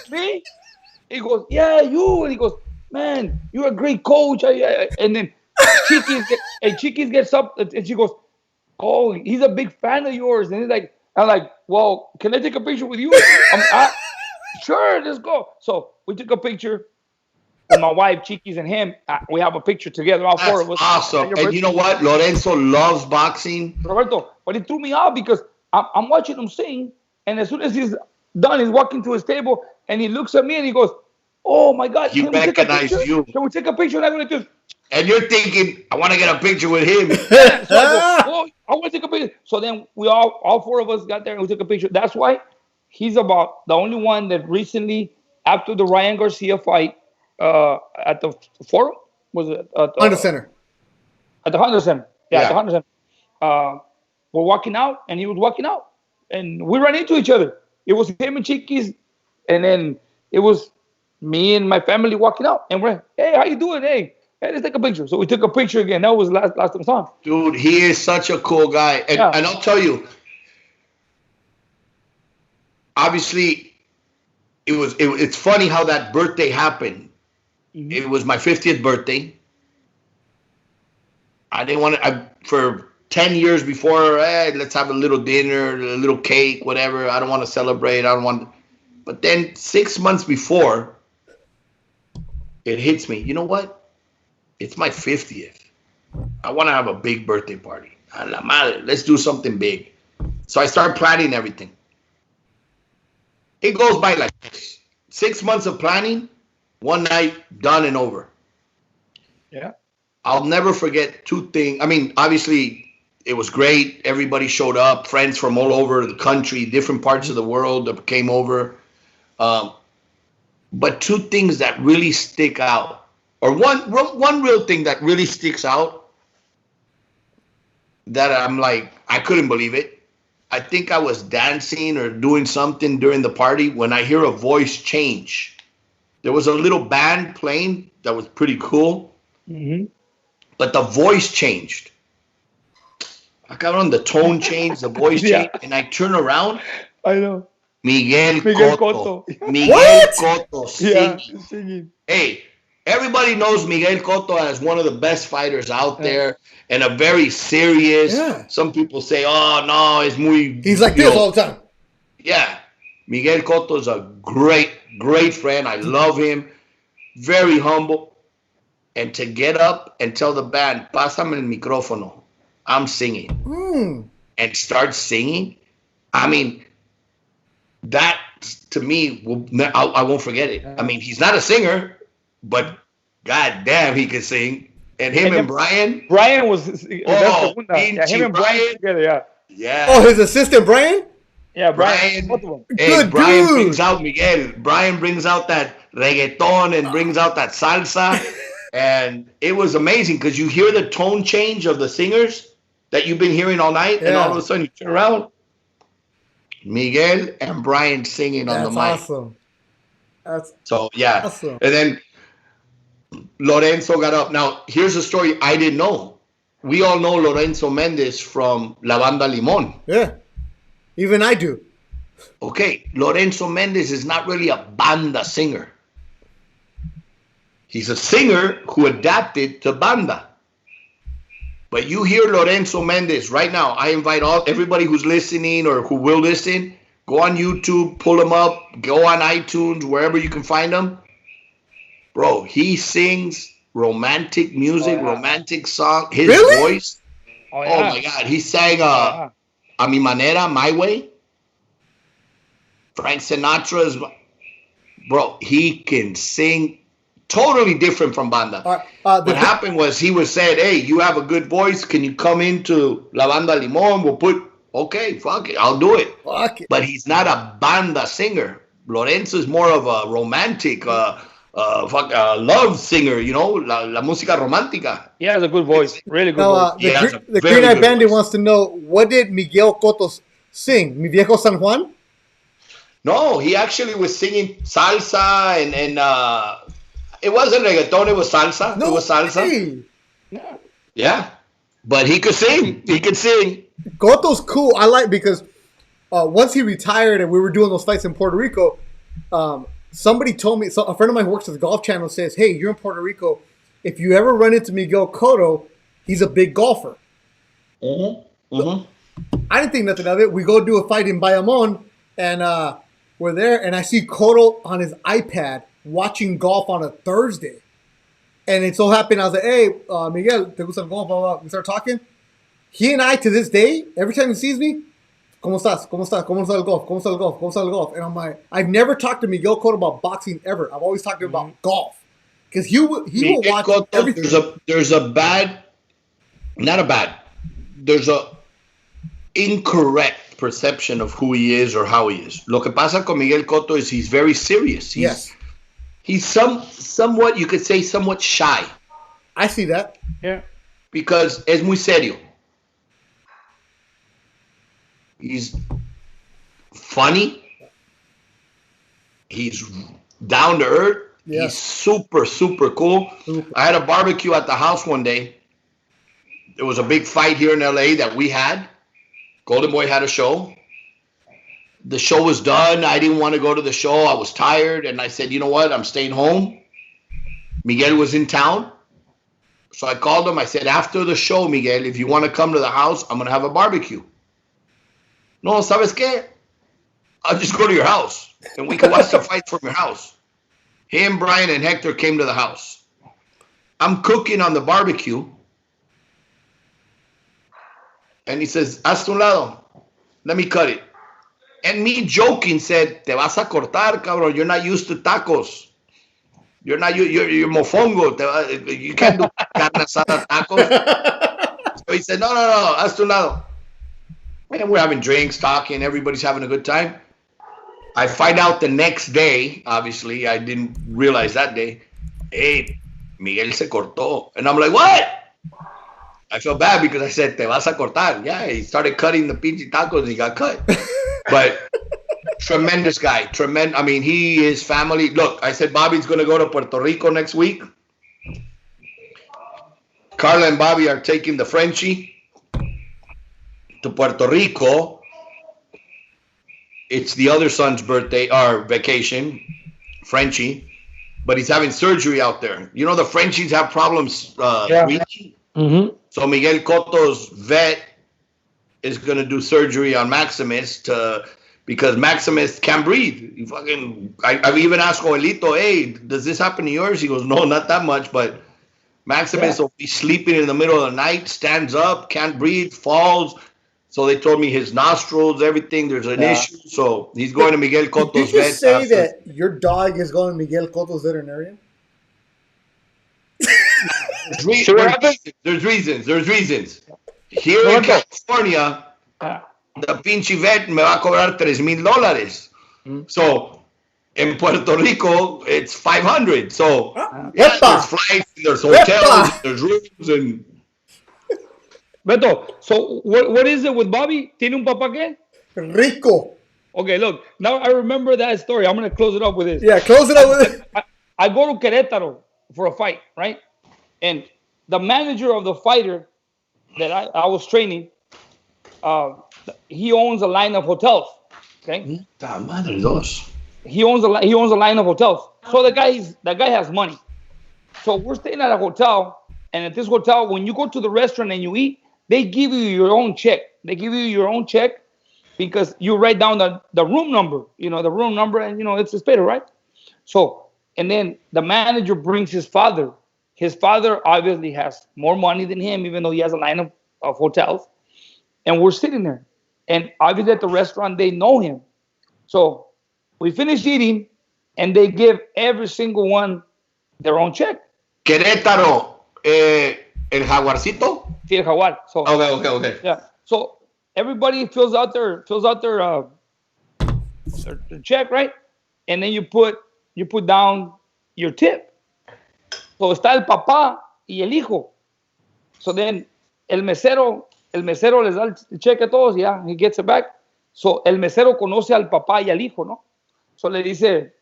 Me? He goes, "Yeah, you." And he goes, "Man, you're a great coach." And then Chiquis gets up and she goes, "Oh, he's a big fan of yours." And I'm like, "Well, can I take a picture with you?" Sure, let's go. So we took a picture with my wife, Chiquis, and him. We have a picture together, all four of us. Awesome. And you know what? Lorenzo loves boxing. Roberto, but it threw me off because I'm watching him sing, and as soon as he's done, he's walking to his table, and he looks at me and he goes, "Oh my God, he recognized you. Can we take a picture?" And I'm going to just. And you're thinking, I want to get a picture with him. Yeah, so I go, "Oh, I want to take a picture." So then we all four of us got there and we took a picture. That's why he's about the only one that recently, after the Ryan Garcia fight at the forum, Was it Honda Center. at the Honda Center? Yeah, Yeah. at the Honda Center. We're walking out, and he was walking out, and we ran into each other. It was him and Chiquis, and then it was me and my family walking out, and we're, hey, how you doing? Hey, let's take a picture. So we took a picture again. That was last time I saw him. Dude, he is such a cool guy. And, Yeah. and I'll tell you, obviously, it's funny how that birthday happened. Mhm. It was my 50th birthday. I didn't want to, for 10 years before, hey, let's have a little dinner, a little cake, whatever. I don't want to celebrate. I don't want. But then 6 months before, it hits me. You know what? It's my 50th. I want to have a big birthday party. A la madre, let's do something big. So I start planning everything. It goes by like this. 6 months of planning, one night, done and over. Yeah. I'll never forget two things. I mean, obviously, it was great. Everybody showed up, friends from all over the country, different parts of the world that came over. But two things that really stick out, or one real thing that really sticks out, that I'm like, I couldn't believe it. I think I was dancing or doing something during the party when I hear a voice change. There was a little band playing that was pretty cool, but the voice changed. I got on the tone change, the voice Yeah. changed, and I turn around. I know. Miguel Cotto. Cotto. Miguel What? Cotto Yeah, singing. singing. Hey, everybody knows Miguel Cotto as one of the best fighters out there and a very serious. Yeah. Some people say, "Oh no, it's muy." He's like you this know." all the time. Yeah, Miguel Cotto is a great friend. I love him. Very humble. And to get up and tell the band, "Pásame el micrófono. I'm singing," and start singing. I mean, that to me, I won't forget it. I mean, he's not a singer, but god damn, he can sing. And him and Brian. Brian was that's Oh, the yeah, him pinche and Brian Brian. together. Yeah. Yeah. Oh, his assistant Brian? Yeah, Brian. Both of them. Hey, Good Brian dude. brings out Miguel. Brian brings out that reggaeton and brings out that salsa. And it was amazing because you hear the tone change of the singers that you've been hearing all night. And all of a sudden you turn around, Miguel and Brian singing on the That's mic. awesome. That's So, yeah. awesome. And then Lorenzo got up. Now, here's a story I didn't know. We all know Lorenzo Mendez from La Banda Limón. Yeah. Even I do. Okay, Lorenzo Mendez is not really a banda singer. He's a singer who adapted to banda. But you hear Lorenzo Mendez right now. I invite everybody who's listening or who will listen, go on YouTube, pull him up, go on iTunes, wherever you can find him. Bro, he sings romantic music, romantic song. His Really? voice. Oh, Oh my God, he sang A Mi Manera, My Way. Frank Sinatra's, bro, he can sing totally different from banda. What happened was he was saying, hey, you have a good voice. Can you come into La Banda Limón? We'll put, okay, fuck it, I'll do it. Fuck it. But he's not a banda singer. Lorenzo is more of a romantic, love singer, you know, la música romántica. He has a good voice. Really good Now, voice. the Green Eyed Bandit wants to know, what did Miguel Cotto sing? Mi Viejo San Juan? No, he actually was singing salsa and it wasn't reggaeton, it was salsa. No it was salsa. way. Yeah. But he could sing. He could sing. Cotto's cool. I like because once he retired and we were doing those fights in Puerto Rico, somebody told me, a friend of mine who works at the Golf Channel says, hey, you're in Puerto Rico. If you ever run into Miguel Cotto, he's a big golfer. Mm-hmm. Mm-hmm. I didn't think nothing of it. We go do a fight in Bayamon, and we're there, and I see Cotto on his iPad watching golf on a Thursday. And it so happened, I was like, hey, Miguel, te gusta el golf? Blah, blah. We start talking. He and I, to this day, every time he sees me, ¿Cómo estás? ¿Cómo estás? ¿Cómo está el golf? ¿Cómo está el golf? ¿Cómo está el golf? And I'm like, I've never talked to Miguel Cotto about boxing ever. I've always talked to him about golf. Because he will watch Cotto, everything. there's a incorrect perception of who he is or how he is. Lo que pasa con Miguel Cotto is he's very serious. He's somewhat, you could say, somewhat shy. I see that. Yeah. Because es muy serio. He's funny. He's down to earth. Yeah. He's super, super cool. Super. I had a barbecue at the house one day. There was a big fight here in LA that we had. Golden Boy had a show. The show was done. I didn't want to go to the show. I was tired. And I said, you know what? I'm staying home. Miguel was in town. So I called him. I said, after the show, Miguel, if you want to come to the house, I'm going to have a barbecue. No, ¿sabes qué? I'll just go to your house. And we can watch the fights from your house. Him, Brian, and Hector came to the house. I'm cooking on the barbecue. And he says, hazte un lado. Let me cut it. And me joking said, te vas a cortar, cabrón. You're not used to tacos. You're you're mofongo. You can't do carne asada tacos. So he said, no, hazte un lado. And we're having drinks, talking. Everybody's having a good time. I find out the next day, obviously, I didn't realize that day, hey, Miguel se cortó. And I'm like, what? I felt bad because I said, te vas a cortar. Yeah, he started cutting the pinche tacos and he got cut. But tremendous guy. I mean, his family. Look, I said Bobby's going to go to Puerto Rico next week. Carla and Bobby are taking the Frenchie to Puerto Rico. It's the other son's birthday or vacation, Frenchie, but he's having surgery out there. You know, the Frenchies have problems breathing. Mm-hmm. So Miguel Cotto's vet is going to do surgery on Maximus because Maximus can't breathe. I've even asked Joelito, hey, does this happen to yours? He goes, no, not that much, but Maximus will be sleeping in the middle of the night, stands up, can't breathe, falls. So they told me his nostrils, everything, there's an issue. So he's going to Miguel Cotto's vet. Did you just say that your dog is going to Miguel Cotto's veterinarian? There's reasons. Here in California, the pinche vet me va a cobrar $3,000. So in Puerto Rico, it's 500. So there's flights, there's hotels, there's rooms, and. Beto, so what is it with Bobby? ¿Tiene un papá qué? Rico. Okay, look, now I remember that story. I'm going to close it up with this. Yeah, close it up with it. I go to Querétaro for a fight, right? And the manager of the fighter that I was training, he owns a line of hotels. Okay. He owns a line of hotels. So the guy has money. So we're staying at a hotel, and at this hotel, when you go to the restaurant and you eat, they give you your own check. They give you your own check because you write down the room number. You know the room number, and it's suspended, right? So, and then the manager brings his father. His father obviously has more money than him, even though he has a line of hotels. And we're sitting there. And obviously at the restaurant, they know him. So we finish eating, and they give every single one their own check. Querétaro, el jaguarcito? Sí, el jaguar. So, okay. Yeah. So everybody fills out their check, right? And then you put down your tip. So está el papá y el hijo. So then el mesero les da el cheque a todos, yeah, he gets it back. So el mesero conoce al papá y al hijo, ¿no? So le dice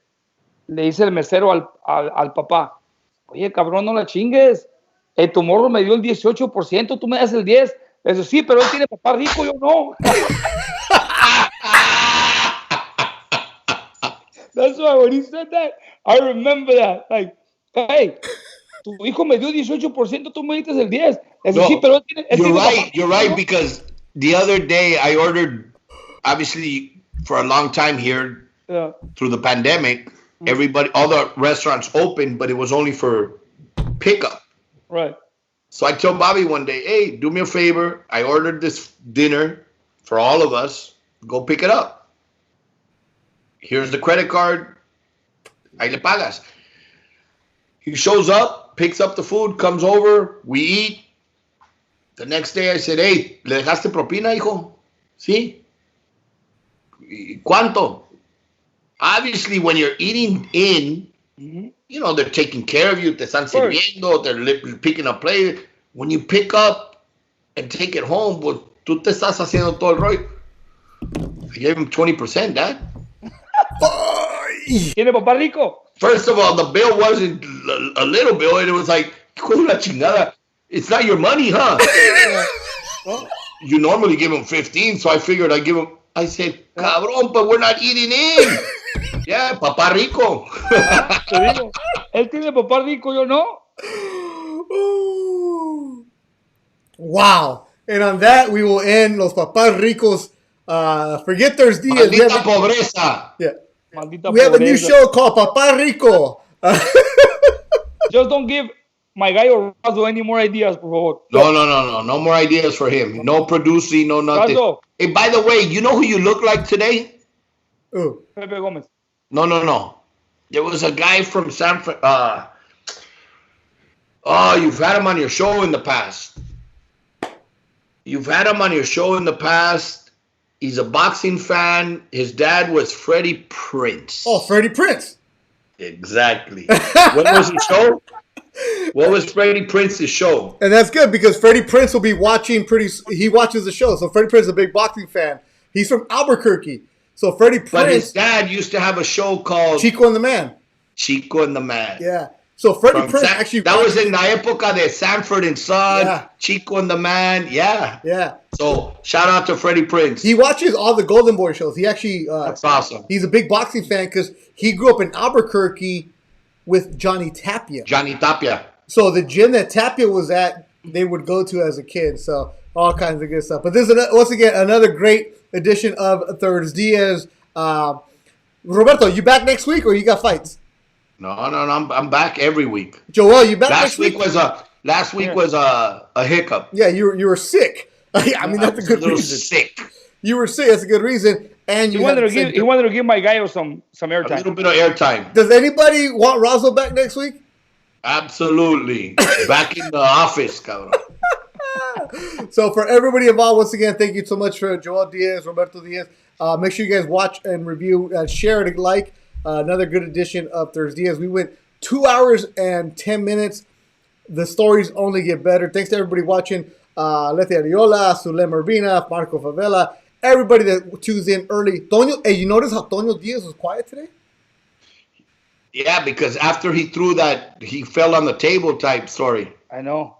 el mesero al papá, oye, cabrón, no la chingues. Tu morro me dio el 18%, tú me das el 10%. Le dice, sí, pero él tiene papá rico, yo no. That's why when he said that, I remember that. Like, hey, tu hijo me dio 18%, tú me diste el 10%. No, sí, pero él you're right, because the other day I ordered, obviously for a long time here, through the pandemic, all the restaurants open, but it was only for pickup. Right. So I told Bobby one day, hey, do me a favor. I ordered this dinner for all of us. Go pick it up. Here's the credit card. Ahí le pagas. He shows up, picks up the food, comes over, we eat. The next day I said, hey, ¿le dejaste propina, hijo? Sí. ¿Cuánto? Obviously, when you're eating in, they're taking care of you. Te están sirviendo. They're picking up play. When you pick up and take it home, pues tú te estás haciendo todo el rollo. I gave him 20%, Dad. ¿Tiene papá rico? First of all, the bill wasn't a little bill, and it was like, la chingada. It's not your money, huh? You normally give him 15, so I figured I'd give him. I said, cabrón, but we're not eating in. Yeah, papá rico. Te digo, él tiene papá rico, yo no. Wow. And on that, we will end Los Papás Ricos. Forget ThursDIAZ. Maldita pobreza. Yeah. Maldita We have a new pobreza. show called Papá Rico. Just don't give my guy Razo any more ideas, por favor. No. No more ideas for him. No producing, no nothing. Razo. Hey, by the way, you know who you look like today? Ooh. Pepe Gomez. No. There was a guy from San Fran. You've had him on your show in the past. He's a boxing fan. His dad was Freddie Prinze. Oh, Freddie Prinze. Exactly. What was his show? What was Freddie Prinze's show? And that's good because Freddie Prinze will be watching he watches the show. So Freddie Prinze is a big boxing fan. He's from Albuquerque. So Freddie Prinze. But his dad used to have a show called Chico and the Man. Yeah. So Freddie Prinze actually. That was in the época de Sanford and Son, Yeah. Chico and the Man. Yeah. Yeah. So shout out to Freddie Prinze. He watches all the Golden Boy shows. He actually. That's awesome. He's a big boxing fan because he grew up in Albuquerque with Johnny Tapia. So the gym that Tapia was at, they would go to as a kid. So all kinds of good stuff. But this is, once again, another great edition of ThursDIAZ. Roberto, you back next week or you got fights? No. I'm back every week. Joel, you back Last next week? Last week was a hiccup. Yeah, you were sick. I mean, that's a good reason. Sick. You were sick. That's a good reason. And He wanted to give my guy some A airtime. little bit of airtime. Does anybody want Razo back next week? Absolutely. Back in the office, cabrón. So for everybody involved, once again, thank you so much for Joel Diaz, Roberto Diaz. Make sure you guys watch and review, share and like. Another good edition of ThursDIAZ. We went 2 hours and 10 minutes. The stories only get better. Thanks to everybody watching. Leti Ariola, Zulem Urbina, Marco Favela, everybody that tunes in early. Toño, hey, you notice how Toño Diaz was quiet today? Yeah, because after he threw that, he fell on the table type story. I know.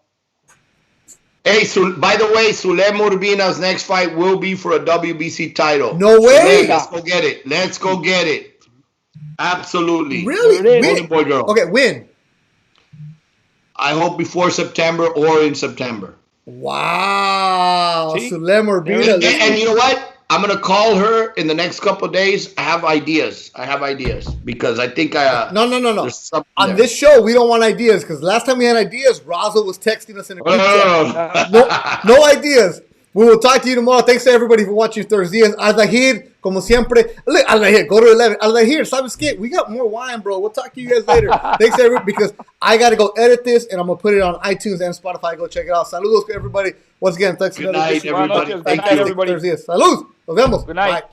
Hey, by the way, Zulem Urbina's next fight will be for a WBC title. No way. Zulem, let's go get it. Absolutely. Really? Golden boy girl. Okay, when? I hope before September or in September. Wow. See? Zulem Urbina. And you know what? I'm going to call her in the next couple of days. I have ideas because I think No. there's something On there. this show, we don't want ideas because last time we had ideas, Razo was texting us in a group chat. No ideas. We will talk to you tomorrow. Thanks to everybody for watching ThursDIAZ. Al-Dahir, como siempre. Look, Al-Dahir, go to 11. Al-Dahir, ¿sabes qué? We got more wine, bro. We'll talk to you guys later. Thanks to everybody because I got to go edit this and I'm going to put it on iTunes and Spotify. Go check it out. Saludos to everybody. Once again, thanks for Good night, everybody. Good night, everybody. ThursDIAZ. Salud. Nos vemos. Good night. Bye.